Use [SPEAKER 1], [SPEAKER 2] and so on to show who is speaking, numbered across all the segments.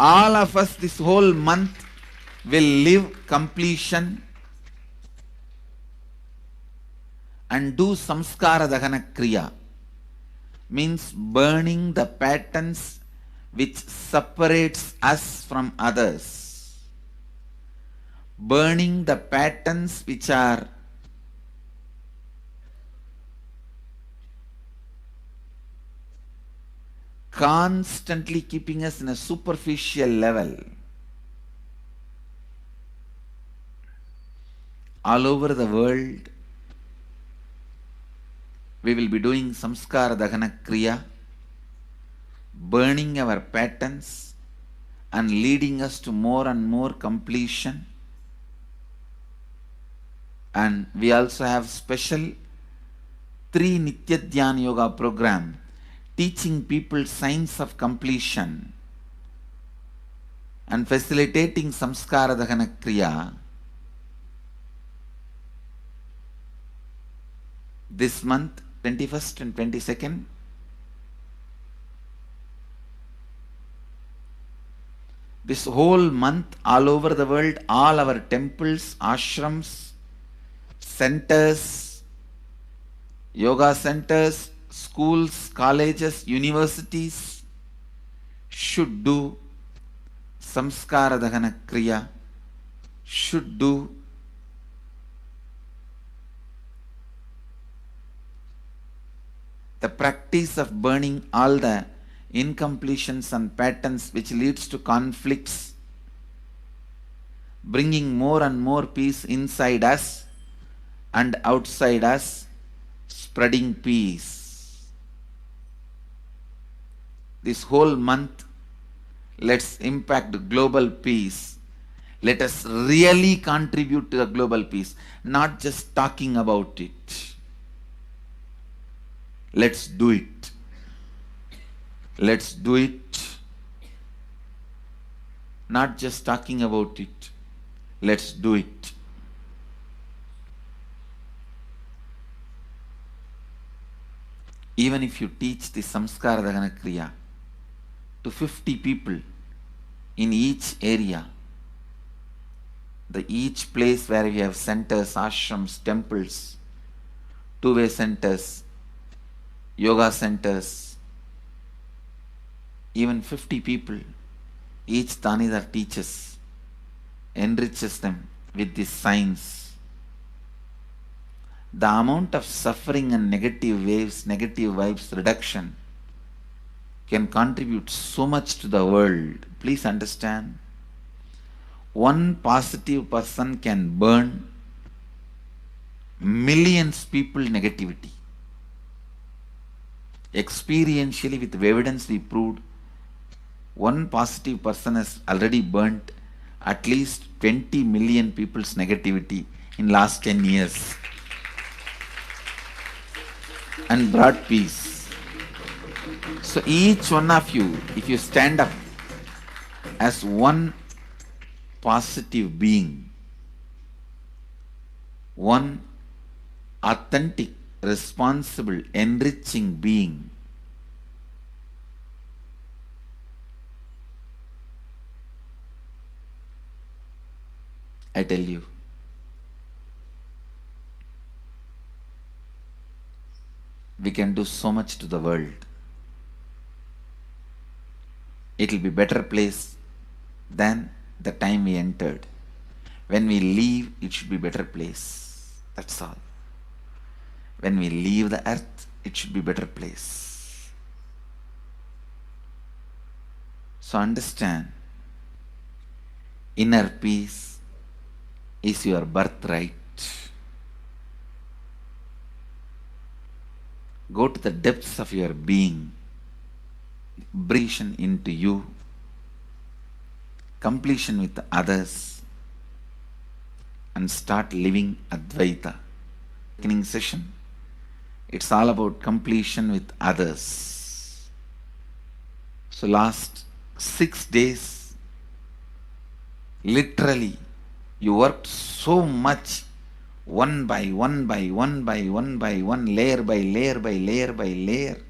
[SPEAKER 1] All of us this whole month will live completion and do samskara dahana kriya, means burning the patterns which separates us from others, burning the patterns which are constantly keeping us in a superficial level. All over the world, we will be doing samskara dahana kriya, burning our patterns and leading us to more and more completion. And we also have special 3 Nitya Dhyana Yoga program teaching people science of completion and facilitating samskara dahana kriya. This month, 21st and 22nd, this whole month, all over the world, all our temples, ashrams, centers, yoga centers, schools, colleges, universities should do samskara dahana kriya, should do the practice of burning all the incompletions and patterns which leads to conflicts, bringing more and more peace inside us and outside us, spreading peace. This whole month, let's impact global peace. Let us really contribute to the global peace, not just talking about it. Let's do it. Let's do it. Not just talking about it. Let's do it. Even if you teach the samskara dahana kriya to 50 people in each area, each place where we have centers, ashrams, temples, two-way centers, yoga centers, even 50 people, each Tanidar teaches, enriches them with this science. The amount of suffering and negative waves, negative vibes reduction can contribute so much to the world. Please understand, one positive person can burn millions people negativity. Experientially, with evidence we proved, one positive person has already burnt at least 20 million people's negativity in last 10 years and brought peace. So each one of you, if you stand up as one positive being, one authentic, responsible, enriching being, I tell you, we can do so much to the world. It will be a better place than the time we entered. When we leave, it should be a better place. That's all. When we leave the earth, it should be a better place. So understand, inner peace is your birthright. Go to the depths of your being, bring into you, completion with others, and start living Advaita. Beginning session, it's all about completion with others. So last 6 days, literally, you worked so much, one by one by one by one by one, layer by layer by layer by layer.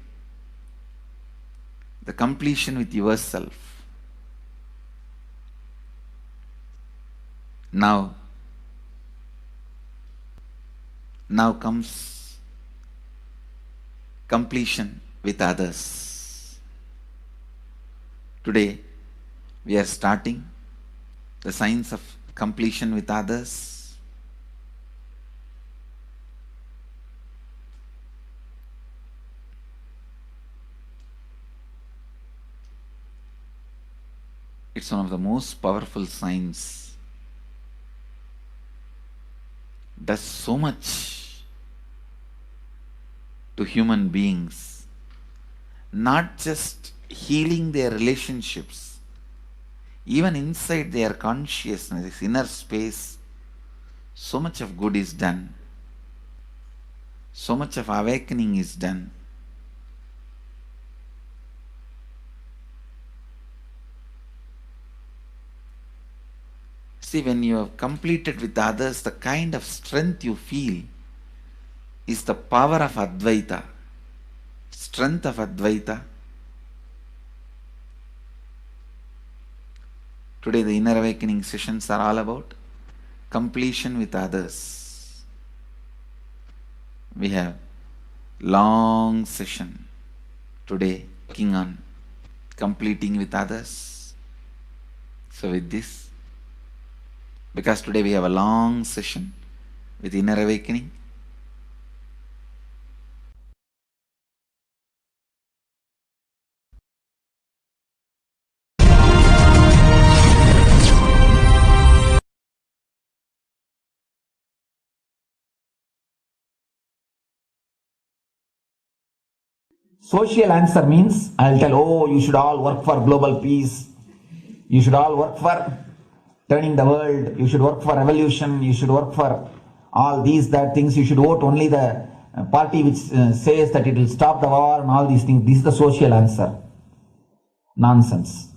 [SPEAKER 1] The completion with yourself. Now comes completion with others. Today we are starting the science of completion with others. It's one of the most powerful science. Does so much to human beings, not just healing their relationships, even inside their consciousness, this inner space, so much of good is done, so much of awakening is done. See, when you have completed with others, the kind of strength you feel is the power of Advaita, strength of Advaita. Today the inner awakening sessions are all about completion with others. We have long session today working on completing with others. So with this, because today we have a long session with inner awakening,
[SPEAKER 2] social answer means I'll tell, oh, you should all work for global peace, you should all work for turning the world, you should work for revolution, you should work for all these, that things, you should vote only the party which says that it will stop the war and all these things. This is the social answer. Nonsense.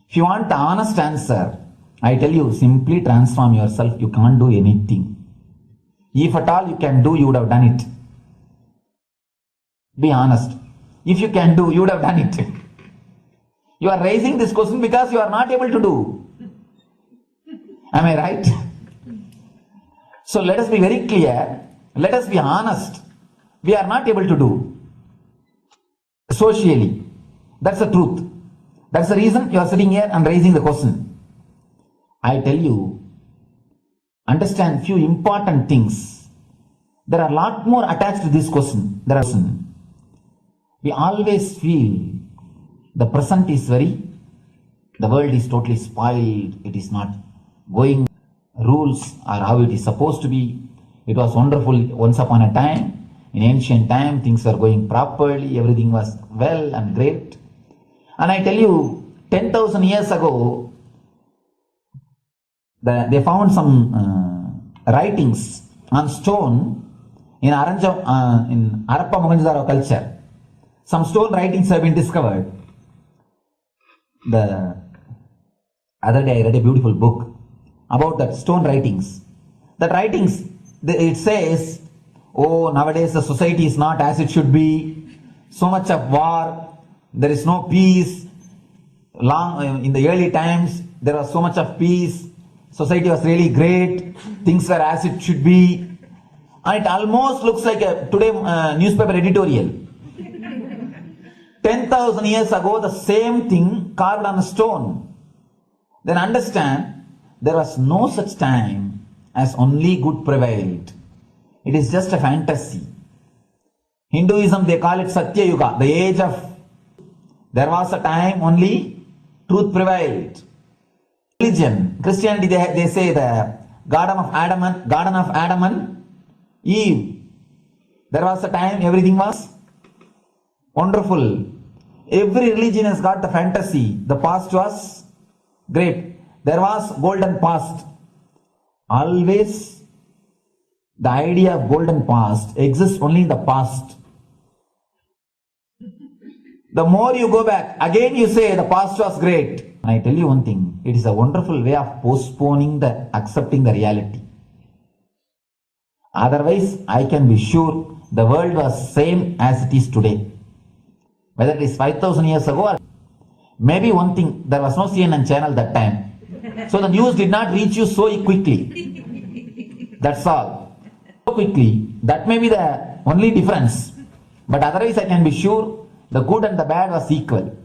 [SPEAKER 2] If you want the honest answer, I tell you, simply transform yourself. You can't do anything. If at all you can do, you would have done it. Be honest. If you can do, you would have done it. You are raising this question because you are not able to do. Am I right? So let us be very clear. Let us be honest. We are not able to do socially. That's the truth. That's the reason you are sitting here and raising the question. I tell you, understand few important things. There are a lot more attached to this question. We always feel the present is the world is totally spoiled. It is not going, rules are how it is supposed to be. It was wonderful once upon a time. In ancient time, things were going properly. Everything was well and great. And I tell you, 10,000 years ago, they found some writings on stone in Harappa Mohenjo-daro culture. Some stone writings have been discovered. The other day I read a beautiful book about that stone writings. That writings, it says, oh, nowadays the society is not as it should be. So much of war, there is no peace. In the early times, there was so much of peace. Society was really great. Things were as it should be. And it almost looks like a today newspaper editorial. 10,000 years ago, the same thing carved on a stone. Then understand, there was no such time as only good prevailed. It is just a fantasy. Hinduism, they call it Satya Yuga, the age of. There was a time only truth prevailed. Religion, Christianity, they say the Garden of Adam and Eve. There was a time everything was wonderful. Every religion has got the fantasy. The past was great. There was golden past. Always the idea of golden past exists only in the past. The more you go back, again you say the past was great. I tell you one thing, it is a wonderful way of postponing accepting the reality. Otherwise, I can be sure the world was same as it is today. Whether it is 5,000 years ago or maybe one thing, there was no CNN channel that time. So the news did not reach you so quickly. That's all. So quickly. That may be the only difference. But otherwise I can be sure the good and the bad was equal.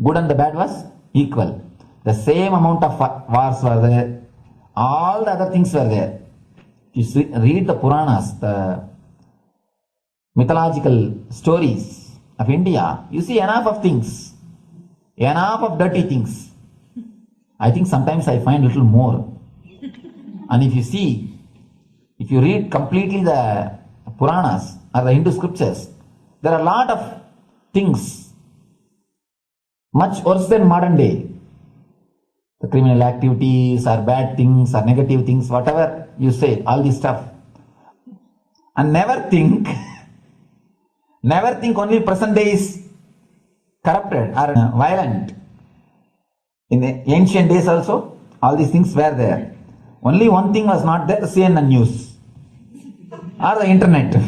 [SPEAKER 2] Good and the bad was equal. The same amount of wars were there. All the other things were there. If you read the Puranas, the mythological stories of India, you see enough of things. Enough of dirty things. I think sometimes I find little more. And if you read completely the Puranas or the Hindu scriptures, there are a lot of things much worse than modern day. The criminal activities or bad things or negative things, whatever you say, all this stuff. And never think only present day is corrupted or violent. In the ancient days also, all these things were there. Only one thing was not there, the CNN news or the internet.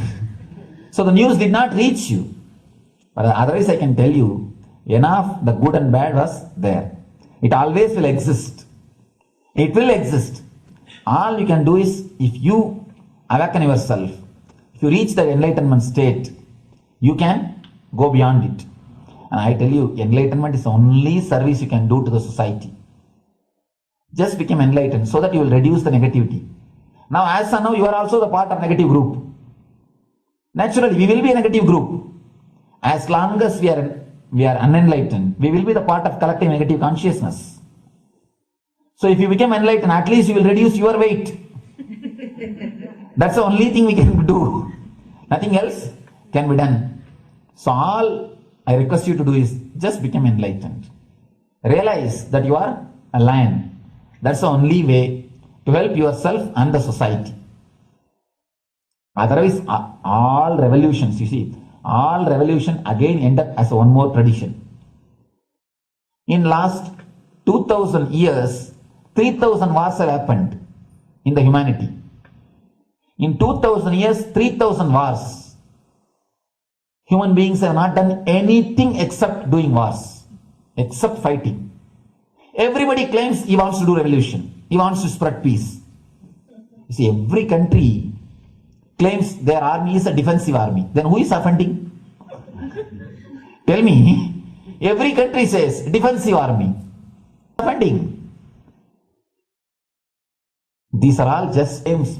[SPEAKER 2] So the news did not reach you. But otherwise I can tell you, enough the good and bad was there. It always will exist. It will exist. All you can do is, if you awaken yourself, if you reach the enlightenment state, you can go beyond it. And I tell you, enlightenment is the only service you can do to the society. Just become enlightened so that you will reduce the negativity. Now, as now, you are also the part of negative group. Naturally, we will be a negative group. As long as we are unenlightened, we will be the part of collective negative consciousness. So if you become enlightened, at least you will reduce your weight. That's the only thing we can do. Nothing else can be done. So all I request you to do is just become enlightened. Realize that you are a lion. That's the only way to help yourself and the society. Otherwise, all revolutions, you see, all revolution again end up as one more tradition. In last 2000 years, 3000 wars have happened in the humanity. In 2000 years, 3000 wars. Human beings have not done anything except doing wars, except fighting. Everybody claims he wants to do revolution. He wants to spread peace. You see, every country claims their army is a defensive army. Then who is offending? Tell me. Every country says defensive army. Offending. These are all just aims.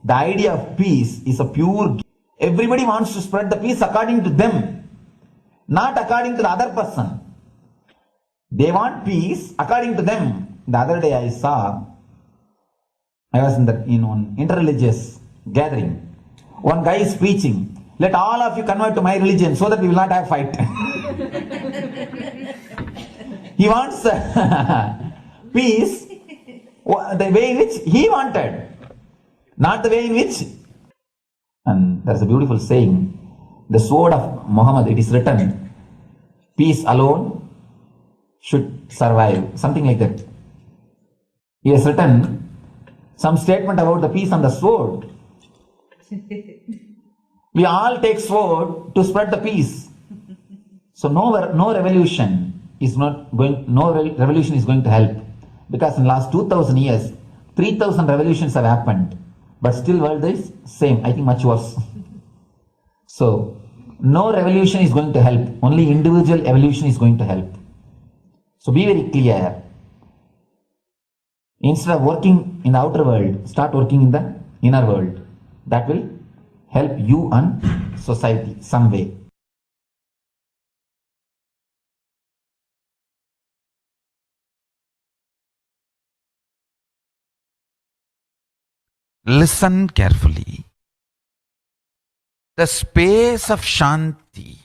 [SPEAKER 2] The idea of peace is a pure. Everybody wants to spread the peace according to them, not according to the other person. They want peace according to them. The other day I was in one interreligious gathering. One guy is preaching, let all of you convert to my religion so that we will not have fight. He wants peace the way in which he wanted, not the way in which. And there's a beautiful saying, the sword of Muhammad, it is written, peace alone should survive, something like that. He has written some statement about the peace on the sword. We all take sword to spread the peace. So no revolution is going to help, because in the last 2000 years 3000 revolutions have happened, but still world is same, I think much worse. So no revolution is going to help, only individual evolution is going to help. So be very clear. Instead of working in the outer world, start working in the inner world. That will help you and society some way.
[SPEAKER 1] Listen carefully. The space of Shanti,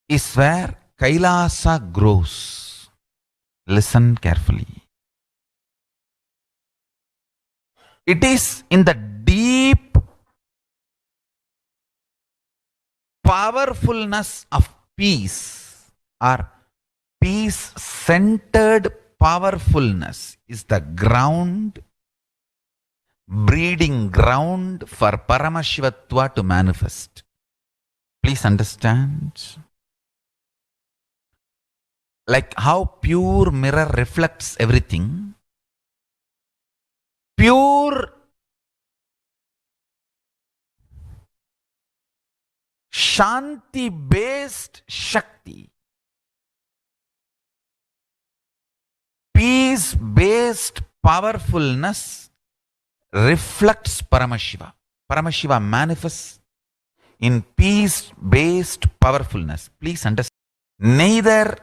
[SPEAKER 1] is where Kailasa grows. Listen carefully. It is in the deep powerfulness of peace, or peace-centered powerfulness is the ground, breeding ground for Paramashivatva to manifest. Please understand. Like how pure mirror reflects everything, pure Shanti based Shakti, peace based powerfulness reflects Paramashiva. Paramashiva manifests in peace based powerfulness. Please understand. Neither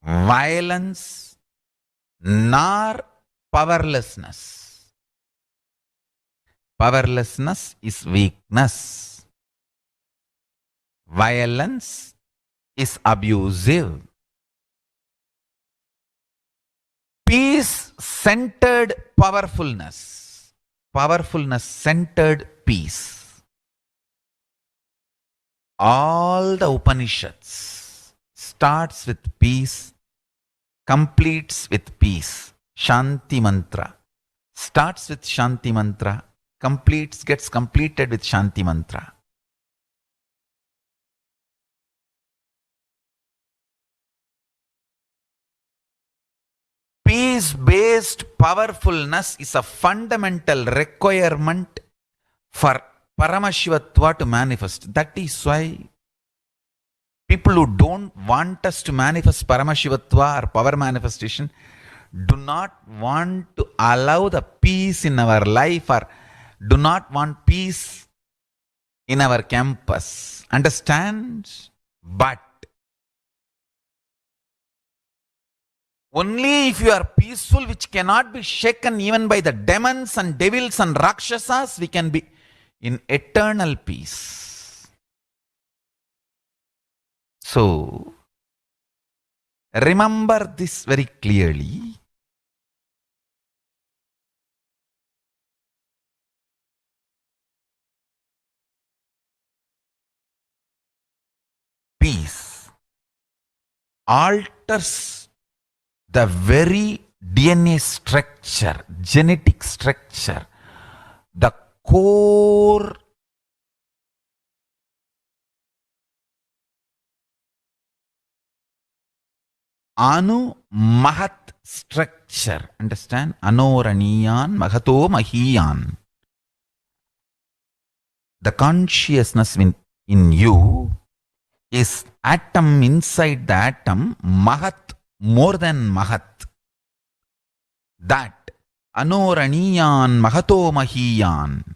[SPEAKER 1] violence nor powerlessness. Powerlessness is weakness. Violence is abusive. Peace-centered powerfulness. Powerfulness-centered peace. All the Upanishads starts with peace, completes with peace. Shanti mantra. Starts with Shanti mantra, gets completed with Shanti mantra. Peace-based powerfulness is a fundamental requirement for Paramashivatva to manifest. That is why people who don't want us to manifest Paramashivatva or power manifestation do not want to allow the peace in our life or do not want peace in our campus. Understand? But only if you are peaceful, which cannot be shaken even by the demons and devils and rakshasas, we can be in eternal peace. So, remember this very clearly. Peace alters the very DNA structure, genetic structure, the core Anu Mahat structure. Understand? Anoraniyan Mahato Mahiyan. The consciousness in you is atom inside the atom, Mahat, more than Mahat. That Anoraniyan Mahato Mahiyan.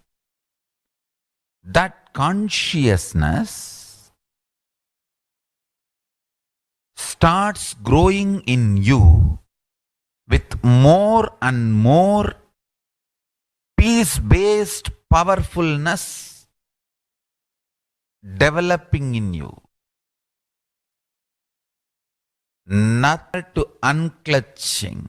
[SPEAKER 1] That consciousness starts growing in you with more and more peace-based powerfulness developing in you. Not to unclutching.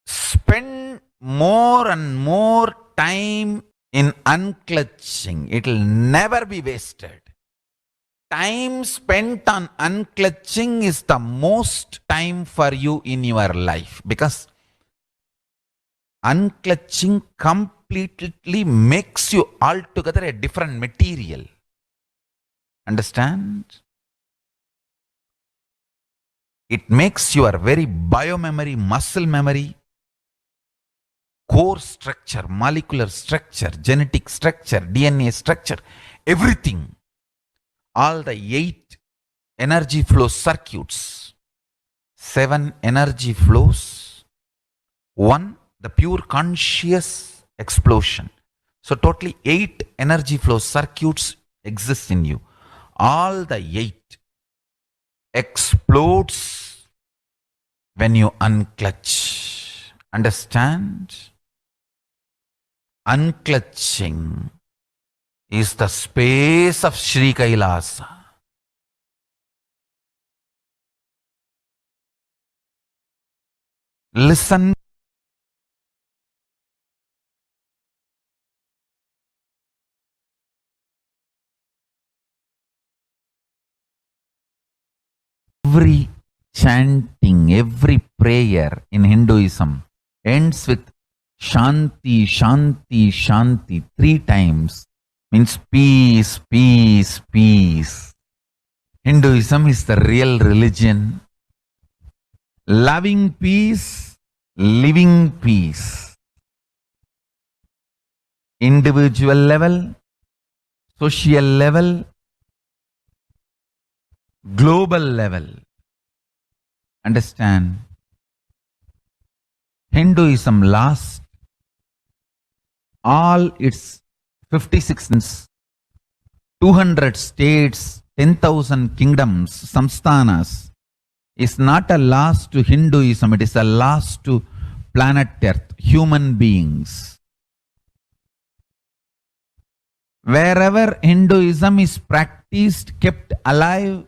[SPEAKER 1] Spend more and more time in unclutching. It will never be wasted. Time spent on unclutching is the most time for you in your life, because unclutching completely makes you altogether a different material. Understand? It makes your very biomemory, muscle memory, core structure, molecular structure, genetic structure, DNA structure, everything. All the 8 energy flow circuits, 7 energy flows, 1 the pure conscious explosion. So totally 8 energy flow circuits exist in you. All the 8 explodes when you unclutch. Understand? Unclutching is the space of Sri Kailasa. Listen. Every chanting, every prayer in Hinduism ends with Shanti, Shanti, Shanti 3 times. Means peace, peace, peace. Hinduism is the real religion. Loving peace, living peace. Individual level, social level, global level. Understand? Hinduism lost all its 56 200 states, 10,000 kingdoms, samsthanas, is not a loss to Hinduism, it is a loss to planet Earth, human beings. Wherever Hinduism is practiced, kept alive,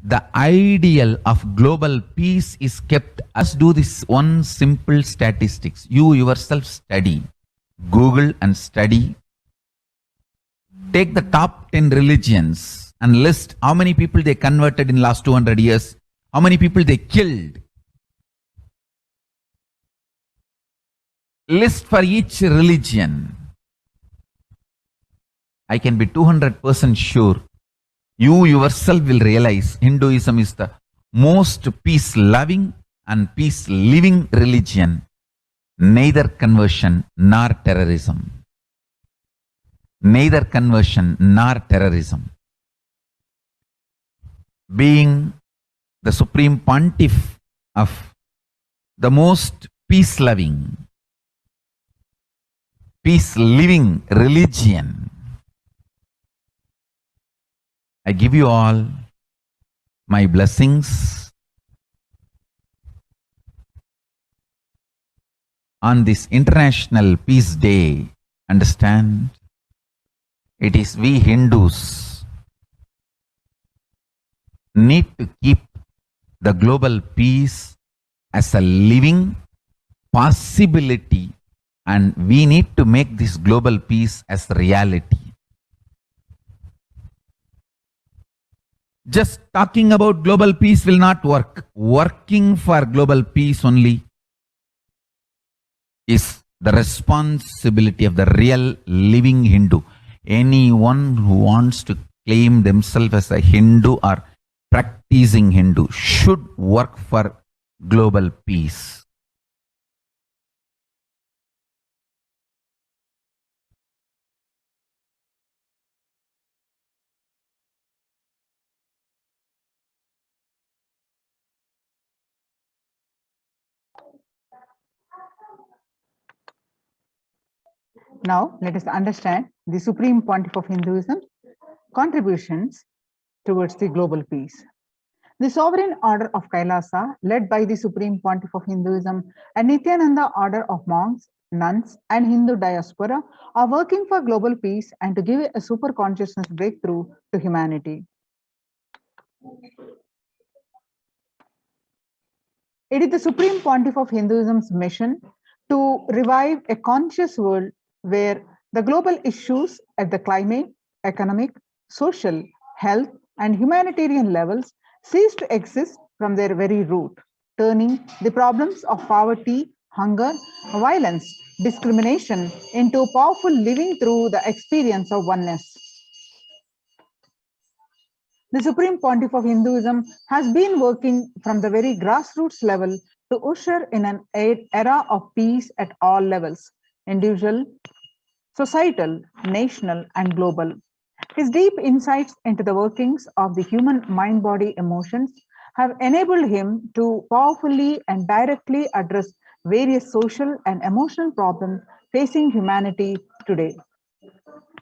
[SPEAKER 1] the ideal of global peace is kept. Let's do this one simple statistics. You yourself study, Google and study. Take the top 10 religions and list how many people they converted in last 200 years, how many people they killed. List for each religion. I can be 200% sure you yourself will realize Hinduism is the most peace-loving and peace-living religion, neither conversion nor terrorism. Neither conversion nor terrorism. Being the supreme pontiff of the most peace-loving, peace-living religion, I give you all my blessings on this International Peace Day. Understand? It is we Hindus need to keep the global peace as a living possibility, and we need to make this global peace as reality. Just talking about global peace will not work. Working for global peace only is the responsibility of the real living Hindu. Anyone who wants to claim themselves as a Hindu or practicing Hindu should work for global peace.
[SPEAKER 3] Now, let us understand the Supreme Pontiff of Hinduism contributions towards the global peace. The Sovereign Order of Kailasa, led by the Supreme Pontiff of Hinduism and Nithyananda Order of monks, nuns, and Hindu diaspora, are working for global peace and to give a super consciousness breakthrough to humanity. It is the Supreme Pontiff of Hinduism's mission to revive a conscious world where the global issues at the climate, economic, social, health, and humanitarian levels cease to exist from their very root, turning the problems of poverty, hunger, violence, discrimination into powerful living through the experience of oneness. The Supreme Pontiff of Hinduism has been working from the very grassroots level to usher in an era of peace at all levels, individual, societal, national, and global. His deep insights into the workings of the human mind, body, emotions have enabled him to powerfully and directly address various social and emotional problems facing humanity today.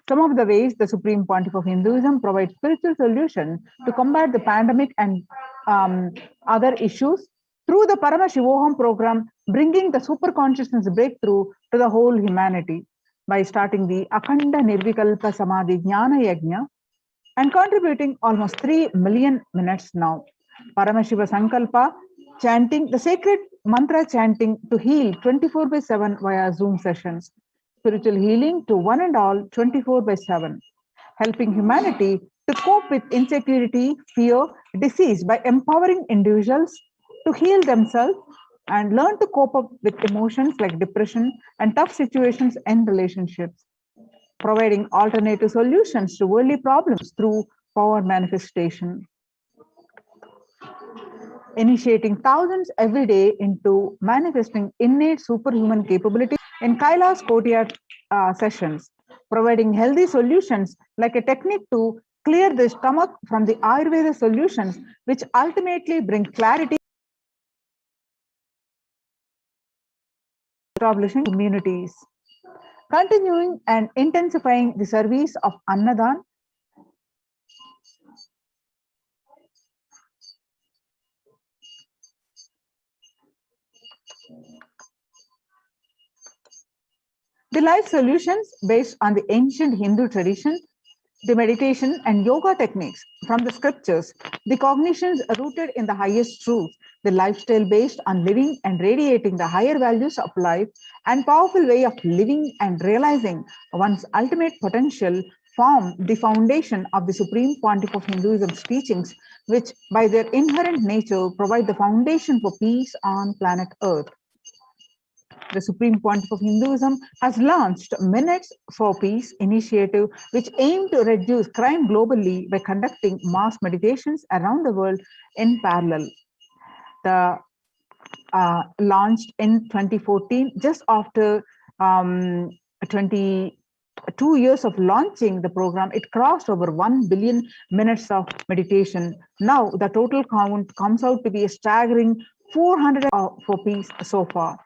[SPEAKER 3] Some of the ways the Supreme Pontiff of Hinduism provides spiritual solution to combat the pandemic and other issues through the Paramashivoham program, bringing the super consciousness breakthrough to the whole humanity by starting the Akhanda Nirvikalpa Samadhi Jnana Yajna and contributing almost 3 million minutes now. Paramashiva Sankalpa chanting, the sacred mantra chanting to heal 24/7 via Zoom sessions. Spiritual healing to one and all 24/7, helping humanity to cope with insecurity, fear, disease by empowering individuals to heal themselves and learn to cope up with emotions like depression and tough situations and relationships. providing alternative solutions to worldly problems through power manifestation, initiating thousands every day into manifesting innate superhuman capability in Kailash Courtyard sessions, providing healthy solutions like a technique to clear the stomach from the Ayurveda solutions, which ultimately bring clarity, establishing communities, continuing and intensifying the service of Annadan, the life solutions based on the ancient Hindu tradition, the meditation and yoga techniques from the scriptures, the cognitions rooted in the highest truth, the lifestyle based on living and radiating the higher values of life, and powerful way of living and realizing one's ultimate potential form the foundation of the Supreme Pontiff of Hinduism's teachings, which by their inherent nature provide the foundation for peace on planet Earth. The Supreme Pontiff of Hinduism has launched Minutes for Peace initiative, which aim to reduce crime globally by conducting mass meditations around the world in parallel. The launched in 2014, just after 22 years of launching the program, it crossed over 1 billion minutes of meditation. Now the total count comes out to be a staggering 400 for peace so far.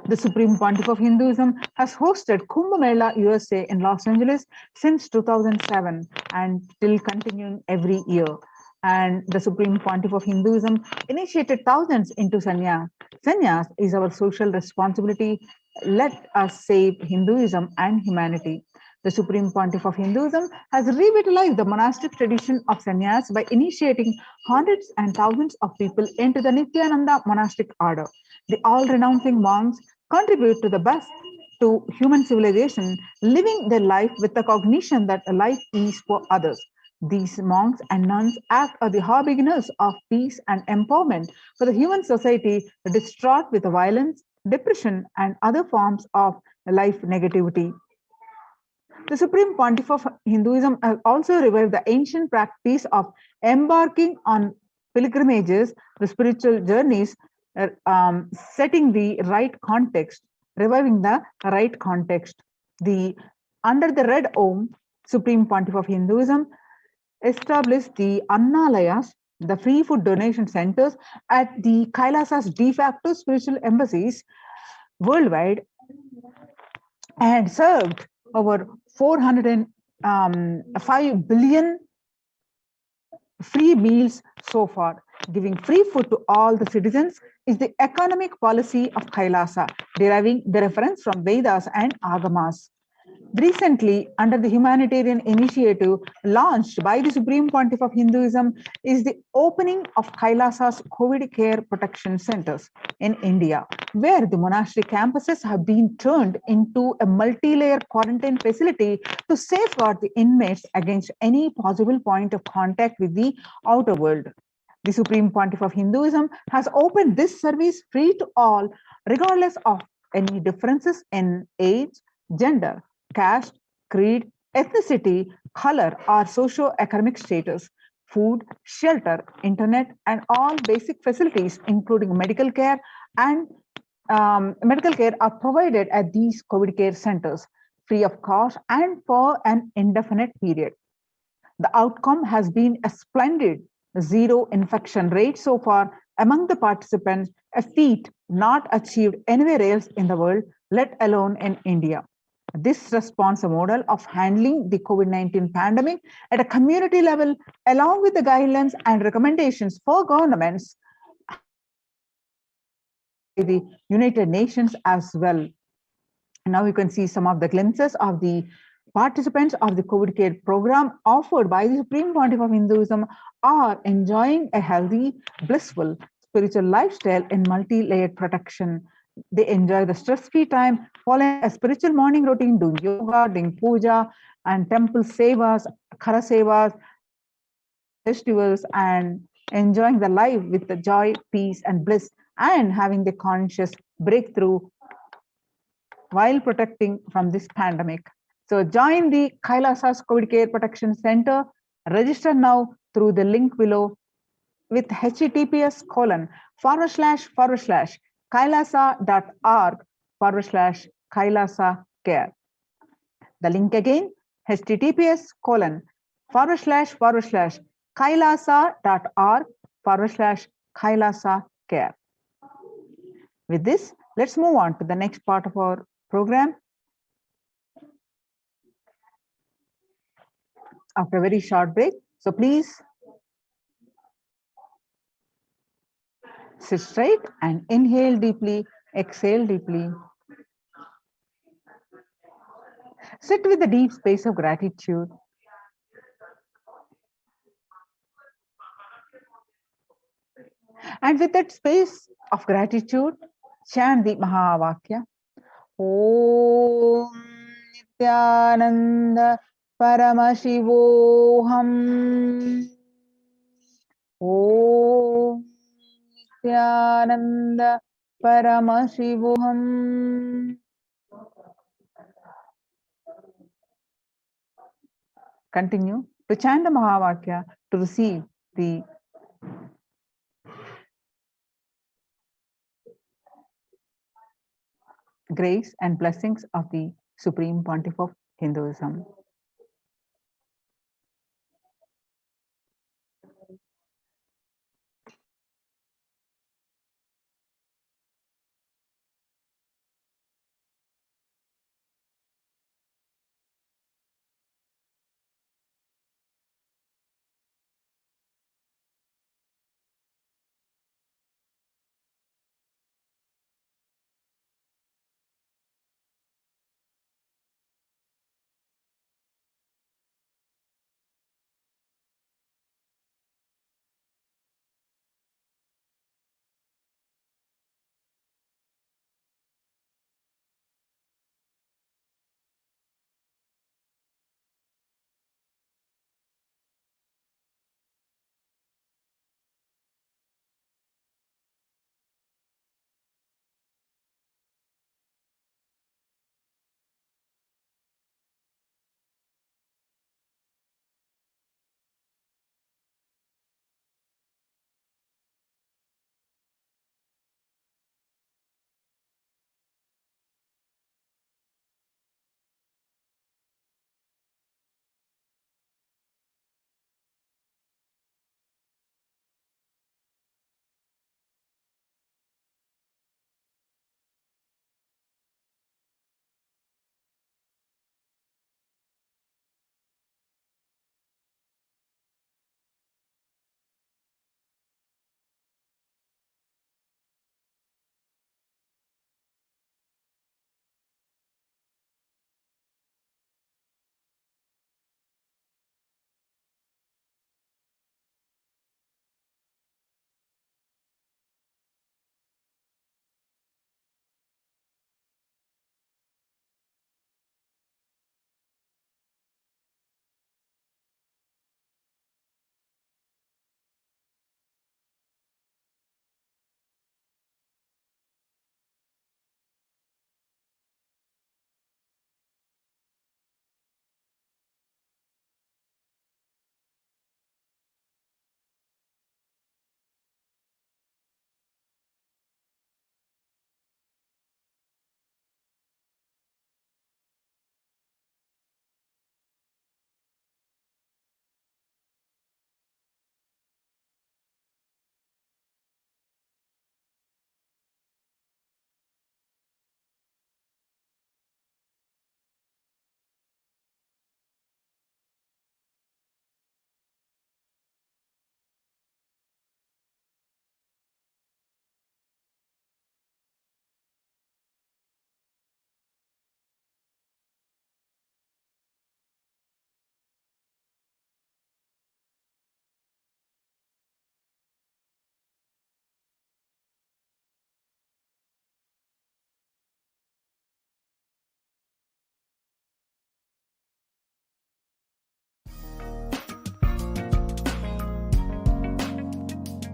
[SPEAKER 3] The Supreme Pontiff of Hinduism has hosted Kumbh Mela USA in Los Angeles since 2007 and still continuing every year. And the Supreme Pontiff of Hinduism initiated thousands into sannyas. Sannyas is our social responsibility. Let us save Hinduism and humanity. The Supreme Pontiff of Hinduism has revitalized the monastic tradition of sannyas by initiating hundreds and thousands of people into the Nithyananda monastic order. The all-renouncing monks contribute to the best to human civilization, living their life with the cognition that life is for others. These monks and nuns act as the harbingers of peace and empowerment for the human society distraught with violence, depression, and other forms of life negativity. The Supreme Pontiff of Hinduism has also revived the ancient practice of embarking on pilgrimages, the spiritual journeys, setting the right context, reviving the right context. Under the Red Om, Supreme Pontiff of Hinduism established the Annalayas, the free food donation centers at the Kailasa's de facto spiritual embassies worldwide, and served over 405 billion free meals so far. Giving free food to all the citizens is the economic policy of Kailasa, deriving the reference from Vedas and Agamas. Recently, under the humanitarian initiative launched by the Supreme Pontiff of Hinduism, is the opening of Kailasa's COVID care protection centers in India, where the monastic campuses have been turned into a multi-layer quarantine facility to safeguard the inmates against any possible point of contact with the outer world. The Supreme Pontiff of Hinduism has opened this service free to all, regardless of any differences in age, gender, caste, creed, ethnicity, color, or socio-economic status. Food, shelter, internet, and all basic facilities, including medical care are provided at these COVID care centers, free of cost and for an indefinite period. The outcome has been a splendid zero infection rate so far among the participants, a feat not achieved anywhere else in the world, let alone in India. This response model of handling the COVID-19 pandemic at a community level, along with the guidelines and recommendations for governments, the United Nations as well. Now you can see some of the glimpses of the participants of the COVID care program offered by the Supreme Pontiff of Hinduism are enjoying a healthy, blissful spiritual lifestyle in multi-layered protection. They enjoy the stress-free time, following a spiritual morning routine, doing yoga, doing puja, and temple sevas, khara sevas, festivals, and enjoying the life with the joy, peace, and bliss, and having the conscious breakthrough while protecting from this pandemic. So join the Kailasa's COVID Care Protection Center. Register now through the link below with https://kailasa.org/Kailasa care. The link again, https://kailasa.org/Kailasa care. With this, let's move on to the next part of our program. After a very short break, so please sit straight and inhale deeply, exhale deeply. Sit with a deep space of gratitude. And with that space of gratitude, chant the Mahavakya. Om Nithyananda Paramashivoham. Om Nithyananda Paramashivoham. Continue to chant the Mahavakya to receive the grace and blessings of the Supreme Pontiff of Hinduism.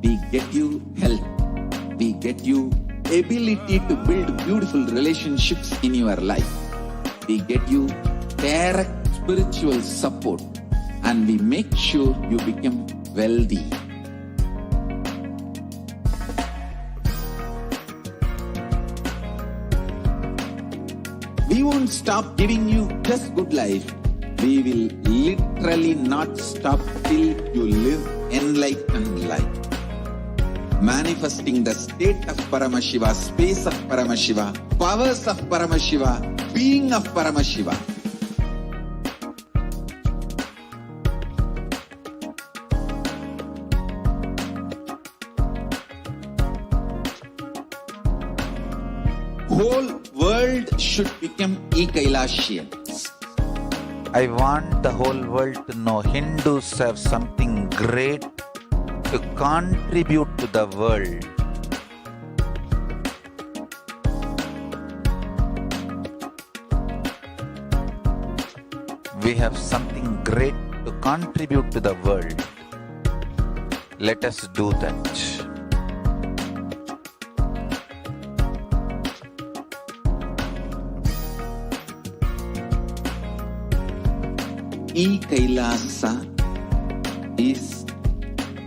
[SPEAKER 1] We get you health. We get you ability to build beautiful relationships in your life. We get you direct spiritual support and we make sure you become wealthy. We won't stop giving you just good life. We will literally not stop till you live enlightened life. Manifesting the state of Paramashiva, space of Paramashiva, powers of Paramashiva, being of Paramashiva. Whole world should become e-Kailashians.
[SPEAKER 2] I want the whole world to know Hindus have something great to contribute to the world. We have something great to contribute to the world. Let us do that.
[SPEAKER 1] E-Kailasa is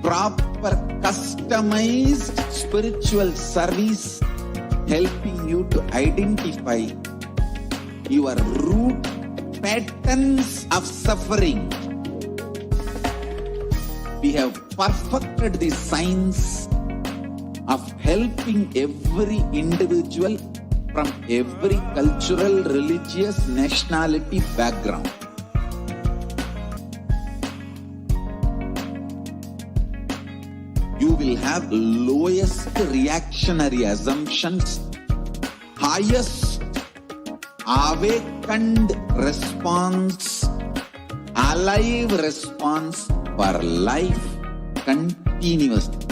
[SPEAKER 1] proper customized spiritual service helping you to identify your root patterns of suffering. We have perfected the science of helping every individual from every cultural, religious, nationality background. You will have lowest reactionary assumptions, highest awakened response, alive response for life continuously.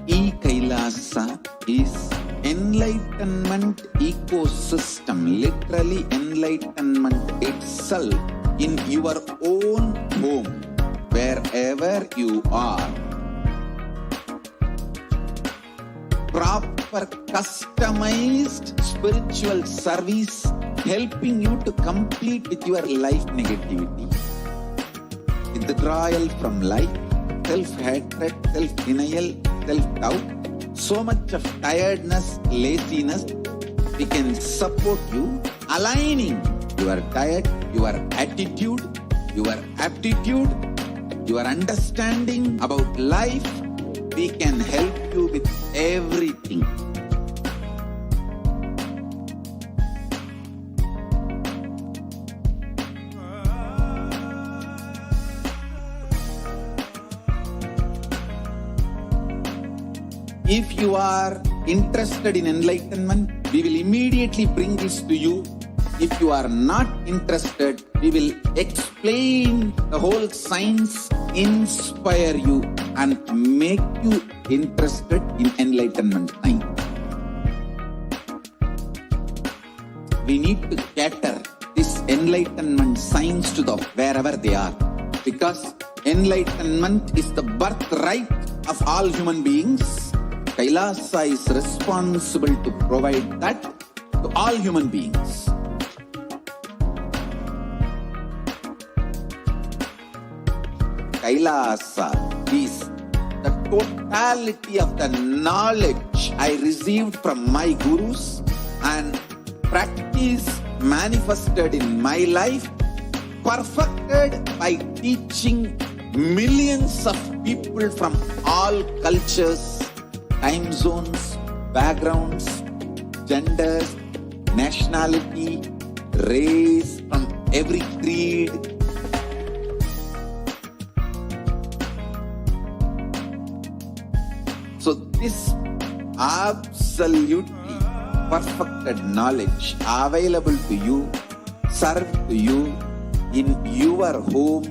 [SPEAKER 1] E-Kailasa is enlightenment ecosystem, literally enlightenment itself in your own home, wherever you are. Proper customized spiritual service helping you to complete with your life negativity. Withdrawal from life, self-hatred, self-denial, self-doubt, so much of tiredness, laziness, we can support you aligning your diet, your attitude, your aptitude, your understanding about life. We can help you with everything. If you are interested in enlightenment, we will immediately bring this to you. If you are not interested, we will explain the whole science, inspire you and make you interested in enlightenment science. We need to cater this enlightenment science to the wherever they are, because enlightenment is the birthright of all human beings. Kailasa is responsible to provide that to all human beings. Kailasa is the totality of the knowledge I received from my gurus and practice manifested in my life, perfected by teaching millions of people from all cultures, time zones, backgrounds, genders, nationality, race, from every creed. So this absolutely perfected knowledge available to you, served to you in your home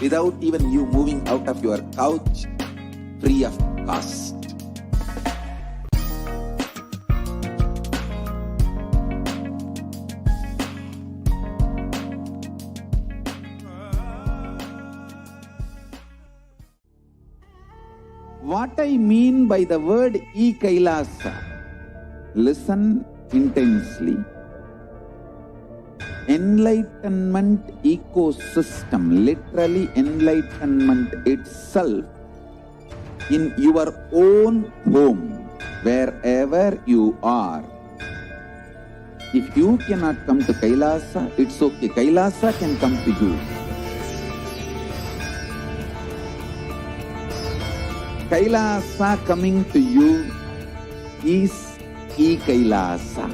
[SPEAKER 1] without even you moving out of your couch, free of cost.
[SPEAKER 4] What I mean by the word e-Kailasa, listen intensely. Enlightenment ecosystem, literally enlightenment itself, in your own home, wherever you are. If you cannot come to Kailasa, it's okay. Kailasa can come to you. Kailasa coming to you is e-Kailasa.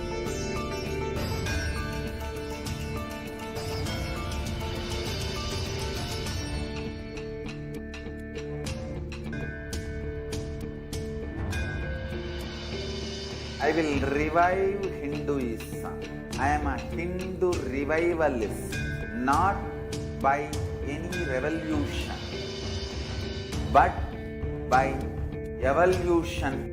[SPEAKER 1] I will revive Hinduism. I am a Hindu revivalist, not by any revolution, but by evolution.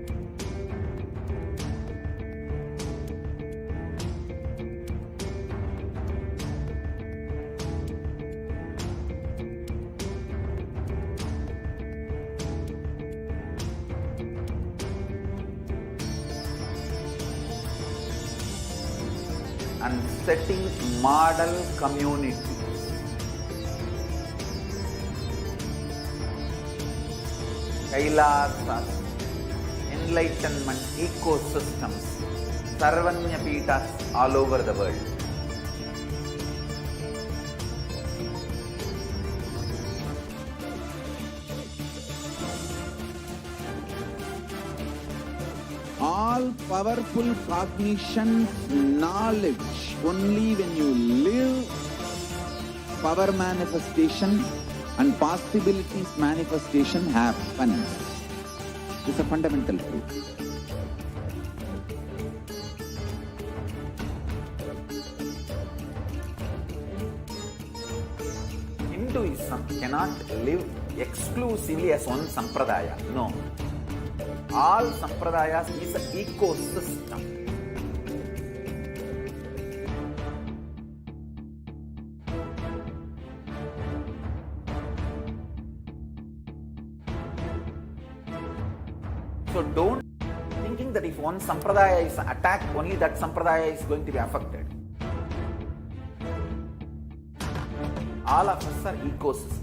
[SPEAKER 1] And setting model community. Kailasas, enlightenment ecosystems, Sarvanya Pitas all over the world.
[SPEAKER 4] All powerful cognition, knowledge, only when you live, power manifestation and possibilities manifestation happens. It's a fundamental truth.
[SPEAKER 1] Hinduism cannot live exclusively as one sampradaya. No. All sampradayas is an ecosystem. So don't thinking that if one sampradaya is attacked, only that sampradaya is going to be affected. All of us are ecosystems.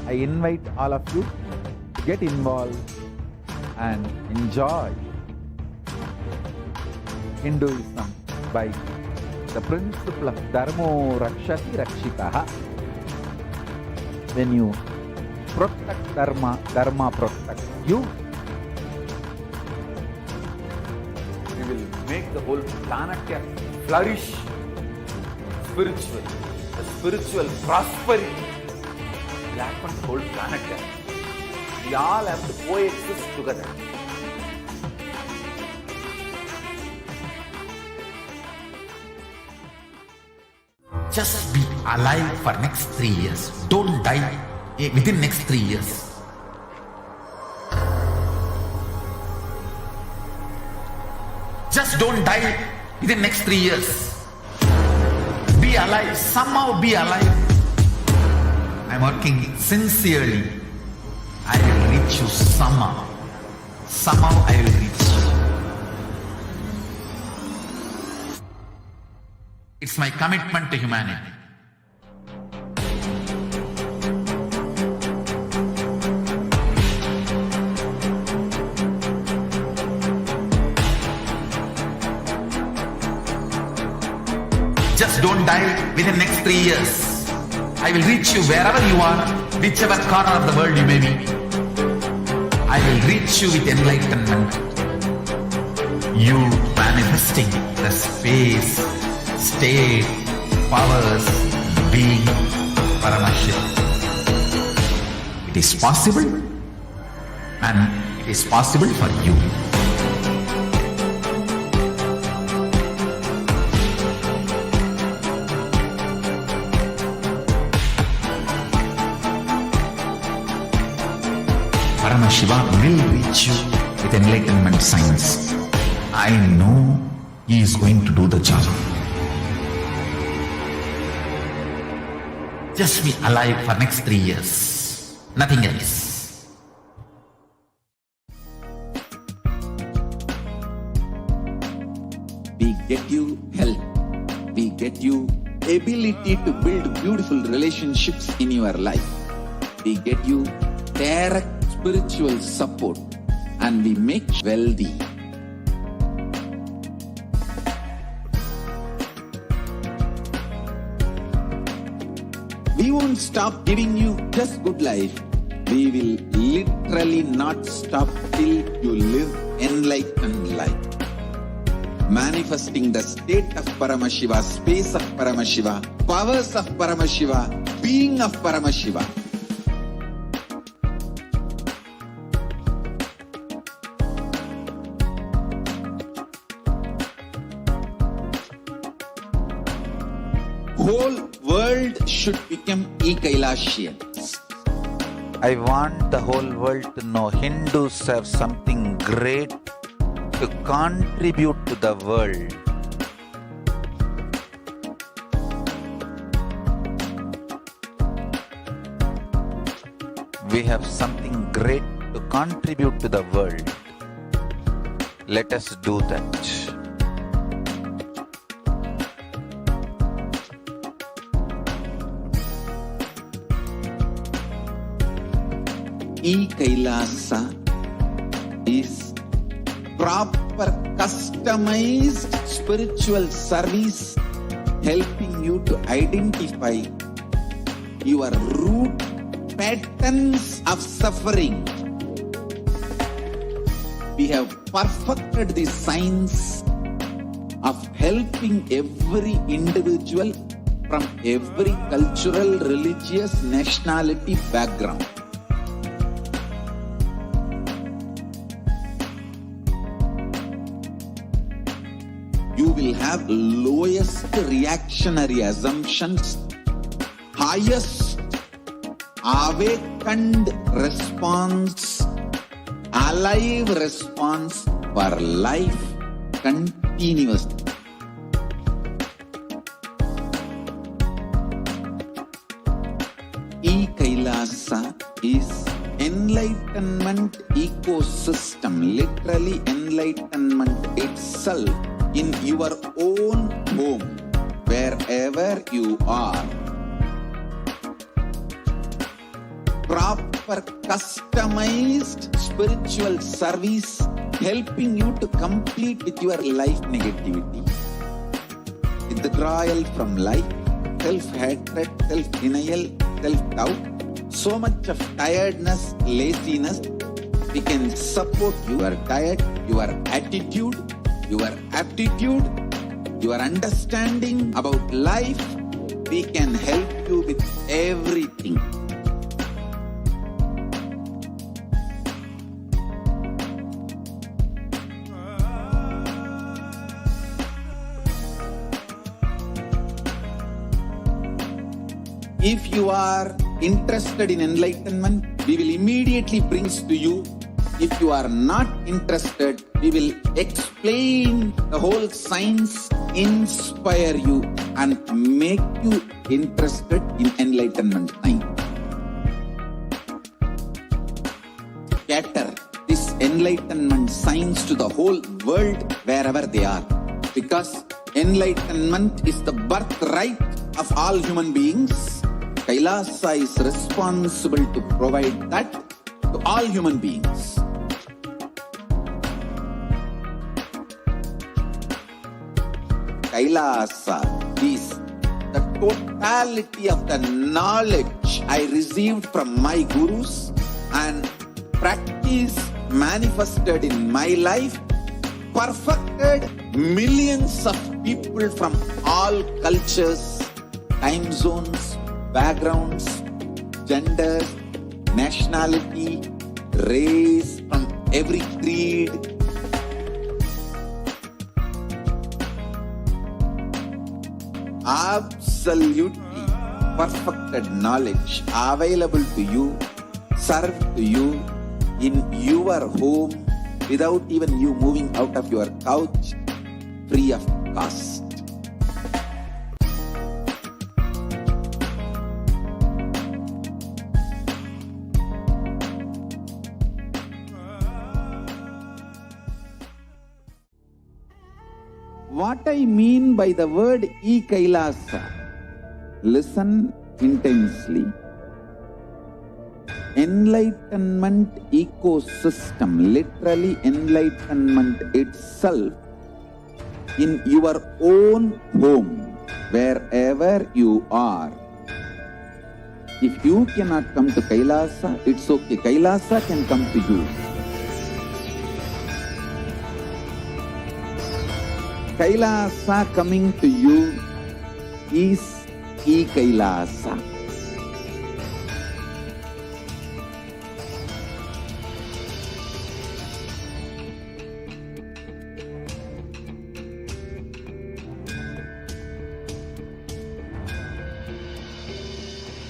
[SPEAKER 4] I invite all of you to get involved and enjoy Hinduism by the principle of Dharmo Rakshati Rakshitaha. When you protect Dharma, Dharma protects you.
[SPEAKER 1] We will make the whole planet flourish spiritually. The spiritual prosperity will happen to the whole planet. We all have to coexist together.
[SPEAKER 5] Just be alive for next 3 years. Don't die within next 3 years. Just don't die within next 3 years. Be alive. Somehow be alive. I'm working sincerely. I will reach you somehow. Somehow I will reach you. It's my commitment to humanity. Just don't die within next 3 years. I will reach you wherever you are, whichever corner of the world you may be. I will reach you with enlightenment. You manifesting the space, state, powers, being, Paramashivoham. It is possible, and it is possible for you. Paramashivoham will reach you with enlightenment science. I know he is going to do the job. just be alive for next 3 years. Nothing else.
[SPEAKER 4] We get you health. We get you ability to build beautiful relationships in your life. We get you direct spiritual support, and we make you wealthy. We won't stop giving you just good life. We will literally not stop till you live enlightened life. Manifesting the state of Paramashiva, space of Paramashiva, powers of Paramashiva, being of Paramashiva. Whole world should become Kailashians.
[SPEAKER 1] I want the whole world to know Hindus have something great to contribute to the world. We have something great to contribute to the world. Let us do that.
[SPEAKER 4] Kailasa is proper customized spiritual service, helping you to identify your root patterns of suffering. We have perfected the science of helping every individual from every cultural, religious, nationality background. You will have lowest reactionary assumptions, highest awakened response, alive response for life continuously. Kailasa is enlightenment ecosystem, literally enlightenment itself in your own home, wherever you are. Proper customized spiritual service helping you to complete with your life negativity, withdrawal from life, self-hatred, self-denial, self-doubt, so much of tiredness, laziness. We can support your diet, your attitude, your aptitude, your understanding about life. We can help you with everything. If you are interested in enlightenment, we will immediately bring it to you. If you are not interested, we will explain the whole science, inspire you, and make you interested in enlightenment science. Cater this enlightenment science to the whole world wherever they are. Because enlightenment is the birthright of all human beings. Kailasa is responsible to provide that to all human beings. Kailasa is the totality of the knowledge I received from my gurus and practice manifested in my life, perfected millions of people from all cultures, time zones, backgrounds, genders, nationality, race, from every creed. Absolutely perfected knowledge available to you, served to you in your home without even you moving out of your couch, free of cost. What I mean by the word e-Kailasa, listen intensely. Enlightenment ecosystem, literally enlightenment itself, in your own home, wherever you are. If you cannot come to Kailasa, it's okay. Kailasa can come to you. Kailasa coming to you is e-Kailasa.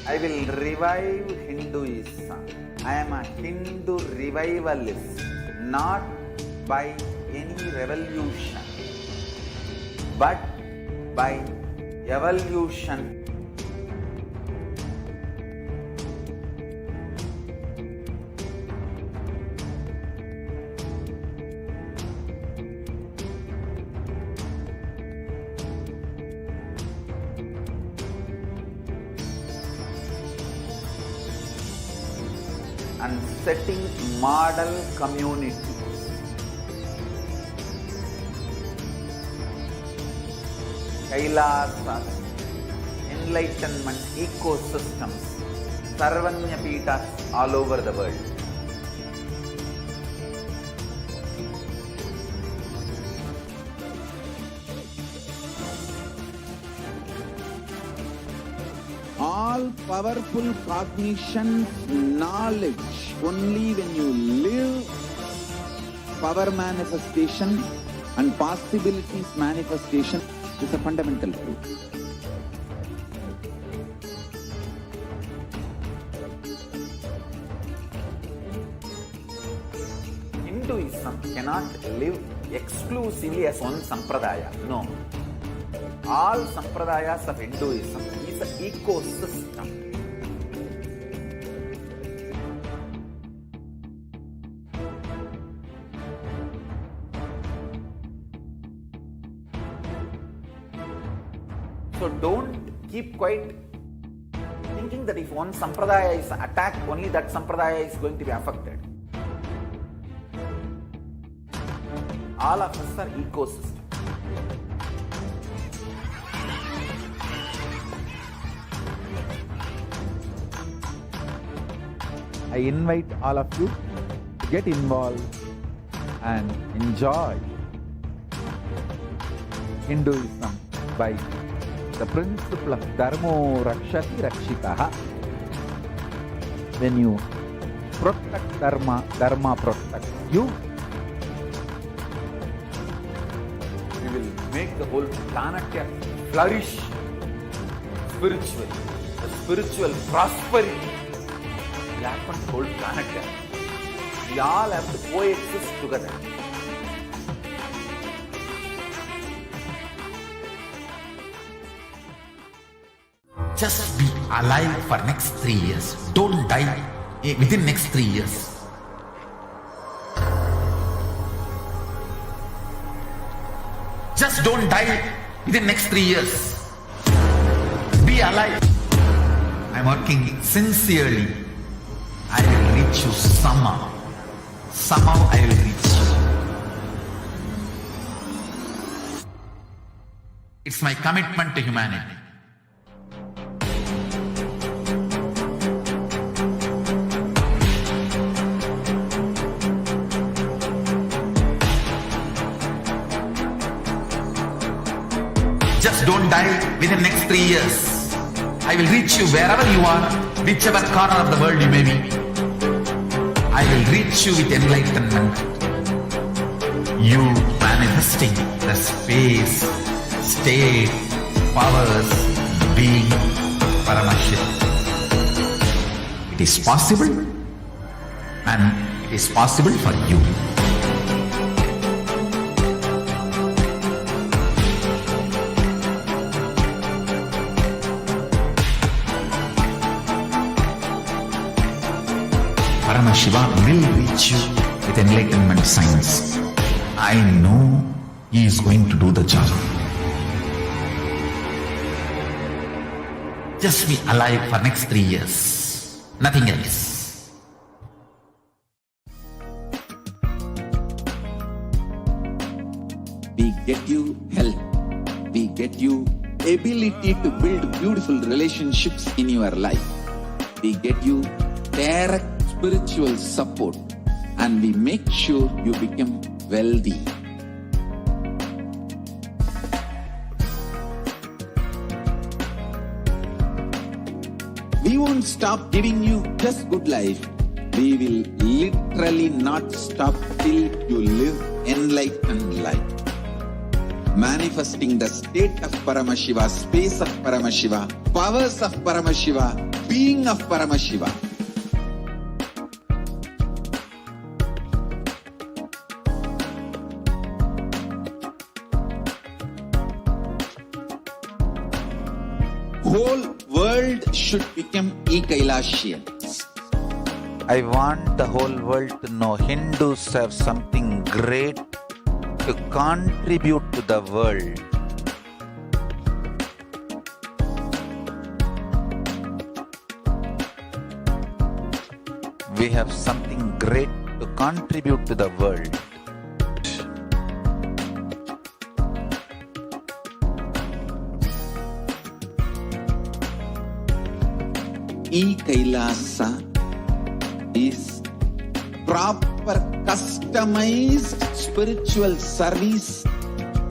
[SPEAKER 1] I will revive Hinduism. I am a Hindu revivalist, not by any revolution, but by evolution. And setting model communities. Kailasas, enlightenment ecosystems, Sarvanya Pitas all over the world.
[SPEAKER 4] All powerful cognition, knowledge, only when you live power manifestation and possibilities manifestation is a fundamental truth.
[SPEAKER 1] Hinduism cannot live exclusively as one sampradaya. No. All sampradayas of Hinduism is an ecosystem. So don't keep quiet thinking that if one sampradaya is attacked, only that sampradaya is going to be affected. All of us are ecosystem.
[SPEAKER 2] I invite all of you to get involved and enjoy Hinduism by the principle of Dharmo Rakshati Rakshitaha. When you protect Dharma, Dharma protects you.
[SPEAKER 1] We will make the whole planet flourish spiritually. The spiritual prosperity will happen to the whole planet. We all have to coexist together.
[SPEAKER 5] Just be alive for next 3 years. Don't die within next 3 years. Just don't die within next 3 years. Be alive. I'm working sincerely. I will reach you somehow. Somehow I will reach you. It's my commitment to humanity. Just don't die within next 3 years. I will reach you wherever you are, whichever corner of the world you may be. I will reach you with enlightenment. You manifesting the space, state, powers, being Paramashivoham. It is possible, and it is possible for you. Paramashivoham will reach you with enlightenment science. I know He is going to do the job. Just be alive for next 3 years. Nothing else.
[SPEAKER 4] We get you health. We get you ability to build beautiful relationships in your life. We get you direct spiritual support, and we make sure you become wealthy. We won't stop giving you just good life. We will literally not stop till you live enlightened life. Manifesting the state of Paramashiva, space of Paramashiva, powers of Paramashiva, being of Paramashiva. Whole world should become e-Kailashians.
[SPEAKER 1] I want the whole world to know Hindus have something great to contribute to the world. We have something great to contribute to the world.
[SPEAKER 4] E-Kailasa is proper customized spiritual service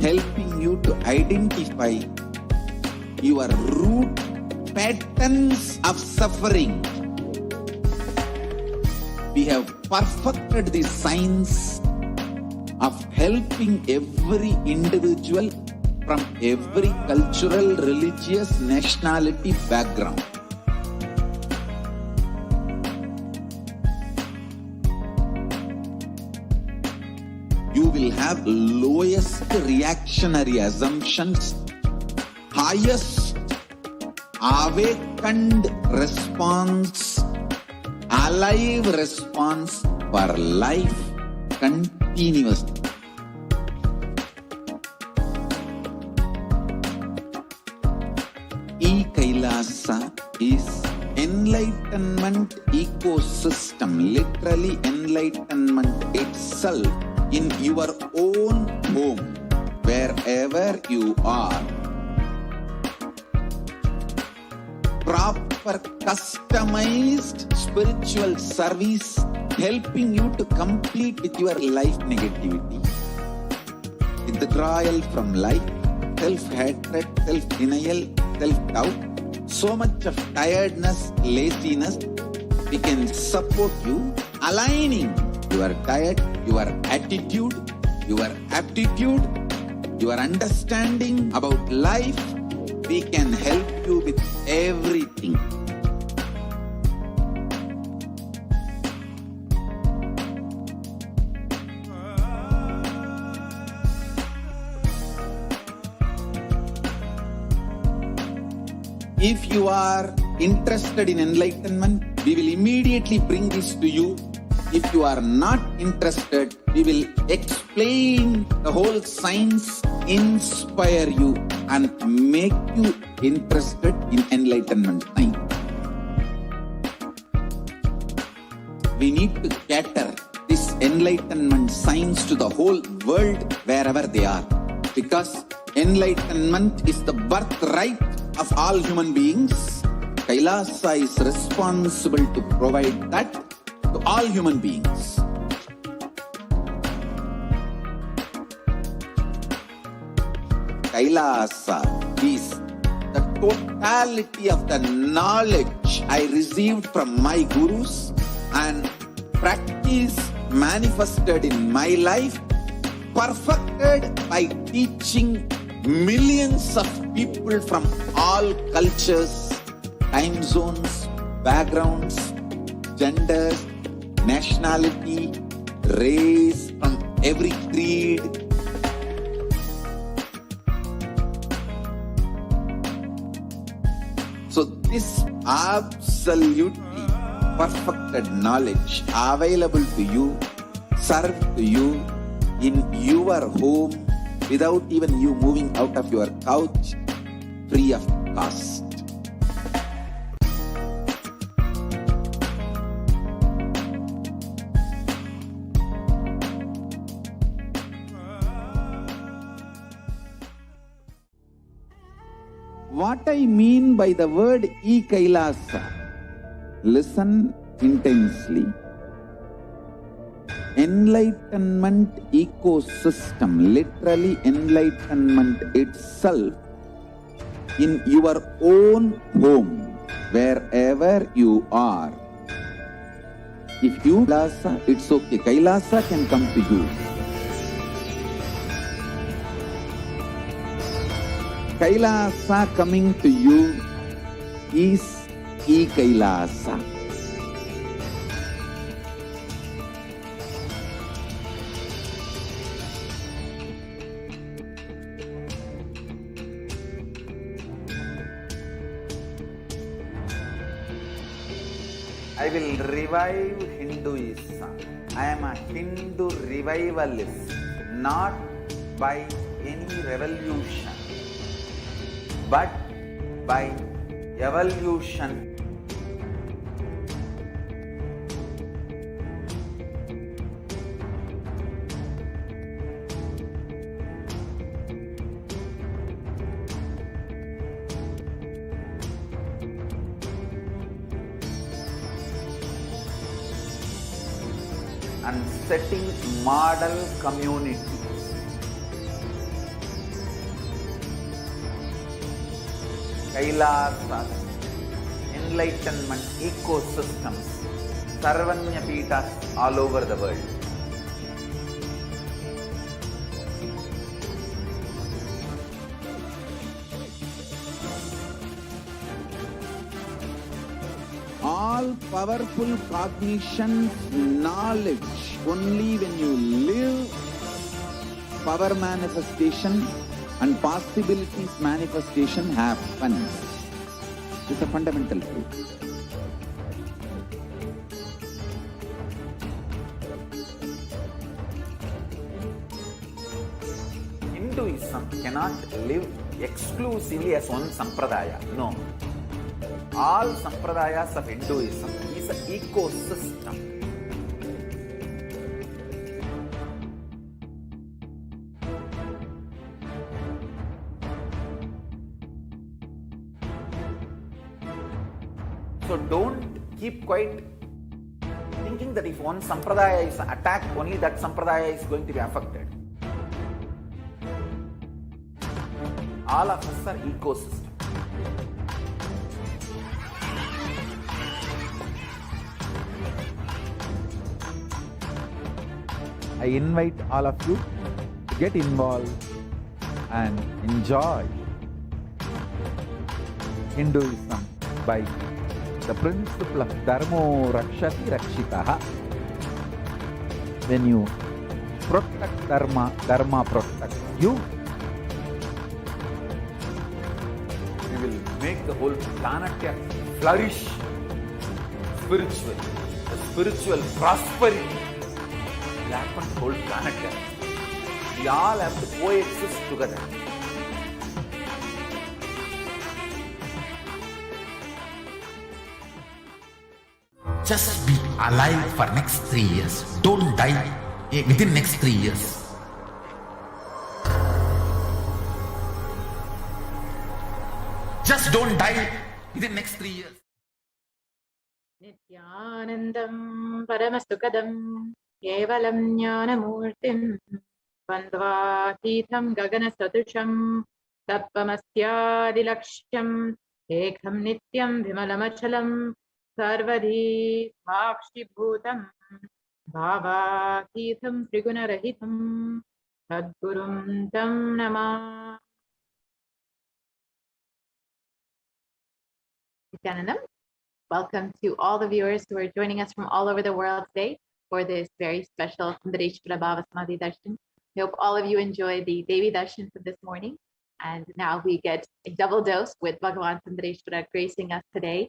[SPEAKER 4] helping you to identify your root patterns of suffering. We have perfected the science of helping every individual from every cultural, religious, nationality background. You will have lowest reactionary assumptions, highest awakened response, alive response for life continuously. E-Kailasa is enlightenment ecosystem, literally enlightenment itself in your own home, wherever you are. Proper customized spiritual service helping you to complete with your life negativity. Withdrawal from life, self-hatred, self-denial, self-doubt, so much of tiredness, laziness. We can support you aligning your diet, your attitude, your aptitude, your understanding about life. We can help you with everything. If you are interested in enlightenment, we will immediately bring this to you. If you are not interested, we will explain the whole science, inspire you and make you interested in enlightenment time. We need to cater this enlightenment science to the whole world wherever they are, because enlightenment is the birthright of all human beings. Kailasa is responsible to provide that to all human beings. Kailasa is the totality of the knowledge I received from my gurus and practice manifested in my life, perfected by teaching millions of people from all cultures, time zones, backgrounds, genders, nationality, race, from every creed. So this absolutely perfected knowledge available to you, served to you in your home, without even you moving out of your couch, free of cost. What I mean by the word e-Kailasa, listen intensely. Enlightenment ecosystem, literally enlightenment itself, in your own home, wherever you are. If you Kailasa, it's okay. Kailasa can come to you. Kailasa coming to you is e-Kailasa.
[SPEAKER 1] I will revive Hinduism. I am a Hindu revivalist, not by any revolution, but by evolution. And setting model communities. Kailasas, enlightenment ecosystems, Sarvanya Peethas all over the world.
[SPEAKER 4] All powerful cognition, knowledge, only when you live, power manifestation and possibilities manifestation happens. It's a fundamental truth.
[SPEAKER 1] Hinduism cannot live exclusively as one sampradaya. No. All sampradayas of Hinduism is an ecosystem. So don't keep quiet thinking that if one sampradaya is attacked, only that sampradaya is going to be affected. All of us are ecosystem. I invite all of you to get involved and enjoy Hinduism by the principle of Dharmo Rakshati Rakshitaha. When you protect Dharma, Dharma protects you. We will make the whole planet flourish spiritually. The spiritual prosperity will happen to the whole planet. We all have to coexist together.
[SPEAKER 5] Just be alive for next 3 years. Don't die within next 3 years. Just don't die within next 3 years.
[SPEAKER 6] Nithyanandam Paramashivoham Kevalam Jnanamurtim Bandhavātītham Gaganasadusham Tappamasyādilakshyam Ekham Nityam Vimalamachalam Sarvadhi Bhakshibhutam Bhavatītham Trigunarahitam Sadgurum Tam Namah. Nithyanandam. Welcome to all the viewers who are joining us from all over the world today for this very special Sundareshwara Bhava Samadhi Darshan. We hope all of you enjoy the Devi Darshan for this morning. And now we get a double dose with Bhagavan Sundareshwara gracing us today.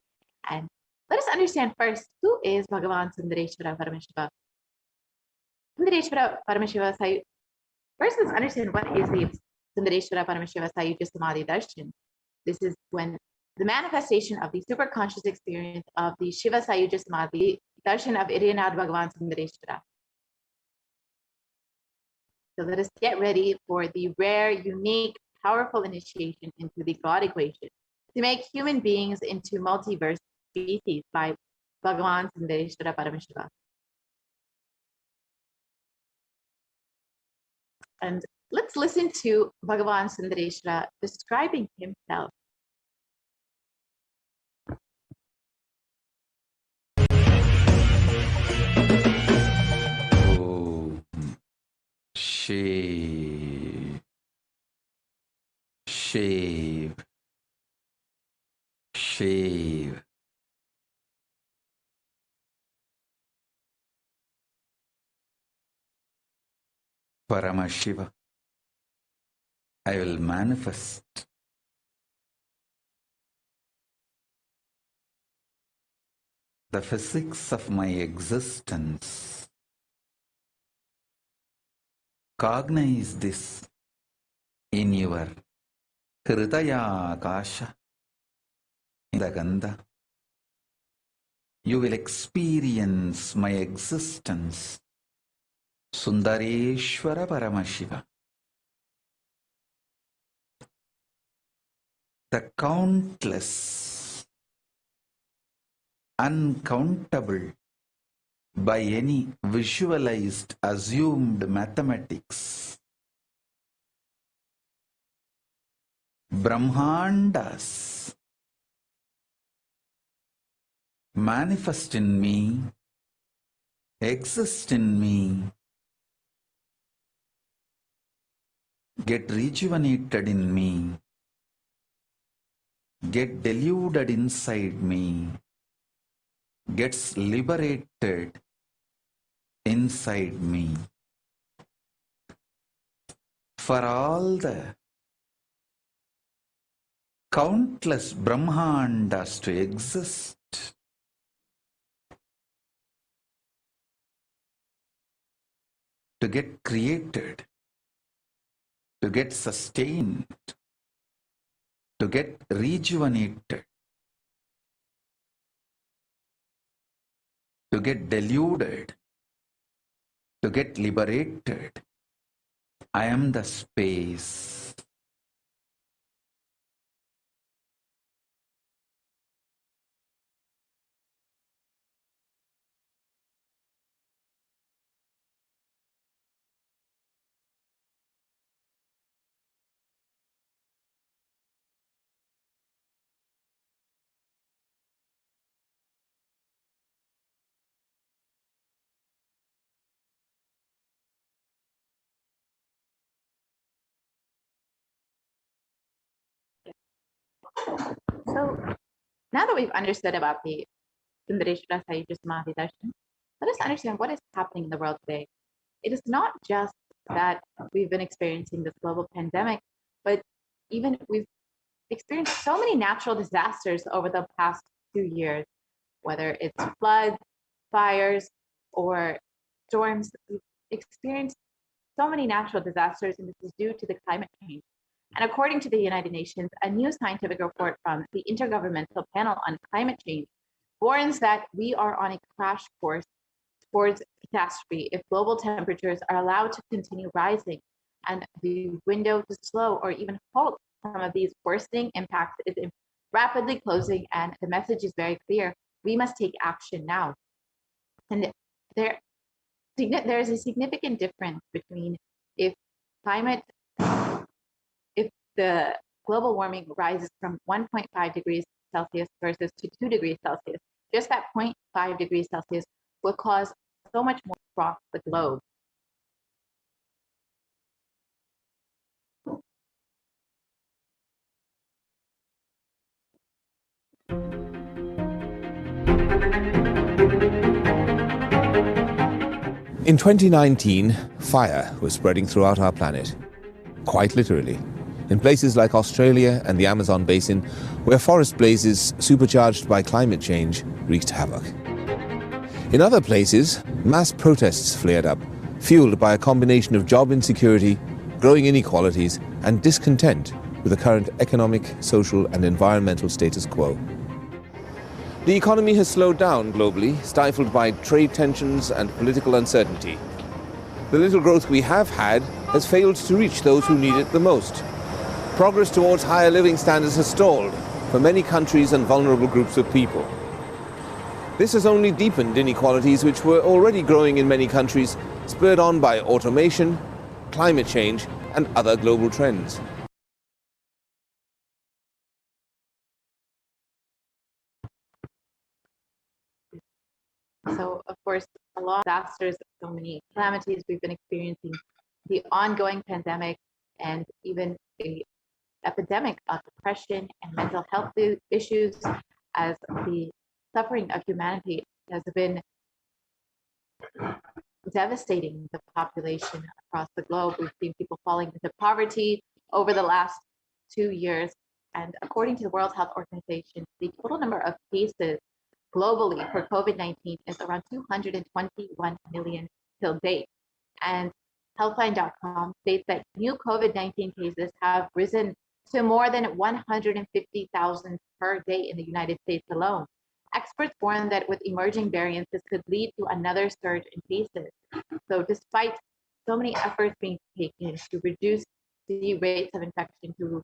[SPEAKER 6] And let us understand first, who is Bhagavan Sundareshwara Paramashiva? Sundareshwara Paramashiva First, let's understand what is the Sundareshwara Paramashiva Sayuja Samadhi Darshan. This is when the manifestation of the superconscious experience of the Shiva Sayuja Samadhi Darshan of Iriyanath Bhagavan Sundareshwara. So let us get ready for the rare, unique, powerful initiation into the God equation to make human beings into multiverse species by Bhagavan Sundareshwara Paramashiva. And let's listen to Bhagavan Sundareshwara describing himself.
[SPEAKER 1] Shave, shave, shave. Paramashiva, I will manifest the physics of my existence. Cognize this in your Hridaya Akasha, in the Gandha. You will experience my existence. Sundareshwara Paramashiva. The countless, uncountable, by any visualized, assumed mathematics, Brahmandas manifest in me, exist in me, get rejuvenated in me, get deluded inside me, gets liberated inside me. For all the countless Brahmandas to exist, to get created, to get sustained, to get rejuvenated, to get deluded, to get liberated. I am the space.
[SPEAKER 6] So now that we've understood about the Sundareshwara Sayuja Samadhi Darshan, let us understand what is happening in the world today. It is not just that we've been experiencing this global pandemic, but even we've experienced so many natural disasters over the past 2 years, whether it's floods, fires, or storms. We've experienced so many natural disasters, and this is due to the climate change. And according to the United Nations, a new scientific report from the Intergovernmental Panel on Climate Change warns that we are on a crash course towards catastrophe if global temperatures are allowed to continue rising, and the window to slow or even halt some of these worsening impacts is rapidly closing, and the message is very clear. We must take action now. And there is a significant difference between if the global warming rises from 1.5 degrees Celsius versus to 2 degrees Celsius. Just that 0.5 degrees Celsius will cause so much more across the globe.
[SPEAKER 7] In 2019, fire was spreading throughout our planet, quite literally, in places like Australia and the Amazon basin, where forest blazes supercharged by climate change wreaked havoc. In other places, mass protests flared up, fueled by a combination of job insecurity, growing inequalities, and discontent with the current economic, social, and environmental status quo. The economy has slowed down globally, stifled by trade tensions and political uncertainty. The little growth we have had has failed to reach those who need it the most. Progress towards higher living standards has stalled for many countries and vulnerable groups of people. This has only deepened inequalities which were already growing in many countries, spurred on by automation, climate change, and other global trends.
[SPEAKER 6] So, of course, a lot of disasters, so many calamities we've been experiencing, the ongoing pandemic, and even the epidemic of depression and mental health issues, as the suffering of humanity has been devastating the population across the globe. We've seen people falling into poverty over the last 2 years. And according to the World Health Organization, the total number of cases globally for COVID-19 is around 221 million till date. And Healthline.com states that new COVID-19 cases have risen to more than 150,000 per day in the United States alone. Experts warn that with emerging variants, this could lead to another surge in cases. So despite so many efforts being taken to reduce the rates of infection, to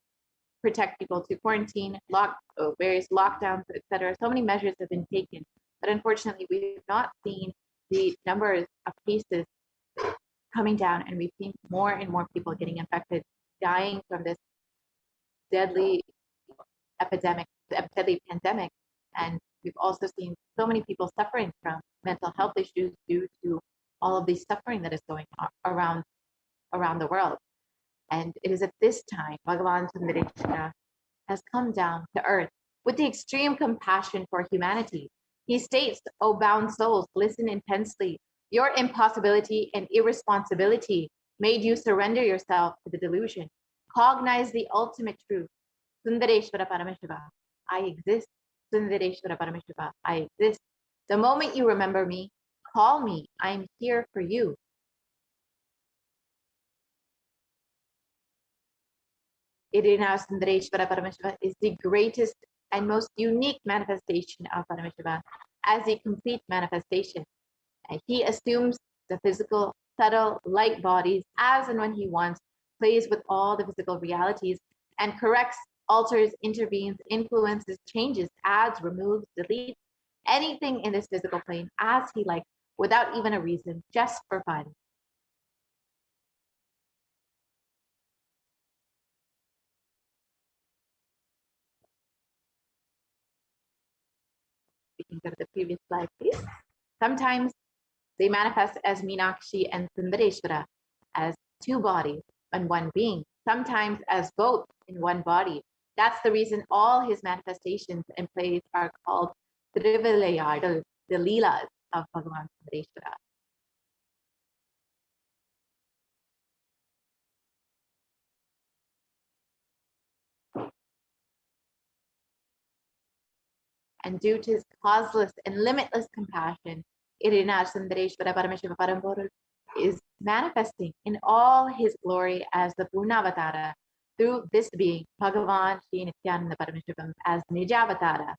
[SPEAKER 6] protect people, to quarantine, various lockdowns, etc., so many measures have been taken. But unfortunately, we've not seen the numbers of cases coming down, and we've seen more and more people getting infected, dying from this deadly deadly pandemic. And we've also seen so many people suffering from mental health issues due to all of the suffering that is going on around the world. And it is at this time Bhagavan Sundareshwara has come down to earth with the extreme compassion for humanity. He states, "O bound souls, listen intensely. Your impossibility and irresponsibility made you surrender yourself to the delusion. Cognize the ultimate truth. Sundareshwara Paramashiva, I exist. Sundareshwara Paramashiva, I exist. The moment you remember me, call me. I am here for you." Irina Sundareshwara Paramashiva is the greatest and most unique manifestation of Paramashiva as a complete manifestation. And he assumes the physical, subtle, light bodies as and when he wants, plays with all the physical realities, and corrects, alters, intervenes, influences, changes, adds, removes, deletes anything in this physical plane as he likes, without even a reason, just for fun. We can go to the previous slide, please. Sometimes they manifest as Meenakshi and Sundareshwara, as two bodies and one being, sometimes as both in one body. That's the reason all his manifestations and plays are called Trivilayad, the Leelas of Bhagavan Sundareshwara. And due to his causeless and limitless compassion, Irina Sundareshwara Paramashiva Parambodha is manifesting in all his glory as the Purnavatara through this being, Bhagavan Shri Nithyananda Paramashivam, as Nijavatara.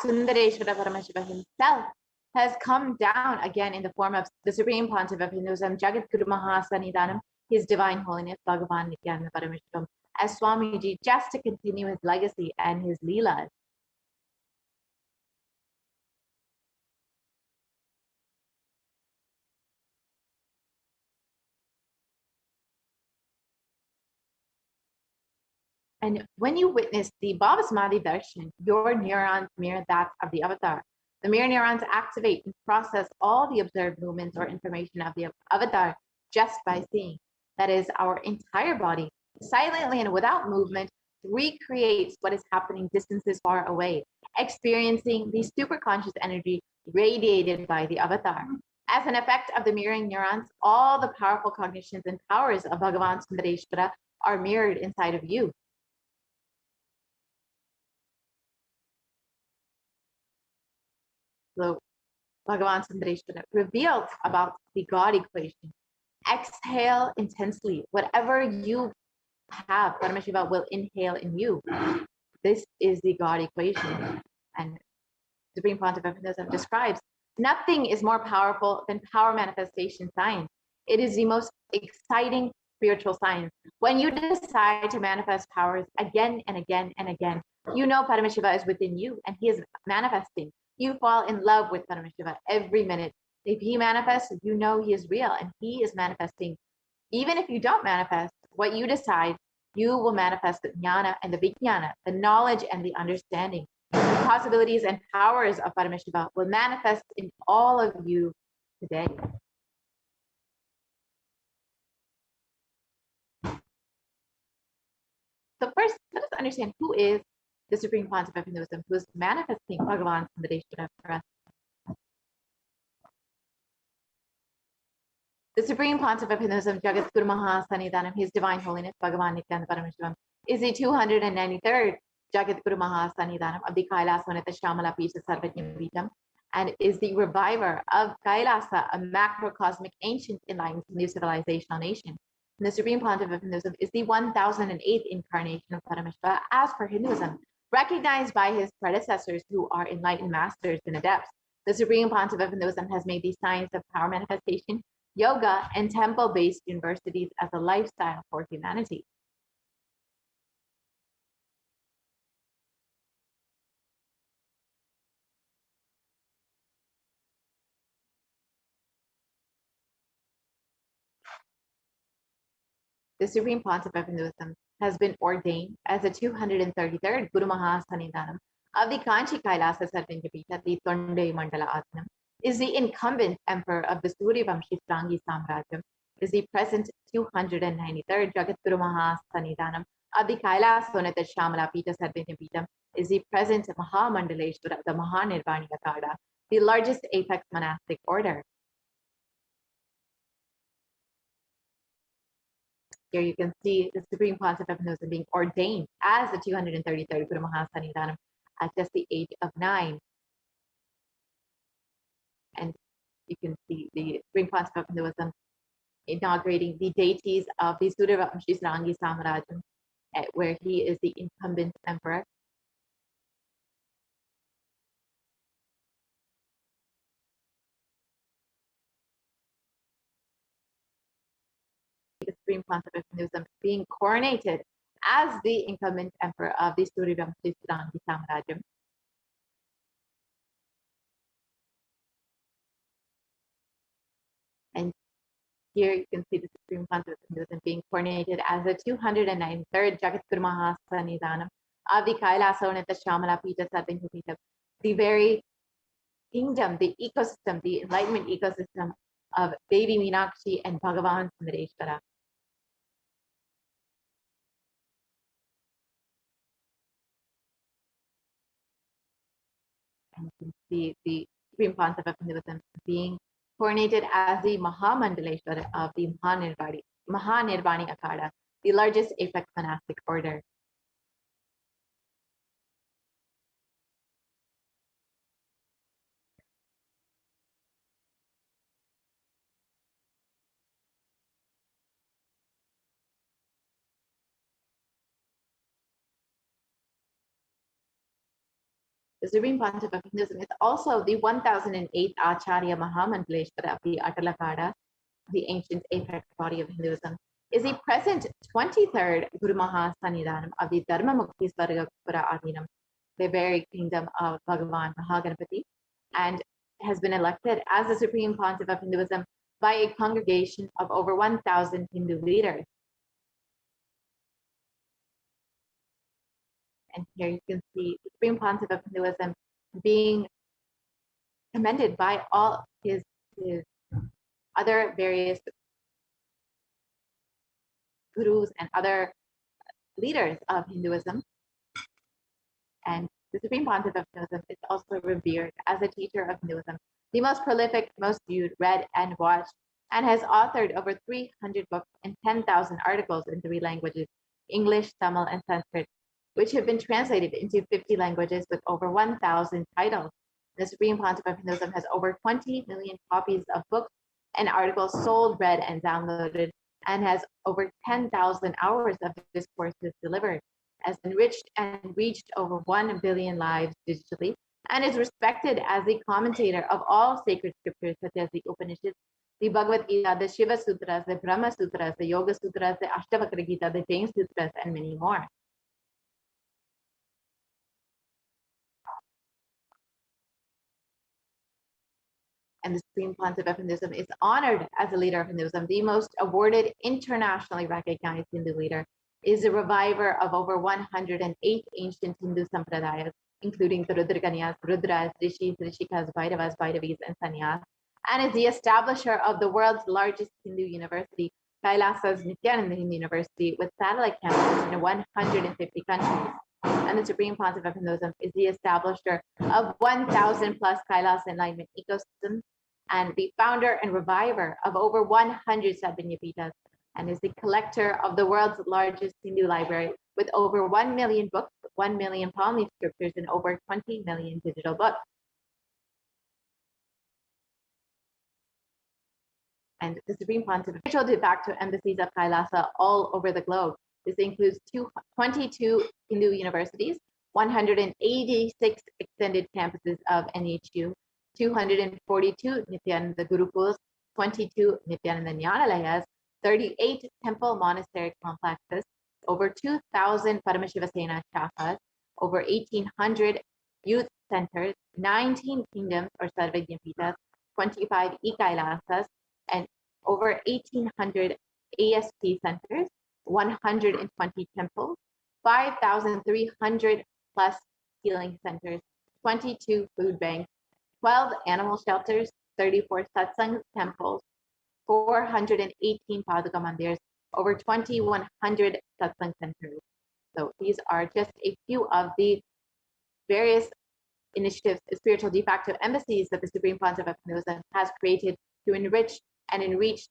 [SPEAKER 6] Sundareshwara Paramashiva himself has come down again in the form of the Supreme Pontiff of Hinduism, Jagat Guru Mahasanidanam, His Divine Holiness Bhagavan Nithyananda Paramashivam, as Swamiji, just to continue his legacy and his Leelas. And when you witness the Bhava Samadhi Darshan, your neurons mirror that of the avatar. The mirror neurons activate and process all the observed movements or information of the avatar just by seeing. That is, our entire body, silently and without movement, recreates what is happening distances far away, experiencing the superconscious energy radiated by the avatar. As an effect of the mirroring neurons, all the powerful cognitions and powers of Bhagavan Sundareshwara are mirrored inside of you. So Bhagavan Sundareshwara revealed about the God equation. Exhale intensely. Whatever you have, Paramashiva will inhale in you. This is the God equation. And Supreme Pontiff describes, nothing is more powerful than power manifestation science. It is the most exciting spiritual science. When you decide to manifest powers again and again and again, you know Paramashiva is within you and he is manifesting. You fall in love with Paramashiva every minute. If he manifests, you know he is real and he is manifesting. Even if you don't manifest, what you decide, you will manifest the jnana and the vijnana, the knowledge and the understanding. The possibilities and powers of Paramashiva will manifest in all of you today. So first, let us understand who is the Supreme Pontiff of Hinduism, who is manifesting Bhagavan Sundareshwara for us. The Supreme Pontiff of Hinduism, Jagat Guru Mahasanidanam, His Divine Holiness, Bhagavan Nithyananda Paramashivam, is the 293rd Jagat Guru Mahasanidanam of the Kailasvanita Shamala Pisa Sarvajna Vitam, and is the reviver of Kailasa, a macrocosmic ancient enlightened new civilizational nation. And the Supreme Pontiff of Hinduism is the 1008th incarnation of Paramashiva as per Hinduism, recognized by his predecessors who are enlightened masters and adepts. The Supreme Pontiff of Hinduism has made the science of power manifestation, yoga, and temple-based universities as a lifestyle for humanity. The Supreme Pontiff of Hinduism has been ordained as the 233rd Guru Mahasanidanam of the Kanchi Kailasa Sarvinjapita, the Tonde Mandala Atmanam, is the incumbent emperor of the Suryavamshi Strangi Samrajyam, is the present 293rd Jagat Guru Mahasanidanam of the Kailasvanita Shamala Pita Sarvinjapita, is the present Mahamandaleshwara of the Mahanirvani Akada, the largest apex monastic order. Here you can see the Supreme Pontiff of Hinduism being ordained as the 233rd Guru Mahasanidanam at just the age of 9. And you can see the Supreme Pontiff of Hinduism inaugurating the deities of the Suryavamshi Srangi Samrajyam, where he is the incumbent emperor. The Supreme Pontiff of Hinduism being coronated as the incumbent emperor of the Suryavamshi Srangi Samrajyam. And here you can see the Supreme Pontiff of Hinduism being coronated as the 293rd Jagat Guru Mahasanidanam of the Kailasvanita Shamala Pita Sarvinjapita, the very kingdom, the ecosystem, the enlightenment ecosystem of Devi Meenakshi and Bhagavan Sundareshwara. And you can see the Supreme Pontiff of Hinduism being coronated as the Mahamandaleshwara of the Mahanirvani Akada, the largest apex monastic order. The Supreme Pontiff of Hinduism is also the 1008th Acharya Mahamandaleshwara of the Atalakada, the ancient apex body of Hinduism, is the present 23rd Guru Mahasanidanam of the Dharma Mukti Svargapura Adinam, the very kingdom of Bhagavan Mahaganapati, and has been elected as the Supreme Pontiff of Hinduism by a congregation of over 1,000 Hindu leaders. And here you can see the Supreme Pontiff of Hinduism being commended by all his other various gurus and other leaders of Hinduism. And the Supreme Pontiff of Hinduism is also revered as a teacher of Hinduism, the most prolific, most viewed, read, and watched, and has authored over 300 books and 10,000 articles in 3 languages, English, Tamil, and Sanskrit, which have been translated into 50 languages with over 1,000 titles. The Supreme Pontiff of Hinduism has over 20 million copies of books and articles sold, read, and downloaded, and has over 10,000 hours of discourses delivered, has enriched and reached over 1 billion lives digitally, and is respected as the commentator of all sacred scriptures such as the Upanishads, the Bhagavad Gita, the Shiva Sutras, the Brahma Sutras, the Yoga Sutras, the Ashtavakra Gita, the Jain Sutras, and many more. And the Supreme Pontiff of Hinduism is honored as a leader of Hinduism, the most awarded, internationally recognized Hindu leader, is a reviver of over 108 ancient Hindu sampradayas, including the Rudrakanyas, Rudras, Rishis, Rishikas, Bhairavas, Bhairavis, and Sannyas, and is the establisher of the world's largest Hindu university, Kailasa's Nithyananda University, with satellite campuses in 150 countries. And the Supreme Pontiff of Hinduism is the establisher of 1,000 plus Kailasa enlightenment ecosystems, and the founder and reviver of over 100 Sadhvanyapitas, and is the collector of the world's largest Hindu library with over 1 million books, 1 million palm leaf scriptures, and over 20 million digital books. And the Supreme Pontiff of de facto embassies of Kailasa all over the globe. This includes 22 Hindu universities, 186 extended campuses of NHU, 242 Nithyananda Gurukuls, 22 Nithyananda Nyanalayas, 38 temple monastery complexes, over 2,000 Paramashivoham shakhas, over 1,800 youth centers, 19 kingdoms or Sarvajnapitas, 25 e-Kailasas, and over 1,800 ASP centers, 120 temples, 5,300 plus healing centers, 22 food banks, 12 animal shelters, 34 satsang temples, 418 Paduka Mandirs, over 2,100 satsang centers. So these are just a few of the various initiatives, spiritual de facto embassies that the Supreme Pontiff of Hinduism has created to enrich and enreach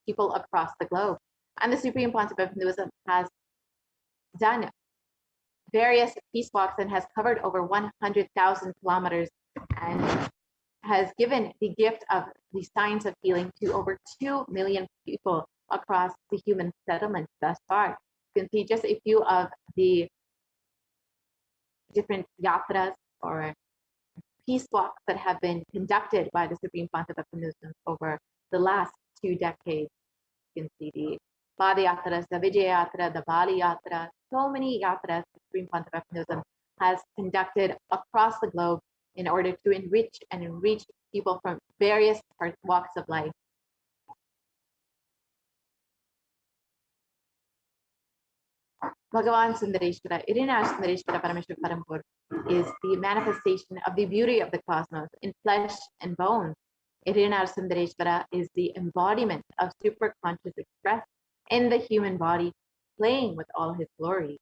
[SPEAKER 6] people across the globe. And the Supreme Pontiff of Hinduism has done various peace walks and has covered over 100,000 kilometers and has given the gift of the science of healing to over 2 million people across the human settlements thus far. You can see just a few of the different yatras or peace walks that have been conducted by the Supreme Pontiff of Hinduism over the last 2 decades. You can see the Padayatras, the Vijaya Yatra, the Bali Yatra, so many yatras the Supreme Pontiff of Hinduism has conducted across the globe in order to enrich and enreach people from various walks of life. Bhagavan Sundareshwara, Irina Sundareshwara Parameshwara Parampur, is the manifestation of the beauty of the cosmos in flesh and bone. Irina Sundareshwara is the embodiment of superconscious expressed in the human body, playing with all his glory.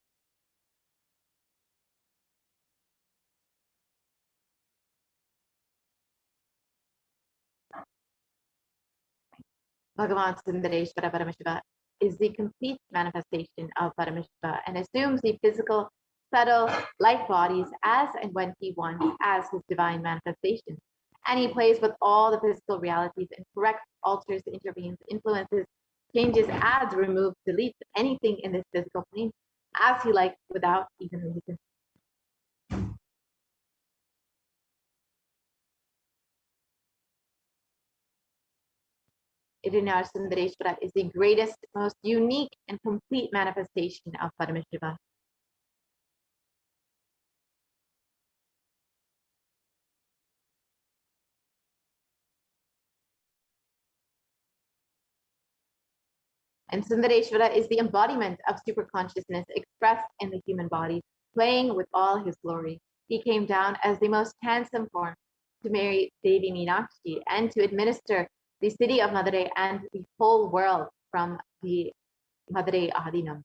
[SPEAKER 6] Bhagavan Sundareshwara Paramashiva is the complete manifestation of Paramashiva and assumes the physical, subtle, light bodies as and when he wants as his divine manifestation. And he plays with all the physical realities and corrects, alters, intervenes, influences, changes, adds, removes, deletes anything in this physical plane as he likes without even reason. Irina Sundareshwara is the greatest, most unique, and complete manifestation of Paramashiva. And Sundareshwara is the embodiment of superconsciousness expressed in the human body, playing with all his glory. He came down as the most handsome form, to marry Devi Meenakshi and to administer the city of Madurai and the whole world from the Madurai Adinam.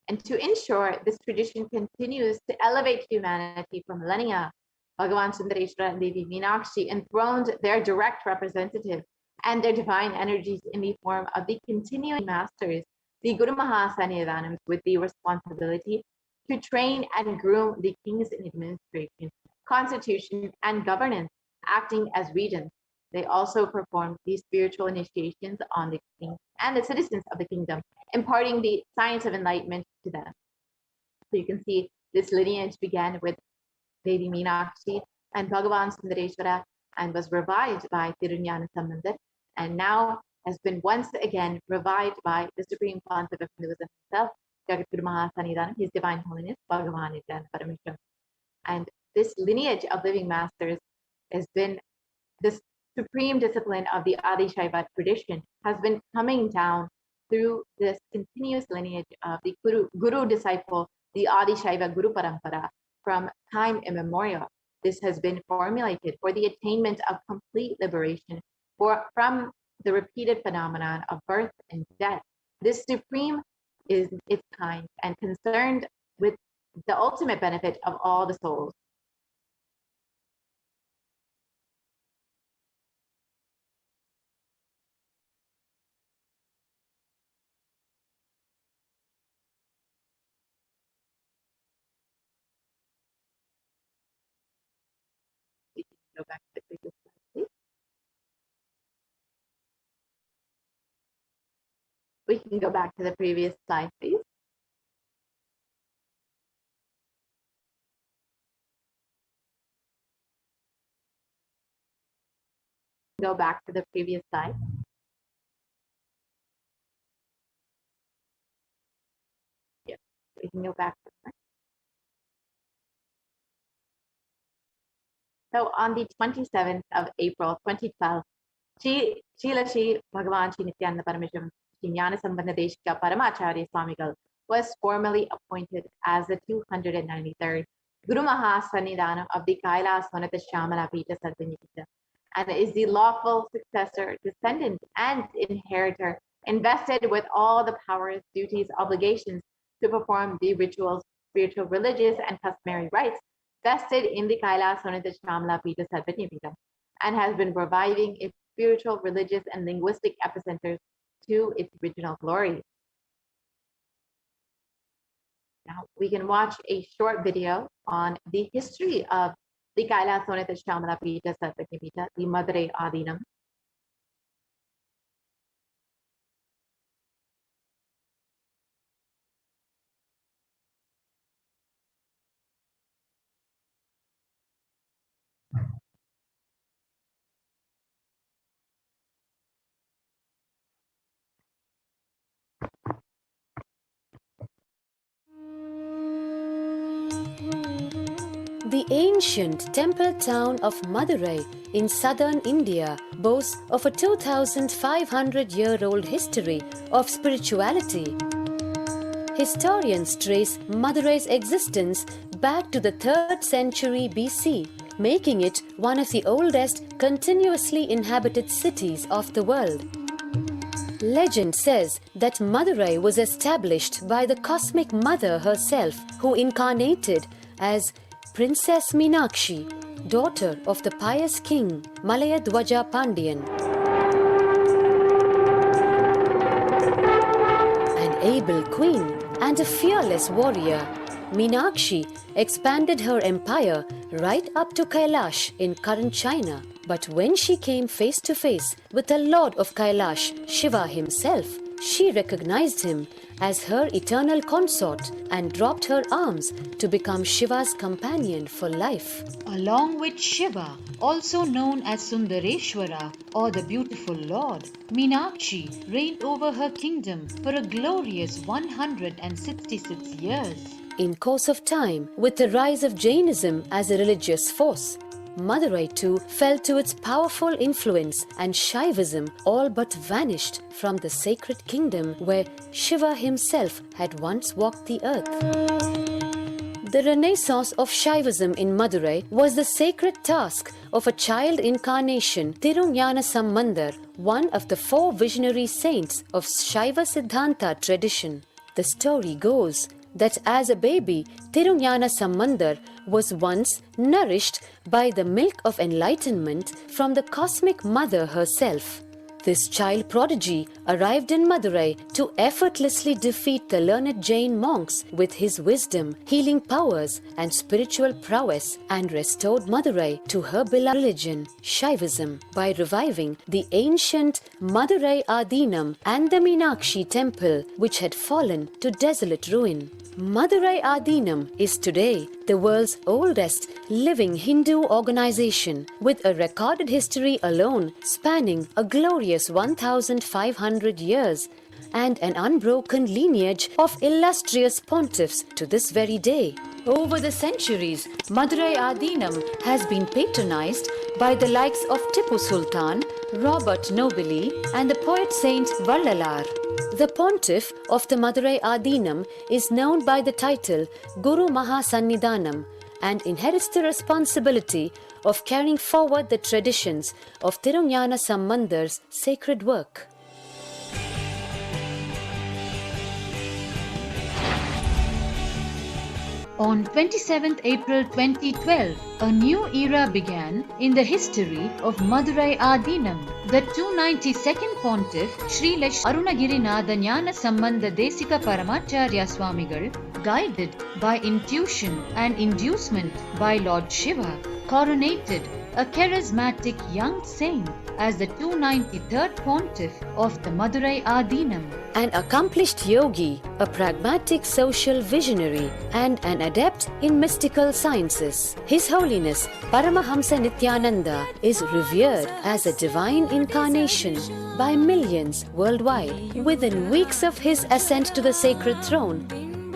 [SPEAKER 6] And to ensure this tradition continues to elevate humanity from millennia, Bhagavan Sundareshwara and Devi Meenakshi enthroned their direct representative and their divine energies in the form of the continuing masters, the Guru Mahasannidhanams, with the responsibility to train and groom the kings in administration, constitution, and governance, acting as regents. They also performed the spiritual initiations on the king and the citizens of the kingdom, imparting the science of enlightenment to them. So you can see this lineage began with Devi Meenakshi and Bhagavan Sundareshwara and was revived by Tirunjana Sambandar, and now has been once again revived by the Supreme Pontiff of Hinduism himself, Jagadguru Mahasannidhanam, His Divine Holiness Bhagavan Nithyananda Paramashivam. And this lineage of living masters has been this supreme discipline of the Adi Shaiva tradition, has been coming down through this continuous lineage of the Guru disciple, the Adi Shaiva Guru Parampara, from time immemorial. This has been formulated for the attainment of complete liberation from the repeated phenomenon of birth and death. This supreme is its kind and concerned with the ultimate benefit of all the souls. We can go back to the previous slide, please. We can go back to the previous slide, please. Go back to the previous slide. Yes, we can go back to that. So on the 27th of April 2012, Shri Bhagavan Shri Nithyananda Paramashivam Shri Jnana Sambandha Deshika Paramacharya Swamigal was formally appointed as the 293rd Guru Mahasannidhanam of the Kailas Vanata Shamala Pita Sarvanyapita, and is the lawful successor, descendant, and inheritor, invested with all the powers, duties, obligations to perform the rituals, spiritual, religious, and customary rites vested in the Kailas Vanata Shamala Pita Sarvanyapita, and has been reviving its spiritual, religious, and linguistic epicenters to its original glory. Now we can watch a short video on the history of the Kailas Vanata Shamala Pita Sarvanyapita, the Madurai Adinam.
[SPEAKER 8] The ancient temple town of Madurai in southern India boasts of a 2,500-year-old history of spirituality. Historians trace Madurai's existence back to the 3rd century BC, making it one of the oldest continuously inhabited cities of the world. Legend says that Madurai was established by the cosmic mother herself, who incarnated as Princess Meenakshi, daughter of the pious king Malayadwaja Pandian. An able queen and a fearless warrior, Meenakshi expanded her empire right up to Kailash in current China. But when she came face to face with the Lord of Kailash, Shiva himself, she recognized him as her eternal consort and dropped her arms to become Shiva's companion for life.
[SPEAKER 9] Along with Shiva, also known as Sundareshwara or the beautiful Lord, Meenakshi reigned over her kingdom for a glorious 166 years.
[SPEAKER 8] In course of time, with the rise of Jainism as a religious force, Madurai too fell to its powerful influence, and Shaivism all but vanished from the sacred kingdom where Shiva himself had once walked the earth. The renaissance of Shaivism in Madurai was the sacred task of a child incarnation, Tirunjana Sambandar, one of the 4 visionary saints of Shaiva Siddhanta tradition. The story goes that as a baby, Tirunjana Sambandar was once nourished by the milk of enlightenment from the cosmic mother herself. This child prodigy arrived in Madurai to effortlessly defeat the learned Jain monks with his wisdom, healing powers, and spiritual prowess, and restored Madurai to her beloved religion, Shaivism, by reviving the ancient Madurai Adinam and the Meenakshi temple, which had fallen to desolate ruin. Madurai Adinam is today the world's oldest living Hindu organization, with a recorded history alone spanning a glorious 1,500 years and an unbroken lineage of illustrious pontiffs to this very day. Over the centuries, Madurai Adinam has been patronized by the likes of Tipu Sultan, Robert Nobili, and the poet saint Vallalar. The pontiff of the Madurai Adinam is known by the title Guru Mahasannidhanam and inherits the responsibility of carrying forward the traditions of Tirunjana Sambandar's sacred work.
[SPEAKER 9] On 27th April 2012, a new era began in the history of Madurai Adinam. The 292nd Pontiff, Sri Arunagirinath Jnana Sambandha Desika Paramacharya Swamigal, guided by intuition and inducement by Lord Shiva, coronated a charismatic young saint as the 293rd Pontiff of the Madurai Adinam.
[SPEAKER 8] An accomplished yogi, a pragmatic social visionary, and an adept in mystical sciences, His Holiness Paramahamsa Nithyananda is revered as a divine incarnation by millions worldwide. Within weeks of his ascent to the sacred throne,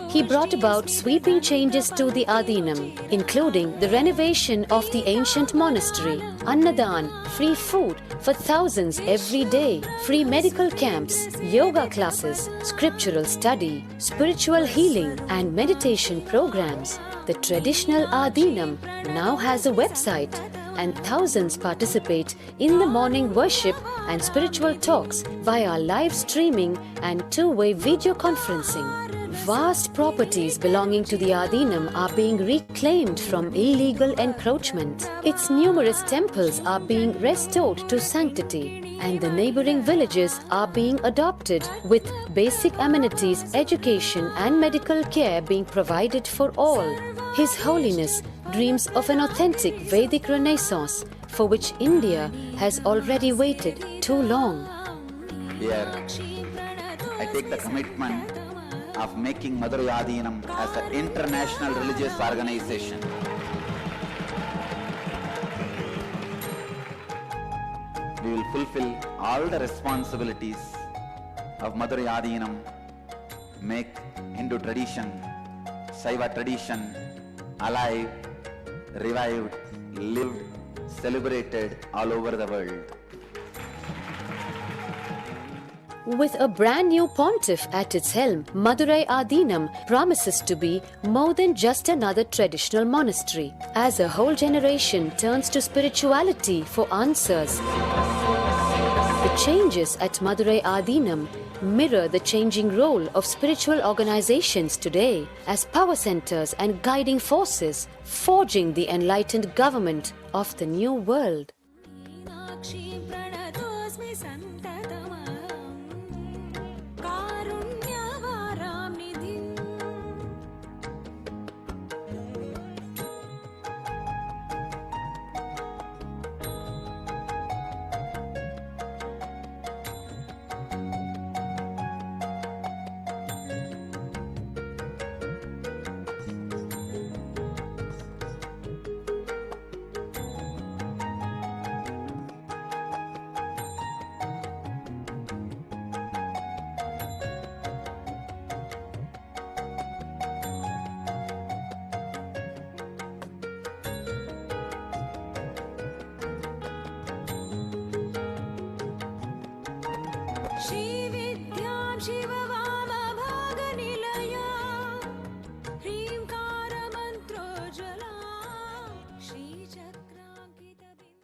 [SPEAKER 8] he brought about sweeping changes to the Adinam, including the renovation of the ancient monastery, Annadan, free food for thousands every day, free medical camps, yoga classes, scriptural study, spiritual healing, and meditation programs. The traditional Adinam now has a website, and thousands participate in the morning worship and spiritual talks via live streaming and two-way video conferencing. Vast properties belonging to the Adinam are being reclaimed from illegal encroachment. Its numerous temples are being restored to sanctity, and the neighboring villages are being adopted, with basic amenities, education, and medical care being provided for all. His Holiness dreams of an authentic Vedic Renaissance, for which India has already waited too long.
[SPEAKER 1] Here, I take the commitment of making Madurai Adinam as an international religious organization. We will fulfill all the responsibilities of Madurai Adinam, make Hindu tradition, Saiva tradition alive, revived, lived, celebrated all over the world.
[SPEAKER 8] With a brand new pontiff at its helm, Madurai Adinam promises to be more than just another traditional monastery, as a whole generation turns to spirituality for answers. The changes at Madurai Adinam mirror the changing role of spiritual organizations today as power centers and guiding forces, forging the enlightened government of the new world. श्रीविद्यां शिववामभागनिलया ह्रीङ्कारमन्त्रोज्ज्वला श्रीचक्राङ्कितबिम्ब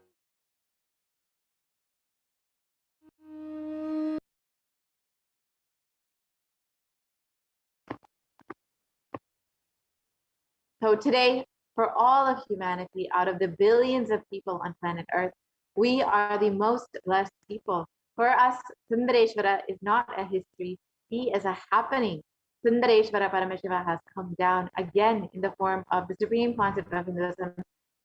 [SPEAKER 6] So today, for all of humanity, out of the billions of people on planet Earth, we are the most blessed people. For us, Sundareshwara is not a history, he is a happening. Sundareshwara Paramashiva has come down again in the form of the supreme concept of Hinduism,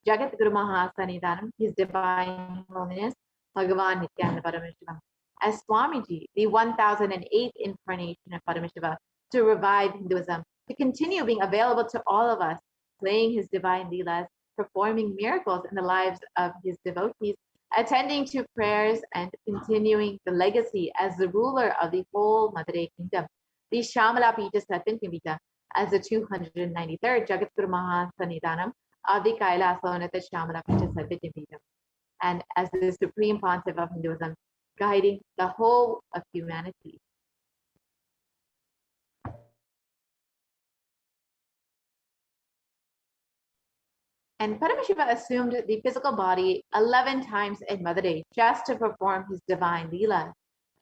[SPEAKER 6] Jagat Guru Mahasanidanam, His Divine Holiness, Bhagavan Nithyananda Paramashivam, as Swamiji, the 1008th incarnation of Paramashiva, to revive Hinduism, to continue being available to all of us, playing his divine leelas, performing miracles in the lives of his devotees, attending to prayers, and continuing the legacy as the ruler of the whole Madurai kingdom. The Shamala Pita Satyantipita as the 293rd Jagat Guru Mahasanidanam of the Kailasonata Shamala Pita Satyantipita, and as the supreme pontiff of Hinduism, guiding the whole of humanity. And Paramashiva assumed the physical body 11 times in Madurai just to perform his divine leela.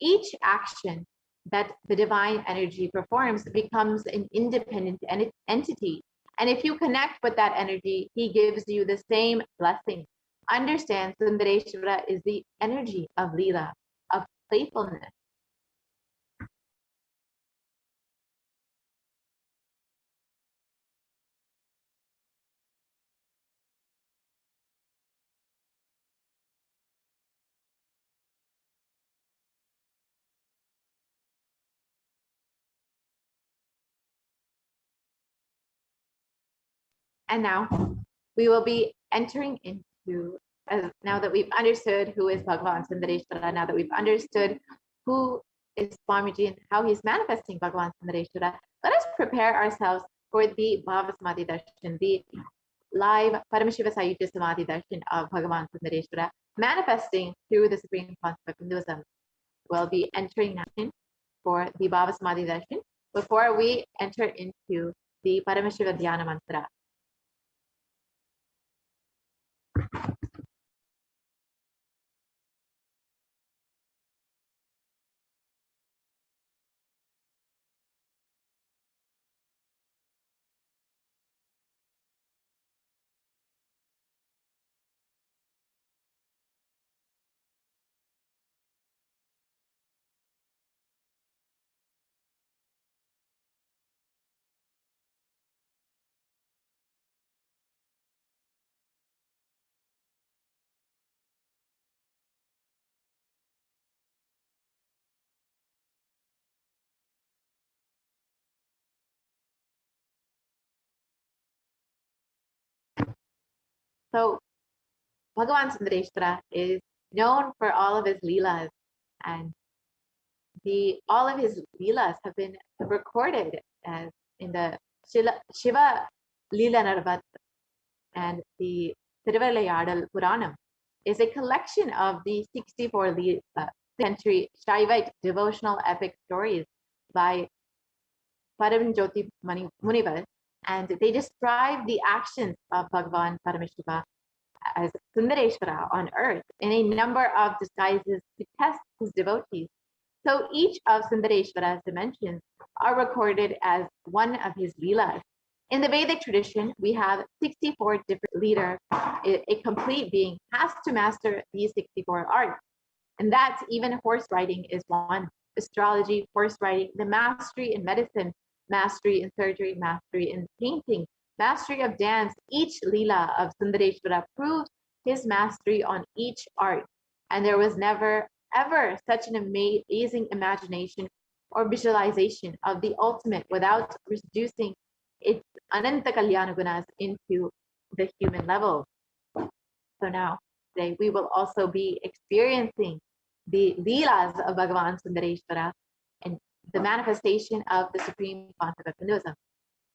[SPEAKER 6] Each action that the divine energy performs becomes an independent entity. And if you connect with that energy, he gives you the same blessing. Understand, Sundareshwara is the energy of leela, of playfulness. And now we will be entering into, now that we've understood who is Bhagavan Sundareshwara, now that we've understood who is Swamiji and how he's manifesting Bhagavan Sundareshwara, let us prepare ourselves for the Bhava Samadhi Darshan, the live Paramashiva Sayuja Samadhi Darshan of Bhagavan Sundareshwara, manifesting through the supreme concept of Hinduism. We'll be entering now for the Bhava Samadhi Darshan before we enter into the Paramashiva Dhyana Mantra. So Bhagavan Sundareshwara is known for all of his leelas, and all of his leelas have been recorded as in the Shiva Leela Narvat, and the Thiruvilayadal Puranam is a collection of the 64 century Shaivite devotional epic stories by Paramjyoti Munivar, and they describe the actions of Bhagavan Paramashiva as Sundareshwara on earth in a number of disguises to test his devotees. So each of Sundareshwara's dimensions are recorded as one of his leelas. In the Vedic tradition, we have 64 different leaders. A complete being has to master these 64 arts. And that's even horse riding is one. Astrology, horse riding, the mastery in medicine, mastery in surgery, mastery in painting, mastery of dance. Each leela of Sundareshwara proves his mastery on each art. And there was never, ever such an amazing imagination or visualization of the ultimate without reducing its Ananta Kalyana Gunas into the human level. So now, today, we will also be experiencing the Leelas of Bhagavan Sundareshwara and the manifestation of the supreme concept of Hinduism.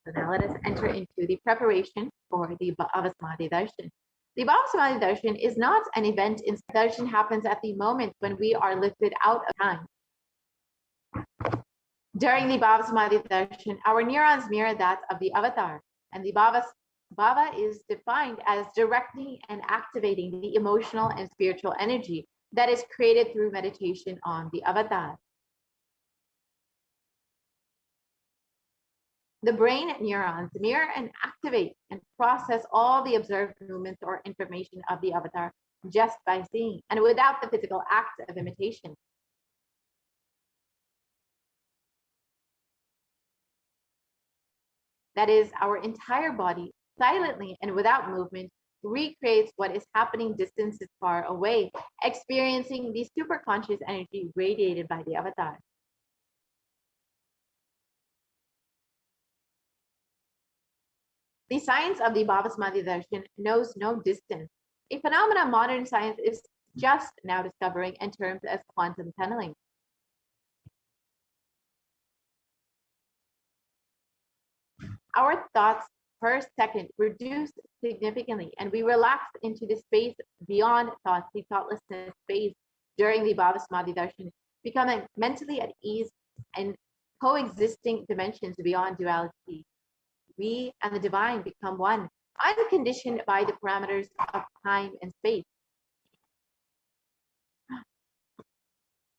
[SPEAKER 6] So now let us enter into the preparation for the Bhava Samadhi Darshan. The Bhava Samadhi Darshan is not an event. Darshan happens at the moment when we are lifted out of time. During the Bhava Samadhi Darshan, our neurons mirror that of the avatar, and the Bhava is defined as directing and activating the emotional and spiritual energy that is created through meditation on the avatar. The brain neurons mirror and activate and process all the observed movements or information of the avatar just by seeing and without the physical act of imitation. That is, our entire body, silently and without movement, recreates what is happening distances far away, experiencing the superconscious energy radiated by the avatar. The science of the Bhava Samadhi Darshan knows no distance, a phenomenon modern science is just now discovering in terms as quantum tunneling. Our thoughts per second reduce significantly, and we relax into the space beyond thoughts, the thoughtlessness phase during the Bhava Samadhi Darshan, becoming mentally at ease and coexisting dimensions beyond duality. We and the divine become one, unconditioned by the parameters of time and space.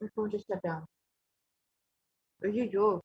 [SPEAKER 6] My phone just shut down. Ayuyo.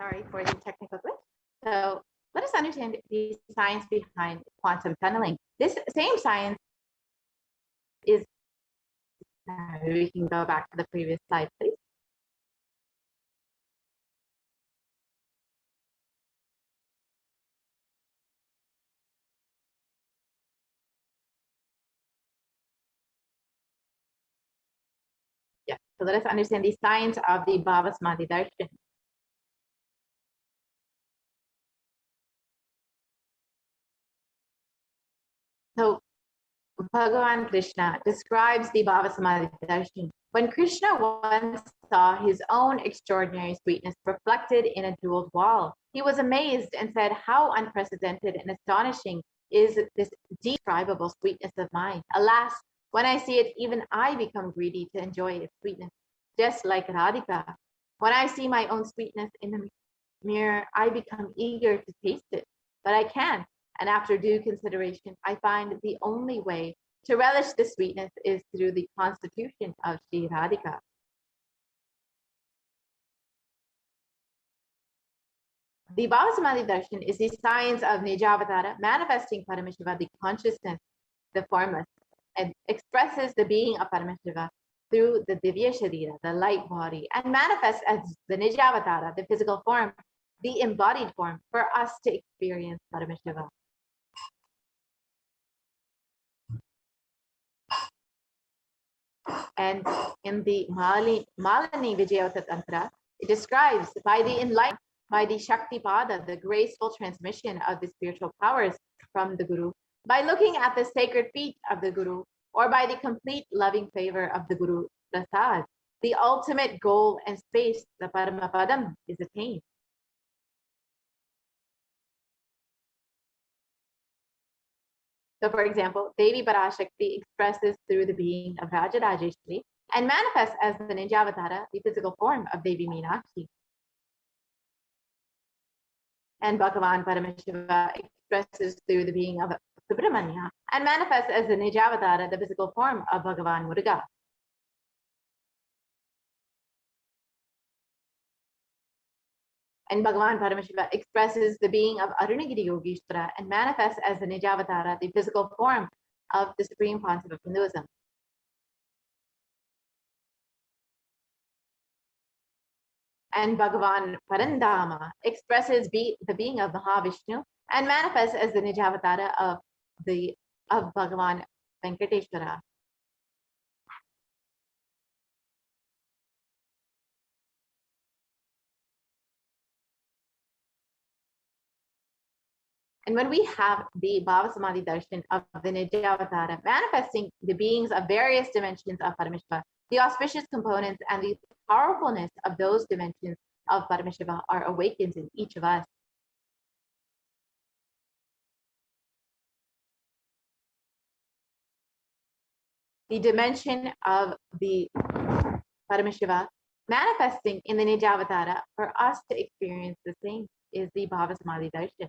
[SPEAKER 6] Sorry for the technical glitch. So let us understand the science behind quantum tunneling. This same science is, we can go back to the previous slide, please. Yeah, so let us understand the science of the Bhava-Samadhi Darshan. So Bhagavan Krishna describes the Bhava-Samadhi Darshan. When Krishna once saw his own extraordinary sweetness reflected in a jeweled wall, he was amazed and said, "How unprecedented and astonishing is this indescribable sweetness of mine. Alas, when I see it, even I become greedy to enjoy its sweetness, just like Radhika. When I see my own sweetness in the mirror, I become eager to taste it, but I can't. And after due consideration, I find the only way to relish the sweetness is through the constitution of Sri Radhika." The Bhava-Samadhi Darshan is the science of Nijavatara, manifesting Paramashiva, the consciousness, the formless, and expresses the being of Paramashiva through the Divya Sharira, the light body, and manifests as the Nijavatara, the physical form, the embodied form, for us to experience Paramashiva. And in the Malini Vijayota Tantra, it describes by the enlightenment, by the Shakti Pada, the graceful transmission of the spiritual powers from the Guru, by looking at the sacred feet of the Guru, or by the complete loving favor of the Guru Prasad, the ultimate goal and space, the Paramapadam, is attained. So, for example, Devi Parashakti expresses through the being of Rajarajeshwari and manifests as the Ninjavatara, the physical form of Devi Meenakshi. And Bhagavan Paramashiva expresses through the being of Subramanya and manifests as the Nijavatara, the physical form of Bhagavan Muruga. And Bhagavan Paramashiva expresses the being of Arunagiri Yogeshwara and manifests as the Nijavatara, the physical form of the Supreme Concept of Hinduism. And Bhagavan Parandama expresses the being of Mahavishnu and manifests as the Nijavatara of Bhagavan Venkateshwara. And when we have the Bhava-Samadhi Darshan of the Nijavatara manifesting the beings of various dimensions of Paramashiva, the auspicious components and the powerfulness of those dimensions of Paramashiva are awakened in each of us. The dimension of the Paramashiva manifesting in the Nijavatara for us to experience the same is the Bhava-Samadhi Darshan.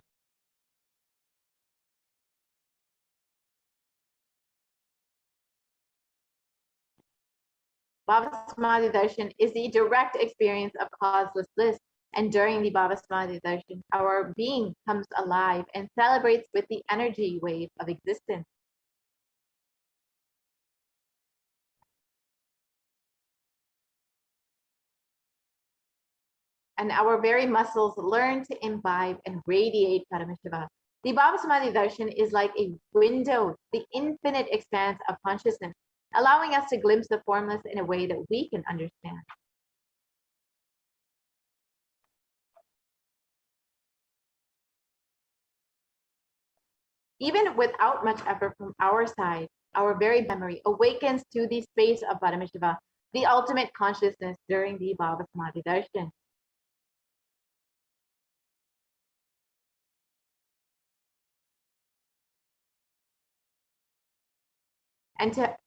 [SPEAKER 6] Bhava-Samadhi Darshan is the direct experience of causeless bliss, and during the Bhava-Samadhi Darshan, our being comes alive and celebrates with the energy wave of existence. And our very muscles learn to imbibe and radiate Paramashiva. The Bhava-Samadhi Darshan is like a window, the infinite expanse of consciousness, allowing us to glimpse the formless in a way that we can understand. Even without much effort from our side, our very memory awakens to the space of Paramashiva, the ultimate consciousness during the Bhava-Samadhi Darshan. And to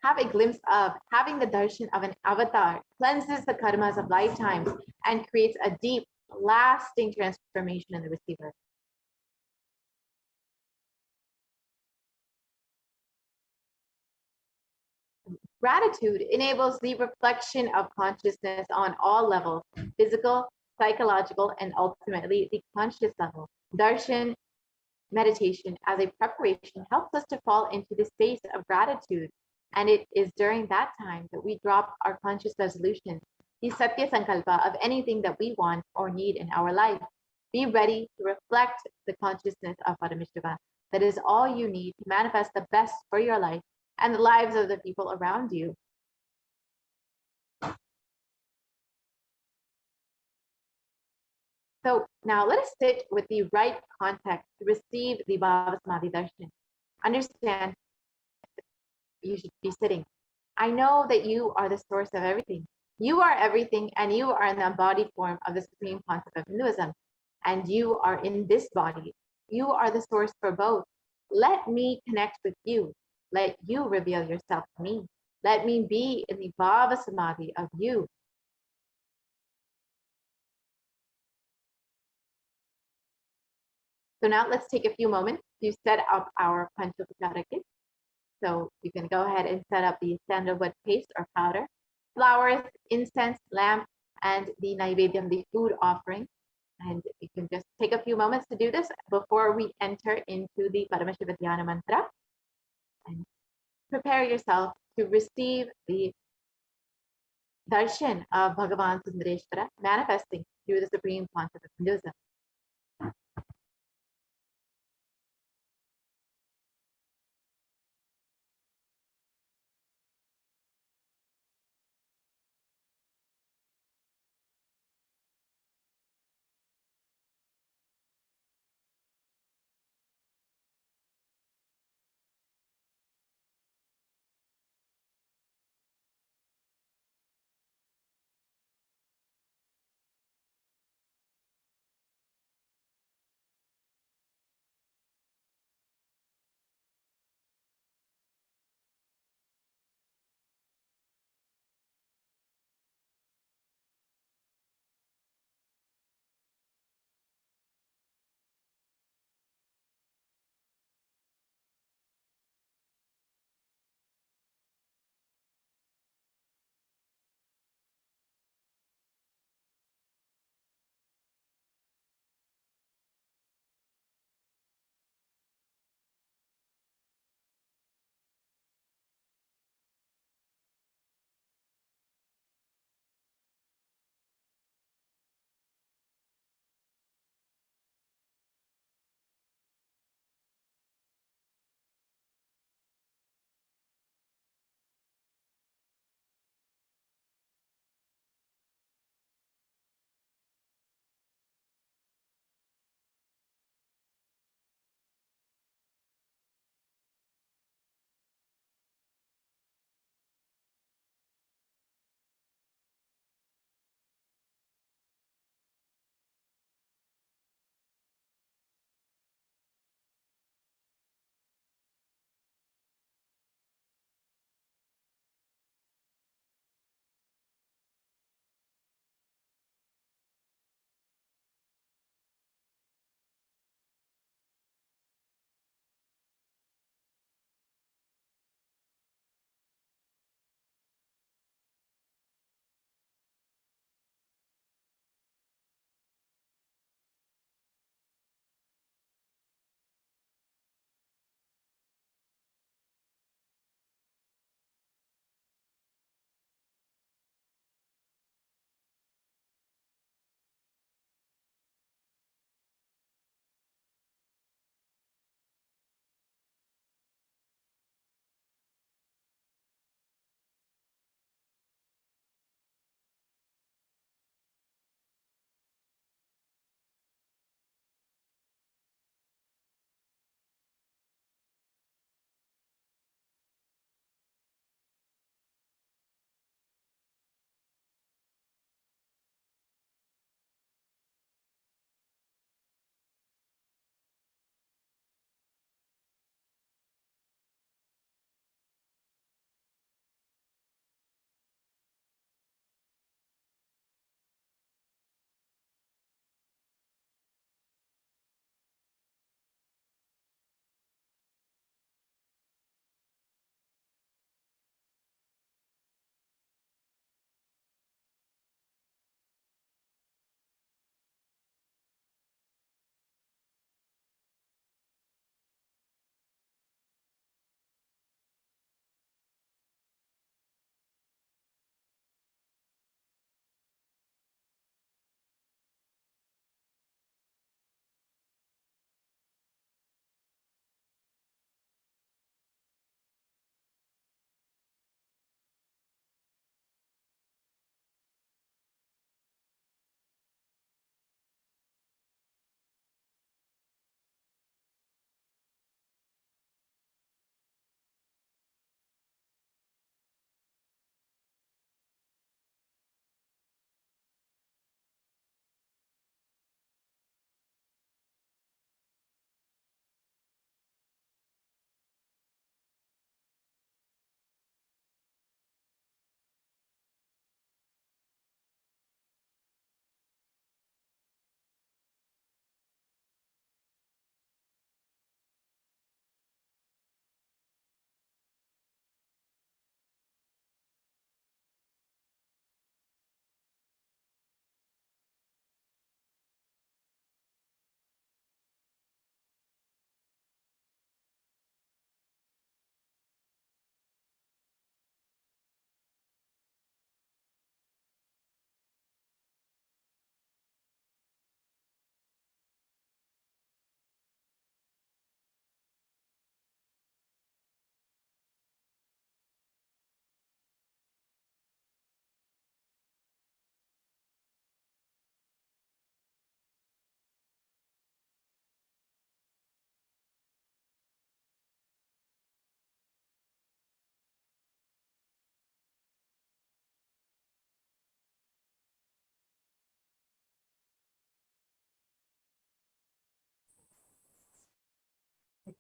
[SPEAKER 6] have a glimpse of having the darshan of an avatar cleanses the karmas of lifetimes and creates a deep, lasting transformation in the receiver. Gratitude enables the reflection of consciousness on all levels, physical, psychological, and ultimately the conscious level. Darshan meditation as a preparation helps us to fall into the space of gratitude. And it is during that time that we drop our conscious resolutions, the Satya Sankalpa of anything that we want or need in our life. Be ready to reflect the consciousness of Paramashiva. That is all you need to manifest the best for your life and the lives of the people around you. So now let us sit with the right context to receive the Bhava Samadhi Darshan. Understand you should be sitting. I know that you are the source of everything. You are everything, and you are in the embodied form of the supreme concept of Hinduism. And you are in this body. You are the source for both. Let me connect with you. Let you reveal yourself to me. Let me be in the Bhava Samadhi of you. So now let's take a few moments to set up our Panchopachara kit. So you can go ahead and set up the sandalwood paste or powder, flowers, incense, lamp, and the Naivedyam, the food offering. And you can just take a few moments to do this before we enter into the Paramashiva Dhyana mantra. And prepare yourself to receive the darshan of Bhagavan Sundareshwara manifesting through the supreme concept of Hinduism.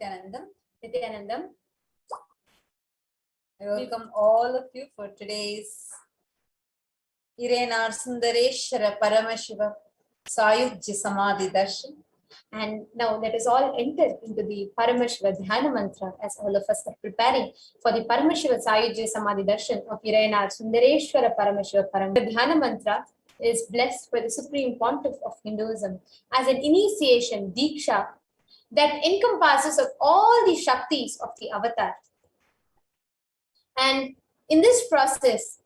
[SPEAKER 10] Nithyanandam. I welcome all of you for today's Sundareshwara Paramashiva Sayujya Samadhi Darshan. And now let us all enter into the Paramashiva Dhyana Mantra as all of us are preparing for the Paramashiva Sayujya Samadhi Darshan of Sundareshwara Paramashiva Param. The Dhyana Mantra is blessed by the Supreme Pontiff of Hinduism as an initiation, Diksha, that encompasses of all the Shaktis of the Avatar. And in this process,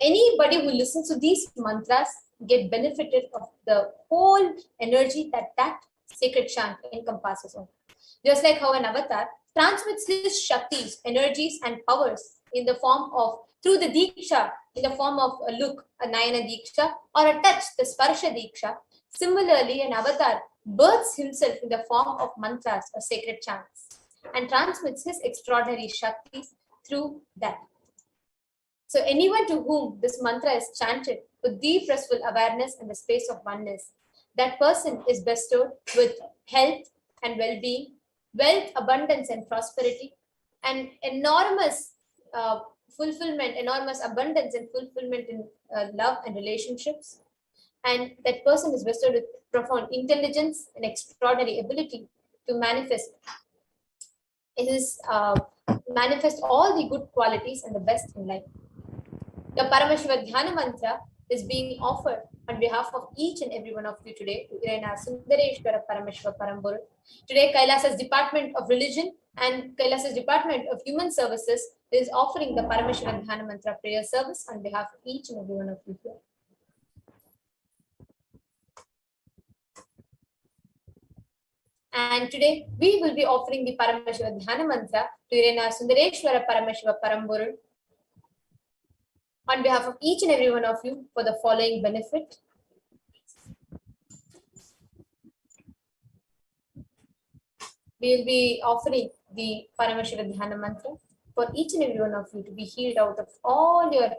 [SPEAKER 10] anybody who listens to these mantras get benefited of the whole energy that sacred chant encompasses on. Just like how an avatar transmits his Shaktis, energies and powers in the form of, through the Diksha, in the form of a look, a Nayana Diksha, or a touch, the Sparsha Diksha. Similarly, an avatar births himself in the form of mantras or sacred chants and transmits his extraordinary Shaktis through that. So anyone to whom this mantra is chanted with deep restful awareness and the space of oneness, that person is bestowed with health and well-being, wealth, abundance and prosperity, and enormous fulfillment, enormous abundance and fulfillment in love and relationships. And that person is bestowed with profound intelligence and extraordinary ability to manifest manifest all the good qualities and the best in life. The Paramashiva Dhyana Mantra is being offered on behalf of each and every one of you today to Sundareshwara Paramashiva Paramburu. Today, Kailasa's Department of Religion and Kailasa's Department of Human Services is offering the Paramashiva Dhyana Mantra prayer service on behalf of each and every one of you here. And today, we will be offering the Paramashiva Dhyana Mantra to Sundareshwara Paramashiva Paramburu on behalf of each and every one of you for the following benefit. We will be offering the Paramashiva Dhyana Mantra for each and every one of you to be healed out of all your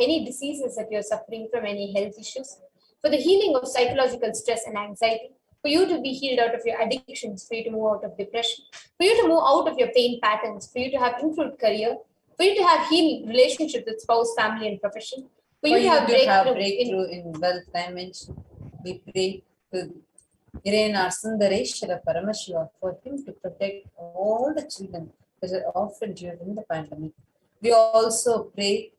[SPEAKER 10] any diseases that you're suffering from, any health issues, for the healing of psychological stress and anxiety, for you to be healed out of your addictions, for you to move out of depression, for you to move out of your pain patterns, for you to have improved career, for you to have healed relationships with spouse, family, and profession, for you to have breakthrough in wealth dimension. We pray to Sundareshwara Paramashiva for him to protect all the children that are orphaned during the pandemic. We also pray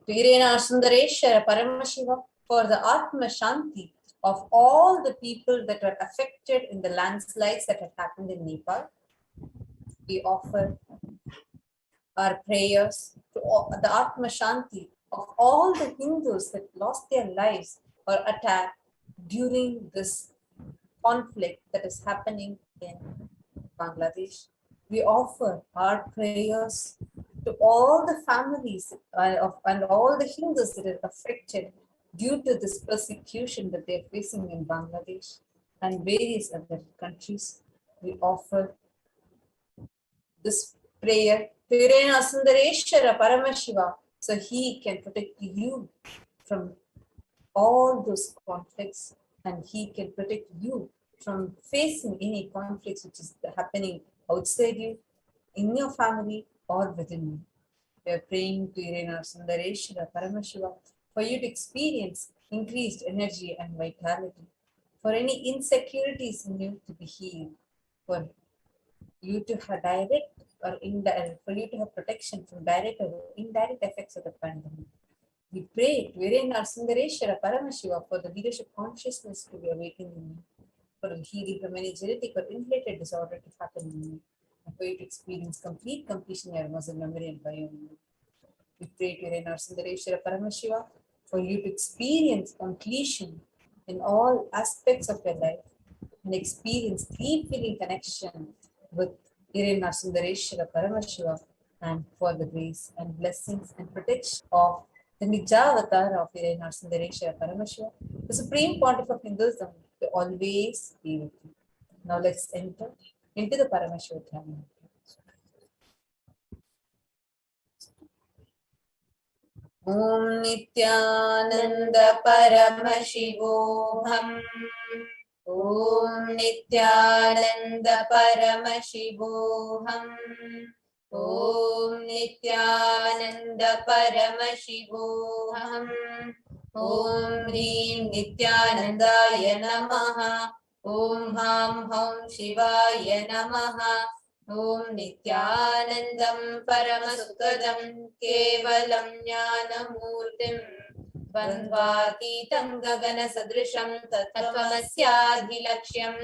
[SPEAKER 10] to Sundareshwara Paramashiva for the Atma Shanti of all the people that were affected in the landslides that had happened in Nepal. We offer our prayers to the Atma Shanti of all the Hindus that lost their lives or attacked during this conflict that is happening in Bangladesh. We offer our prayers to all the families and all the Hindus that are affected due to this persecution that they are facing in Bangladesh and various other countries. We offer this prayer to Sundareshwara Paramashiva so he can protect you from all those conflicts and he can protect you from facing any conflicts which is happening outside you, in your family or within you. We are praying to Sundareshwara Paramashiva for you to experience increased energy and vitality, for any insecurities in you to be healed, for you to have direct or indirect, for you to have protection from direct or indirect effects of the pandemic. We pray to Sundareshwara Paramashiva for the leadership consciousness to be awakened in you, for the healing from any genetic or inherited disorder to happen in you, and for you to experience complete completion in your muscle memory and biomemory. We pray to Sundareshwara Paramashiva for you to experience completion in all aspects of your life and experience deep feeling connection with Sundareshwara Paramashiva, and for the grace and blessings and protection of the Nijavatar of Sundareshwara Paramashiva, the Supreme Pontiff of Hinduism, to always be with you. Now let's enter into the Paramashiva Dhyana. Om Nithyananda Paramashivoham. Om Nithyananda Paramashivoham. Om Nithyananda Paramashivoham. Om Hrim Nithyanandaya Namaha. Om Ham Hum Shivaya Namaha. Om Nithyanandam Paramasukadam Kevalam Jnanamurtim Bandvatītam Gagana Sadrisham Tattvamasyaadhilaksham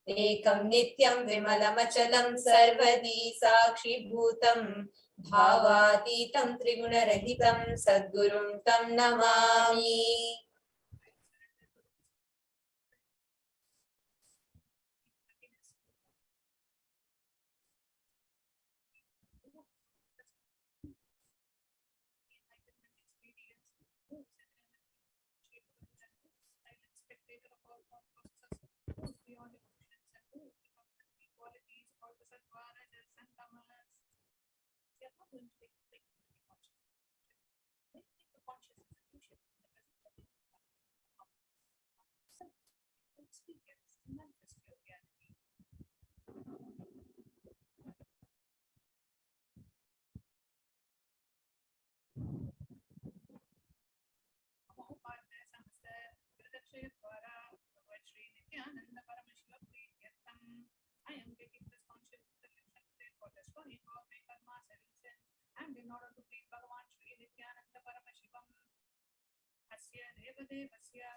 [SPEAKER 10] Ekam Nityam Vimalamachalam Sarvadi Sakshi Bhutam Bhavatītam Triguna-rahitam Sadgurum Tam Namami.
[SPEAKER 11] Nithyananda Paramashivam Priyartham. I am taking this conscious solution today for destroying all my karma, seven sins, and in order to please Bhagavan Shri Nithyananda Paramashivam. Asya Devadevasya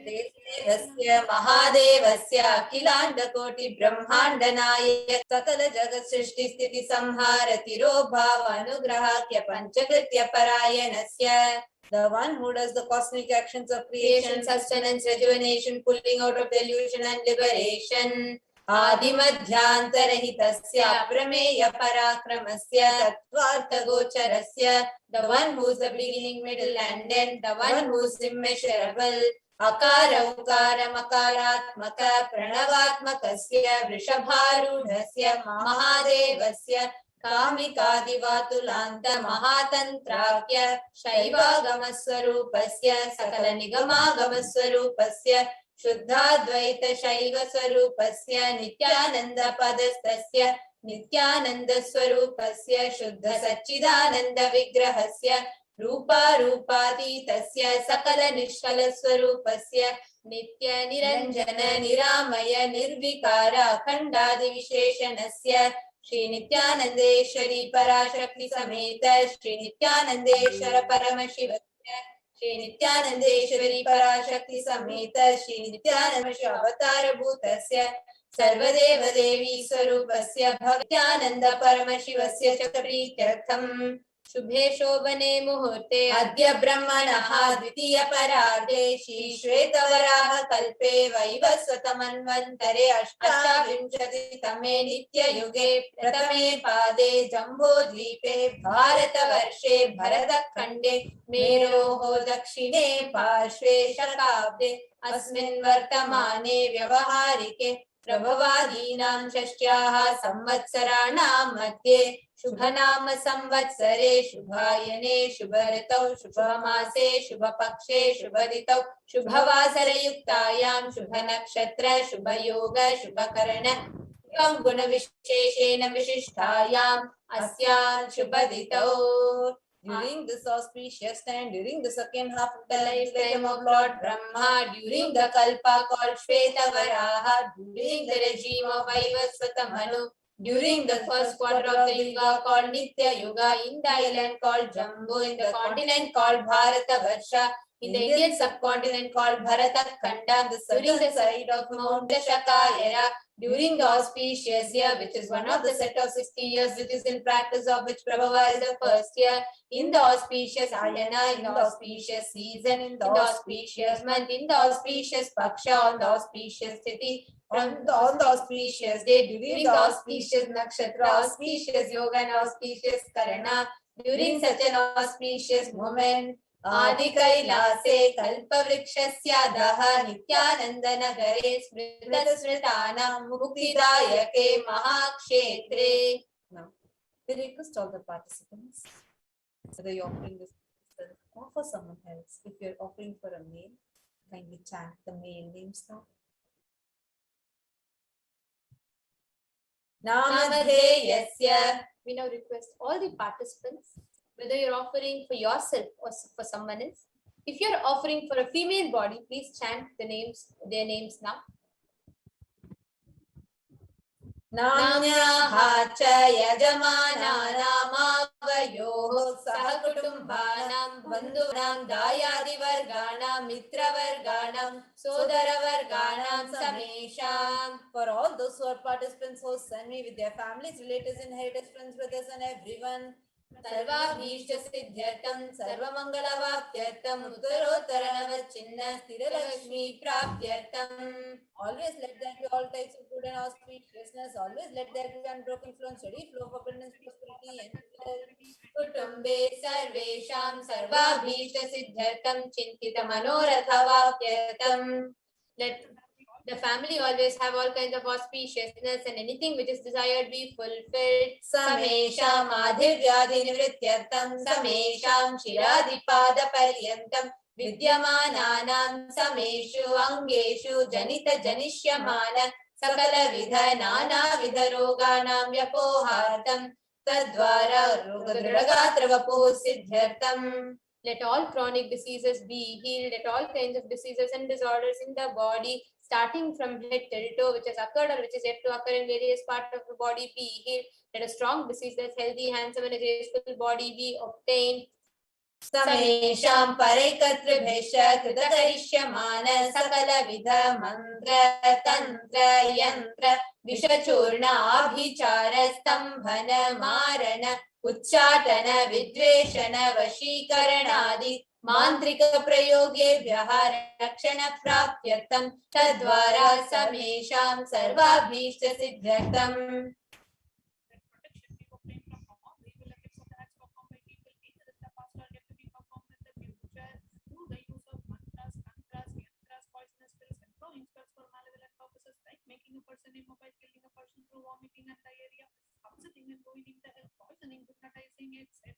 [SPEAKER 10] Devasya Mahadevasya Akilandakoti Brahmandanaya Sakala Jagat Srishti Sthiti Samhara Tirobhava Anugrahakya Panchakritya Parayanasya. The one who does the cosmic actions of creation, sustenance, rejuvenation, pulling out of delusion and liberation. Adimadhyantarhitasya Prameya Parakramasya Tattvartha Gocharasya. The one who is the beginning, middle and end. The one who is immeasurable. Akara Ukara Makaratmaka Pranavatmakasya Vrishabharudhasya Mahadevasya Kamikadivatulanta Mahatantrakya Shaivagamaswarupasya Sakala Nigamagamaswarupasya Shuddhadvaita Shaiva Swarupasya Nithyananda Padastasya Nithyananda Swarupasya Shuddha Satchidananda Vigrahasya Rupa Rupatitasya Sakala Nishkala Swarupasya Nitya Niranjana Niramaya Nirvikara Khandadi Visheshanasya Shri Nithyanandeshwari Parashakti Sameta Shri Nithyanandeshwara Paramashivasya Shri Nithyanandeshwari Parashakti Sameta Shri Nithyanandeshwara Avatara Bhutasya Sarvadeva Devi Swarupasya Bhaktananda Paramashivasya Chakritatham Shubhe Shobhane Muhurte Adya Brahmanaha Dvitiya Parade Shri Shvetavaraha Kalpe Vaivasvatamanvantare Ashtavinshati Tame Nitya Yuge Pratame Pade Jambo Dvipe Bharata Varshe Bharata Khande Meroho Dakshine Parshve Shakabde Asmin Vartamane Vyavaharike प्रभवादीनां षष्ट्याः संवत्सराणां मध्ये शुभनाम संवत्सरे शुभायने शुभऋतौ शुभमासे शुभपक्षे शुभऋतौ शुभवासरयुक्तायां शुभनक्षत्र शुभयोग शुभकर्ण गुणविशेषेण विशिष्टायाम् अस्यां शुभदितौ. During this auspicious time, during the second half of the lifetime of Lord Brahma, during the Kalpa called Shvetavaraha, during the regime of Vaivasvata Manu, during the first quarter of the Yuga called Nitya Yuga, in the island called Jambu, in the continent called Bharata Varsha, in the Indian subcontinent called Bharata Khanda, the southern side of Mount Shakayara, during the auspicious year, which is one of the set of 60 years, which is in practice of which Prabhupada is the first year, in the auspicious Ayana, in the auspicious season, in the auspicious month, in the auspicious Paksha, on the auspicious city, on the auspicious day, during the auspicious Nakshatra, auspicious Yoga, and auspicious Karana, during such an auspicious moment, Adi Kailase Kalpavrikshasyadaha Nithyananda Nagare Smrita Smritanam Muktidayake Mahakshetre. Now, we request all the participants, whether you're offering this or for someone else. If you're offering for a male, kindly chant the male names now. Namadheyasya.
[SPEAKER 6] We now request all the participants, whether you're offering for yourself or for someone else. If you're offering for a female body, please chant their names now.
[SPEAKER 10] Namnyaha cha yajamanaamaavayoh sahakutumbanam bandhunam dayadivarganam mitravarganam sodaravarganam samesham. For all those who are participants, hosts, and me with their families, relatives, inheritors, friends, brothers, and everyone. Sarvabhishta siddhyartam sarvamangalavapyartam uttarottaranavachinna sthiralakshmi prapyartam. Always let there be all types of good and auspiciousness. Always let there be unbroken flow and steady flow of abundance, prosperity, and wealth. Kutumbe sarvesham sarvabhishta siddhyartam chintita manorathavapyartam. Let the family always have all kinds of auspiciousness and anything which is desired be fulfilled. Samesham adhivyadi nivrityartam samesham shiradipada paryantam vidyamananam sameshu angeshu janita janishyamana sakala vidha nana vidha roganam vyapohartam tadvara rogadragatravapu siddhyartam.
[SPEAKER 6] Let all chronic diseases be healed. Let all kinds of diseases and disorders in the body, starting from head till toe, which has occurred or which is yet to occur in various parts of the body, be healed. Let a strong disease that's healthy, handsome, and a graceful body be obtained.
[SPEAKER 10] Samesham paraikatribhesha kritakarishямana sakala vidha mantra tantra yantra vishachurna abhichara stambhana marana उच्चाटन विद्वेषण वशीकरणादि मांत्रिक प्रयोगेभ्यः रक्षण प्राप्त्यर्थं तद्वारा समेषां सर्वाभीष्ट सिद्ध्यर्थम्.
[SPEAKER 11] Making a person immobile, killing a person through vomiting and diarrhea, upsetting and ruining the health, poisoning, hypnotizing, etc.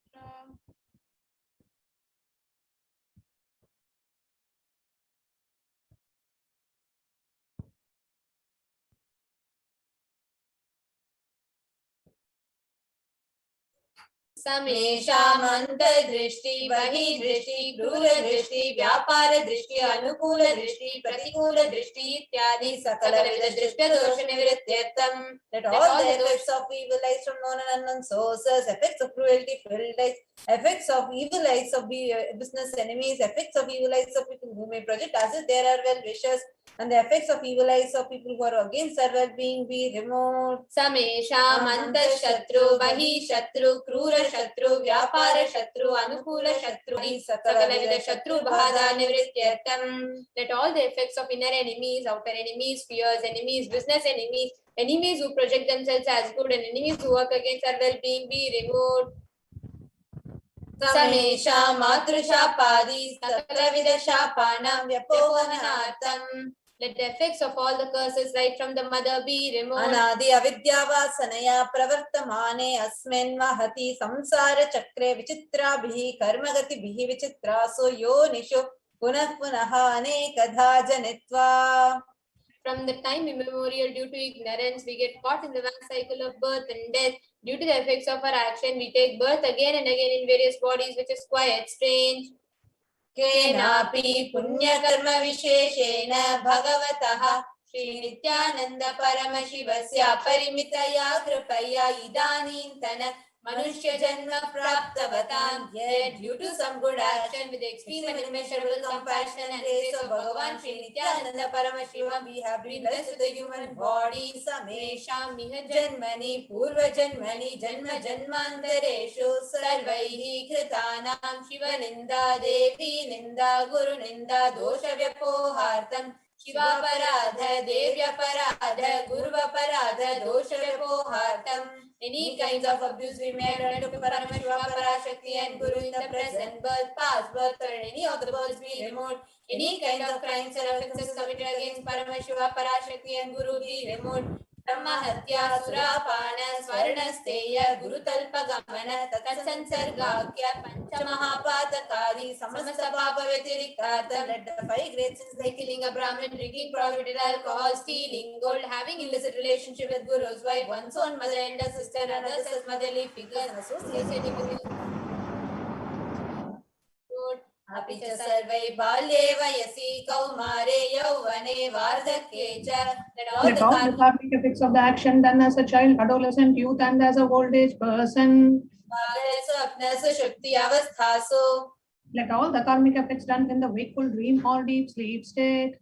[SPEAKER 10] समेषाम् अंतर्दृष्टि बहिर्दृष्टि क्रूरदृष्टि व्यापारदृष्टि अनुकूलदृष्टि प्रतिकूलदृष्टि इत्यादि सकलविध दृष्टदोष निवृत्त्यर्थम्. Let all the effects of evil eyes from known and unknown sources, effects of cruelty filled eyes, effects of evil eyes of business enemies, effects of evil eyes of people who may project as if there are well wishers, and the effects of evil eyes of people who are against our well-being be removed.
[SPEAKER 6] Samesham antashatru bahishatru krura shatru vyapara shatru anukula shatru sakalavidha shatru bhada nivrityartam. Let all the effects of inner enemies, outer enemies, fears enemies, business enemies, enemies who project themselves as good, and enemies who work against our well-being be removed.
[SPEAKER 10] Samesham matrushaapadi sakalavidha shaapanam vyapohanartam.
[SPEAKER 6] Let the effects of all the curses right from the mother be removed.
[SPEAKER 10] Anadi avidyavasanaya pravartamane asmin mahati samsara chakre vichitrabhihi karmagatibihi vichitraso yonishu punah punaha anekadha janitva.
[SPEAKER 6] From the time immemorial, due to ignorance, we get caught in the vast cycle of birth and death. Due to the effects of our action, we take birth again and again in various bodies, which is quite strange.
[SPEAKER 10] केनापि पुण्यकर्म विशेषेण भगवतः श्री नित्यानंद परमशिवस्य परिमितया कृपया इदानीन्तन मनुष्य जन्म प्राप्तवतां. Yet due to some good action with extreme and immeasurable compassion and grace of Bhagavan Shri Nithyananda Paramashivam, we have been blessed with a human body. Samesham miha janmani purva janmani janma janmantareshu sarvaihi kritanam shiva ninda devi ninda guru ninda dosha vyapohartam shivaparadha devyaparadha guruvaparadha dosha vyapohartam. Any kinds of abuse we may have done to Paramashiva, Parashakti and Guru in the present birth, past birth, or any of the births be removed. Any kind of crimes or offences committed against Paramashiva, Parashakti and Guru be removed. ब्रह्महत्या सुरापान स्वर्णस्तेय गुरुतल्पगमन तत्संसर्गाख्य पंचमहापातकादि समस्त पाप व्यतिरिक्तार्थं let the 5 great sins like killing a Brahmin, drinking prohibited alcohol, stealing gold, having illicit relationship with Guru's wife, one's own mother and a sister, and others as motherly figures, and associating with अपि च सर्वै बाल्ये वयसि कौमारे यौवने वार्धक्ये च
[SPEAKER 11] Let all the karmic effects of the action done as a child, adolescent, youth, and as a old age person.
[SPEAKER 10] Let
[SPEAKER 11] all the karmic effects done in the wakeful dream or deep sleep state.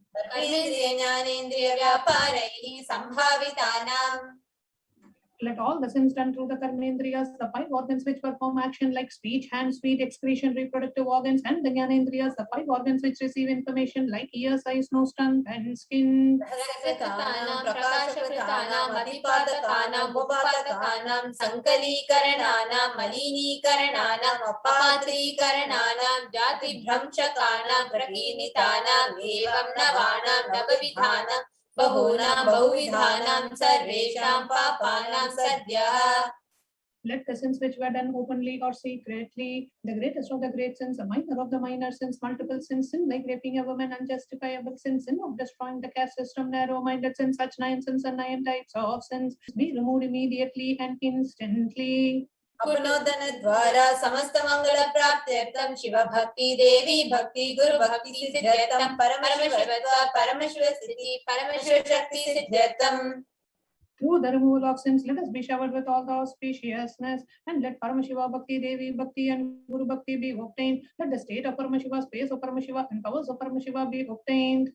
[SPEAKER 11] Let all the sins done through the karmendriyas, the 5 organs which perform action like speech, hands, feet, excretion, reproductive organs, and the jnanendriyas, the 5 organs which receive information like ears, eyes, nose, tongue, and skin.
[SPEAKER 10] Bahunam Bahuvidhanam Sarvesham Papanam Sadyah.
[SPEAKER 11] Let the sins which were done openly or secretly, the greatest of the great sins, the minor of the minor sins, multiple sins, sin like raping a woman, unjustifiable sins, sin of destroying the caste system, narrow-minded sins, such 9 sins and 9 types of sins, be removed immediately and instantly.
[SPEAKER 10] अपनोदनद्वारा समस्त मंगल प्राप्त्यर्थं शिव भक्ति देवी भक्ति गुरु भक्ति सिद्ध्यर्थं परमशिवत्व परमशिव स्थिति परमशिव शक्ति सिद्ध्यर्थं.
[SPEAKER 11] Through the removal of sins, let us be showered with all the auspiciousness, and let Paramashiva Bhakti, Devi Bhakti, and Guru Bhakti be obtained. Let the state of Paramashiva, space of Paramashiva, and powers of Paramashiva be obtained.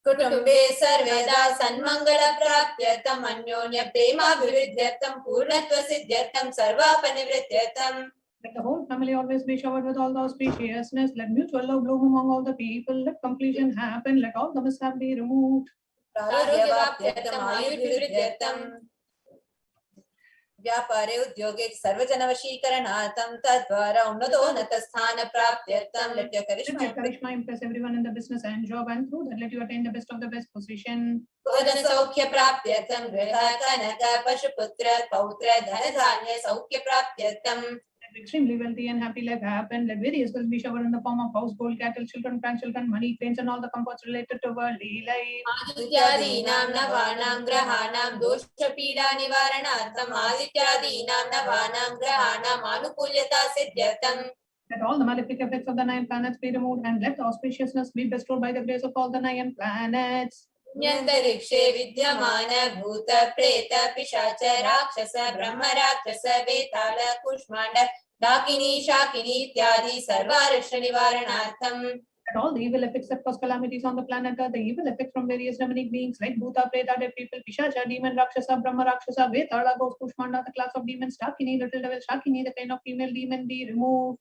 [SPEAKER 10] कुटुम्बे सर्वदा सन्मंगल प्राप्त्यर्थं अन्योन्य प्रेमाभिवृद्ध्यर्थं पूर्णत्व सिद्ध्यर्थं सर्वापनिवृत्त्यर्थं.
[SPEAKER 11] Let the whole family always be showered with all the auspiciousness. Let mutual love bloom among all the people. Let completion happen. Let all the mishap be removed.
[SPEAKER 10] व्यापारे उद्योगे सर्वजनवशीकरणार्थं तद्वारा उन्नतोन्नत स्थान प्राप्त्यर्थं. Let your
[SPEAKER 11] charisma impress everyone in the business and job, and through that let you attain the best of the best position.
[SPEAKER 10] भोजन सौख्य प्राप्त्यर्थं गृह कनक पशुपुत्र पौत्र धन धान्य सौख्य प्राप्त्यर्थं.
[SPEAKER 11] Extremely wealthy and happy life happen. Let various wealth be showered in the form of house, gold, cattle, children, grandchildren, money, trains, and all the comforts related to worldly life.
[SPEAKER 10] आदित्यादीनां नवानां ग्रहाणां दोषपीडा निवारणार्थं आदित्यादीनां नवानां ग्रहाणां आनुकूल्यता सिद्ध्यर्थं.
[SPEAKER 11] Let all the malefic effects of the 9 planets be removed, and let the auspiciousness be bestowed by the grace of all the 9 planets.
[SPEAKER 10] न्यन्तरिक्षे विद्यमान भूत प्रेत पिशाच राक्षस ब्रह्म राक्षस वेताल कुष्मांड डाकिनी शाकिनी इत्यादि सर्वारिष्ट निवारणार्थं.
[SPEAKER 11] Let all the evil effects that cause calamities on the planet, the evil effects from various demonic beings like Bhuta, Preta, dead people, Pishacha, demon, Rakshasa, Brahma, Rakshasa, Vetala, ghost, Kushmanda, the class of demons, Dakini, little devil, Shakini, the kind of female demon, be removed.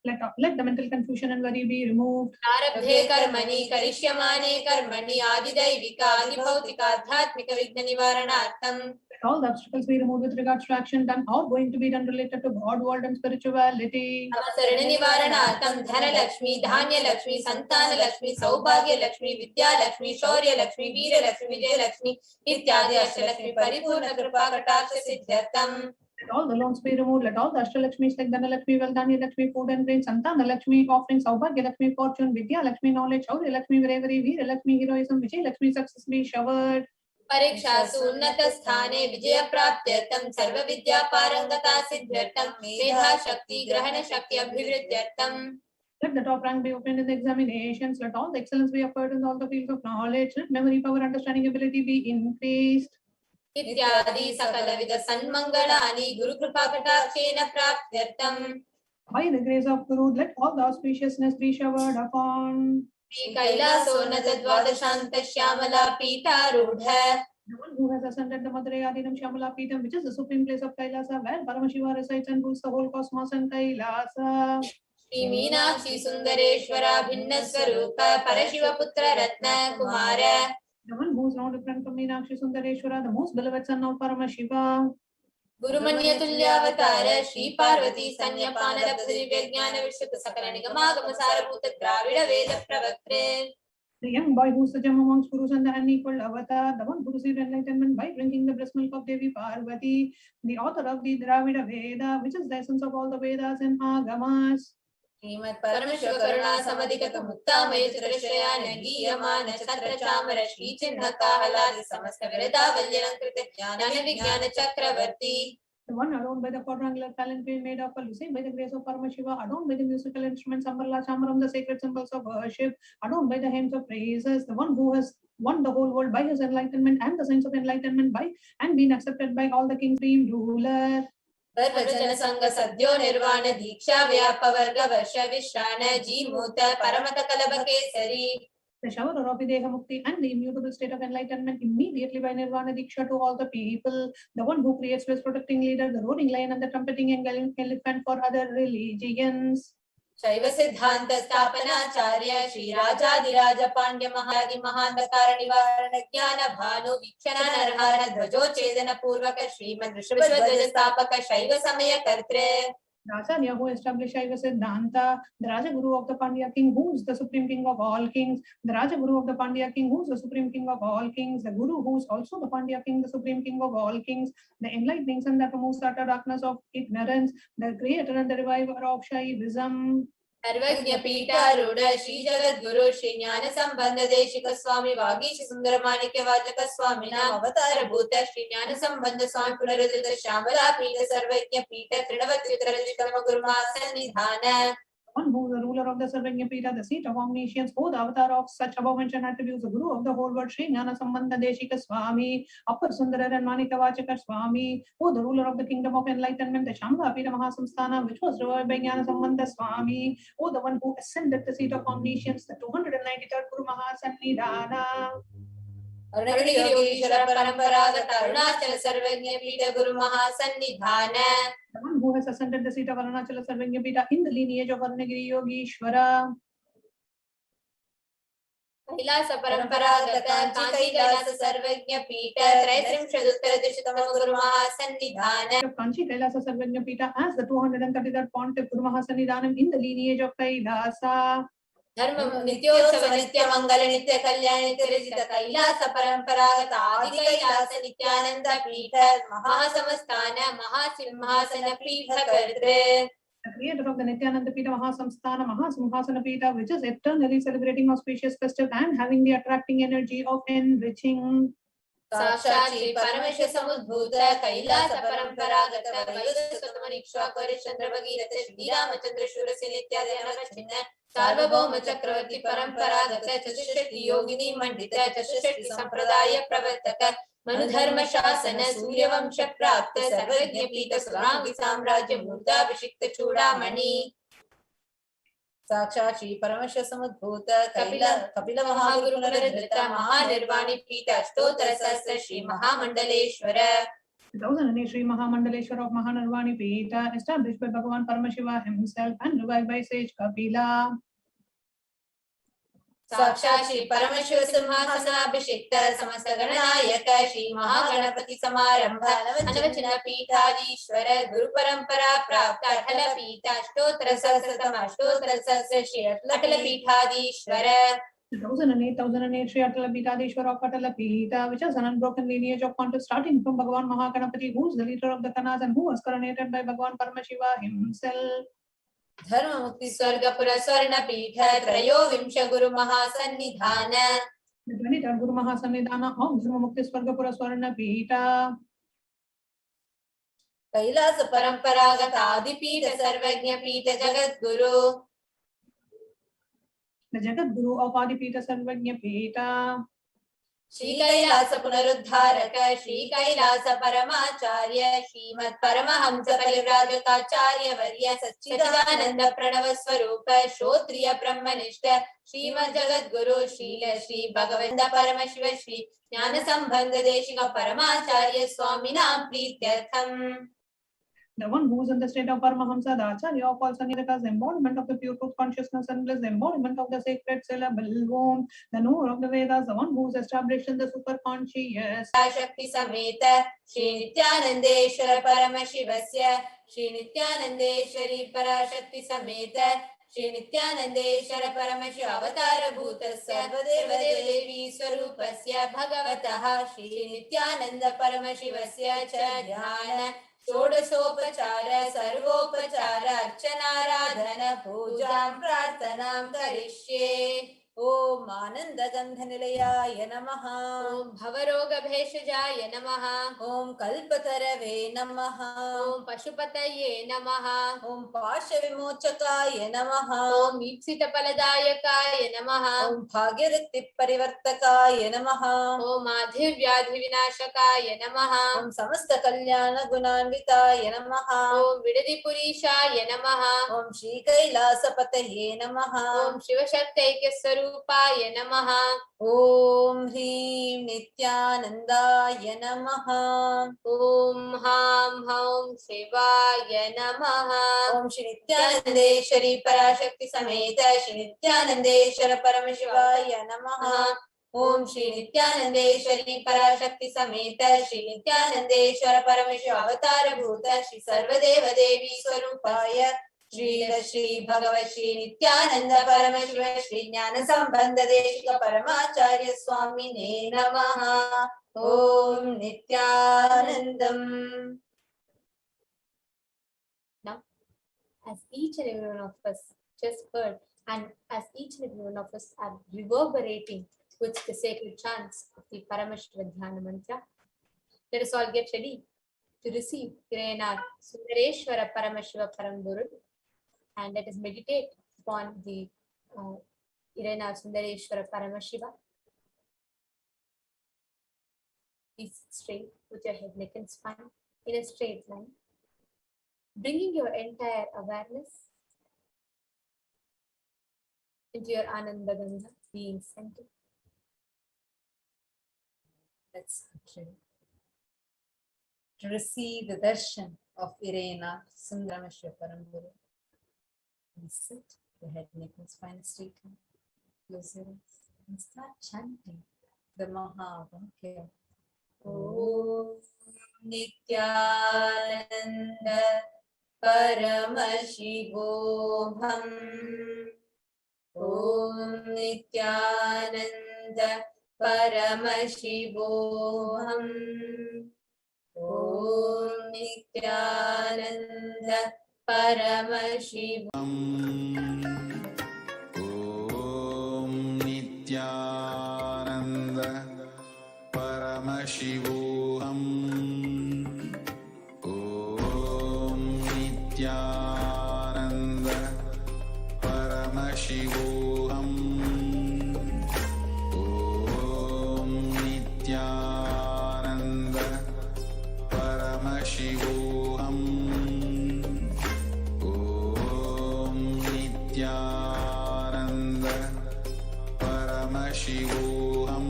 [SPEAKER 11] Let the mental confusion and worry be removed.
[SPEAKER 10] आरब्धे कर्मणि करिष्यमाणे कर्मणि आदिदैविक आदिभौतिक आध्यात्मिक विघ्न निवारणार्थं.
[SPEAKER 11] Let all the obstacles be removed with regards to action done or going to be done related to God, world, and spirituality.
[SPEAKER 10] अवसरण निवारणार्थं Dhanlaxmi Dhanyalakshmi Santanalakshmi सौभाग्यलक्ष्मी Vidyalakshmi शौर्यलक्ष्मी Veerlakshmi Vijayalakshmi इत्यादि अष्टलक्ष्मी परिपूर्ण कृपा कटाक्ष सिद्ध्यर्थं.
[SPEAKER 11] Let all the loans be removed. Let all the Ashtalakshmis like Dhanalakshmi, Valdhanya Lakshmi, food and grain, Santana Lakshmi, offerings, Saubhagya Lakshmi, fortune, Vidya Lakshmi, knowledge, Shaurya Lakshmi, bravery, Veera Lakshmi, heroism, Vijay Lakshmi, success be showered.
[SPEAKER 10] परीक्षासु उन्नत स्थाने विजय प्राप्त्यर्थं सर्व विद्या पारंगता सिद्ध्यर्थं मेधा शक्ति ग्रहण शक्ति अभिवृद्ध्यर्थं.
[SPEAKER 11] Let the top rank be opened in the examinations. Let all the excellence be offered in all the fields of knowledge. Let memory, power, understanding, ability be increased.
[SPEAKER 10] इत्यादि सकलविध सन्मंगलानि Gurukripa कटाक्षेन प्राप्त्यर्थं.
[SPEAKER 11] By the grace of Guru, let all the auspiciousness be showered upon.
[SPEAKER 10] Shri कैलासोन्नत द्वादशान्त Shyamala पीठारूढ़.
[SPEAKER 11] The one who has ascended the Madurai Adinam Shyamala Peetham, which is the supreme place of Kailasa, where Paramashiva resides and rules the whole cosmos and Kailasa.
[SPEAKER 10] Shri Meenakshi सुंदरेश्वरा भिन्न स्वरूप परशिव पुत्र रत्न Kumar.
[SPEAKER 11] The one who is no different from Meenakshi Sundareshwara, the most beloved son of Paramashiva.
[SPEAKER 10] गुरुमन्य तुल्यावतार Shri Parvati संयपान रक्त दिव्य ज्ञान विश्व सकल निगमागम सारभूत द्राविड़ वेद प्रवक्त्रे.
[SPEAKER 11] The young boy who sat amongst Gurus and the unequal avatar, the one who received enlightenment by drinking the breast milk of Devi Parvati, the author of the Dravida Veda, which is the essence of all the Vedas and Agamas.
[SPEAKER 10] Srimad Paramashiva Karuna Samadhikata Muktamaya Chitrashayana Giyamana Chatra Chamara Shri Chinna Kahaladi Samasta Virata Valyankrita Jnana Vijnana Chakravarti.
[SPEAKER 11] The one adorned by the quadrangular palanquin made of Lucy by the grace of Paramashiva, adorned by the musical instruments, Ambarla Chamaram, the sacred symbols of worship, adorned by the hymns of praises, the one who has won the whole world by his enlightenment and the signs of enlightenment by and been accepted by all the kings, supreme ruler.
[SPEAKER 10] Sarvajana Sangha Sadhyo Nirvana Diksha Vyapavarga Varsha Vishrana Jimuta Paramata Kalabha Kesari.
[SPEAKER 11] The shower of Videha Mukti and the immutable state of enlightenment immediately by Nirvana Diksha to all the people, the one who creates the protecting leader, the roaring lion and the trumpeting elephant for other religions.
[SPEAKER 10] Shaiva Siddhanta Stapana Charya Shri Rajadiraja Pandya Mahadi Mahandakara Nivarana Jnana Bhanu Vikshana Narhara Dhvajo Chedana Purvaka Srimad Rishabhadvaja Stapaka Shaiva Samaya Kartre.
[SPEAKER 11] The Acharya who established Shaiva Siddhanta, the Raja Guru of the Pandya king, who is the supreme king of all kings, the Raja Guru of the Pandya king, who is the supreme king of all kings, the Guru who is also the Pandya king, the supreme king of all kings, the enlightening sun that removes the utter darkness of ignorance, the creator and the reviver of Shaivism.
[SPEAKER 10] Sarvajna Pita Ruda Shri Jagat Guru Shri Jnana Sambandha Deshika Swami Vagishi Sundara Manikya Vajaka Swami Nam Avatara Bhuta Shri Jnana Sambandha Swami Punaradita Shamala Pita Sarvajna Pita Trinavatyuttara Jishkama Guru Masanidhana.
[SPEAKER 11] One who is the ruler of the Sarvajna Pita, the seat of omniscience, who the avatar of such above mentioned attributes, the Guru of the whole world, Shri Jnana Sambandha Deshika Swami, Upper Sundara and Manika Vachaka Swami, who the ruler of the kingdom of enlightenment, the Shamla Pita Mahasamsthana, which was revived by Jnana Sambandha Swami, who the one who ascended the seat of omniscience, the 293rd Guru Mahasanidhana.
[SPEAKER 10] Arunagiri Yogeshwara Paramparagata Arunachala Sarvajna Pita Guru Mahasannidhana.
[SPEAKER 11] The one who has ascended the seat of Arunachala Sarvajna Pita in the lineage of Arunagiri Yogeshwara.
[SPEAKER 10] Kailasa Paramparagata Kanchi Kailasa Sarvajna Pita Traisrimshaduttara Dishatama Guru Mahasannidhana.
[SPEAKER 11] Kanchi Kailasa Sarvajna Pita as the 233rd Pontiff Guru Mahasanidhanam in the lineage of Kailasa.
[SPEAKER 10] Dharma Nityosava Nitya Mangala Nitya Kalyana Nitya Rajita Kailasa Paramparagata Adi Kailasa Nityananda Pita Mahasamastana Mahasimhasana Pita Kartre.
[SPEAKER 11] The creator of the Nithyananda Pita Mahasamsthana Mahasimhasana Pita, which is eternally celebrating auspicious festive and having the attracting energy of enriching.
[SPEAKER 10] Sakshat Paramashiva Samudbhuta Kailasa Paramparagata Vayuda Sutamanikshwa Kori Chandra Bhagirata Shri Ramachandra Shurasi Nityadhyana Chinna Sarvabhauma Chakravarti Paramparagata Chatushashti Yogini Mandita Chatushashti Sampradaya Pravartaka Manudharma Shasana Suryavamsha Prapta Sarvajna Pita Surangi Samrajya Murta Vishikta Chudamani. Sakshat Shri Paramashiva Samudbhuta Kapila Mahaguru Naradhrita Mahanirvani Pita Ashtottara Sahasra Shri Mahamandaleshwara.
[SPEAKER 11] 2008 Sri Mahamandaleshwara of Mahanirvani Pita, established by Bhagavan Paramashiva himself and revived by sage Kapila.
[SPEAKER 10] Sakshat Shri Paramashiva Simhasana Abhishekta Samasta Gananayaka Shri Mahaganapati Samarambha Anavachana Pitadishwara Guru Parampara Prapta Athala Pita Ashtottara Sahasratama Ashtottara Sahasra Shri Athala Pitadishwara.
[SPEAKER 11] 2008 Sri Atala Pitadishwara of Atala Pita, which is an unbroken lineage of pontiffs starting from Bhagavan Mahaganapati, who is the leader of the Kanas and who was coronated by Bhagavan Paramashiva himself.
[SPEAKER 10] Dharma Mukti Swargapura Swarna Pita Trayo Vimsha Guru Mahasannidhana.
[SPEAKER 11] The 23rd Guru Mahasanidhana of Dharma Mukti Swargapura Swarna Pita.
[SPEAKER 10] Kailasa Paramparagata Adipita Sarvajna Pita Jagat Guru.
[SPEAKER 11] The Jagat Guru of Adipita Sarvajna Pita.
[SPEAKER 10] Shri Kailasa Punaruddharaka Shri Kailasa Paramacharya Shrimad Paramahamsa Parivrajatacharya Varya Satchidananda Pranava Swarupa Shrotriya Brahmanishta Shrimad Jagat Guru Srila Shri Bhagavanda Paramashiva Shri Jnana Sambandha Deshika Paramacharya Swaminam Prityartham.
[SPEAKER 11] The one who is in the state of Paramahamsa, the Acharya of all Sanghyakas, the embodiment of the pure truth consciousness and bliss, the embodiment of the sacred syllable Om, the knower of the Vedas, the one who is established in the super conscious.
[SPEAKER 10] Parashakti Sameta Shri Nithyanandeshwara Paramashivasya Shri Nithyanandeshwari Parashakti Sameta Shri नित्यानन्देश्वर Paramshiva अवतारभूत सर्वदेव देवी स्वरूपस्य भगवतः श्री नित्यानन्द परमशिवस्य च ध्यान षोडशोपचार सर्वोपचार अर्चनाराधन पूजां प्रार्थनां करिष्ये। ओम आनन्दगन्धनिलयाय नमः। ओम भवरोगभेषजाय नमः। ओम कल्पतरवे नमः। ओम पशुपतये नमः। ओम पाशविमोचकाय नमः। ओम ईप्सितफलदायकाय नमः। ओम भाग्यवृत्तिपरिवर्तकाय नमः। ओम आधिर्व्याधिविनाशकाय नमः। ओम समस्तकल्याणगुणान्विताय नमः। ओम विडदिपुरीशाय नमः। ओम श्रीकैलासपतये नमः। ओम शिवशक्तैक्यस्वरूपाय नमः। ओम ह्रीं नित्यानन्दाय नमः। ओम हां हौं शिवाय नमः। ओम श्री नित्यानन्देश्वरी पराशक्ति समेत श्री नित्यानन्देश्वर परमशिवाय नमः। ओम श्री नित्यानन्देश्वरी पराशक्ति समेत श्री नित्यानन्देश्वर परमशिव अवतारभूत श्री सर्वदेव देवी स्वरूपाय श्री भगवत श्री नित्यानंद परमशिव श्री ज्ञान संबंध देशिक परमाचार्य स्वामिने नमः। ओम Nityanandam. Now, as each and every one of us just heard, and as each and every one of us are reverberating with the sacred chants of the Paramashiva Dhyana mantra, let us all get ready to receive Irenar Sundareshwara Paramashiva Paramburu. And let us meditate upon the Irenar Sundareshwara Paramashiva. Be straight, put your head, neck and spine in a straight line, bringing your entire awareness into your Ananda Gandha, being centered. Let's try to receive the darshan of Irenar Sundareshwara Paramburu. Sit, the head, neck and spine straight line. Close your eyes and start chanting the Mahavakya. Om Nithyananda Paramashivoham. Om Nithyananda Paramashivoham. Om Nithyananda Paramashivoham.
[SPEAKER 4] Om Nithyananda Paramashivoham. Om Nithyananda Paramashivoham. Om Nithyananda Paramashivoham. Nithyananda Paramashivoham.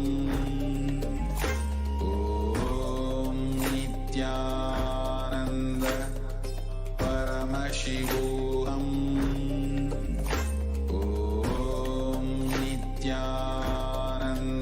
[SPEAKER 4] Om Nithyananda Paramashivoham.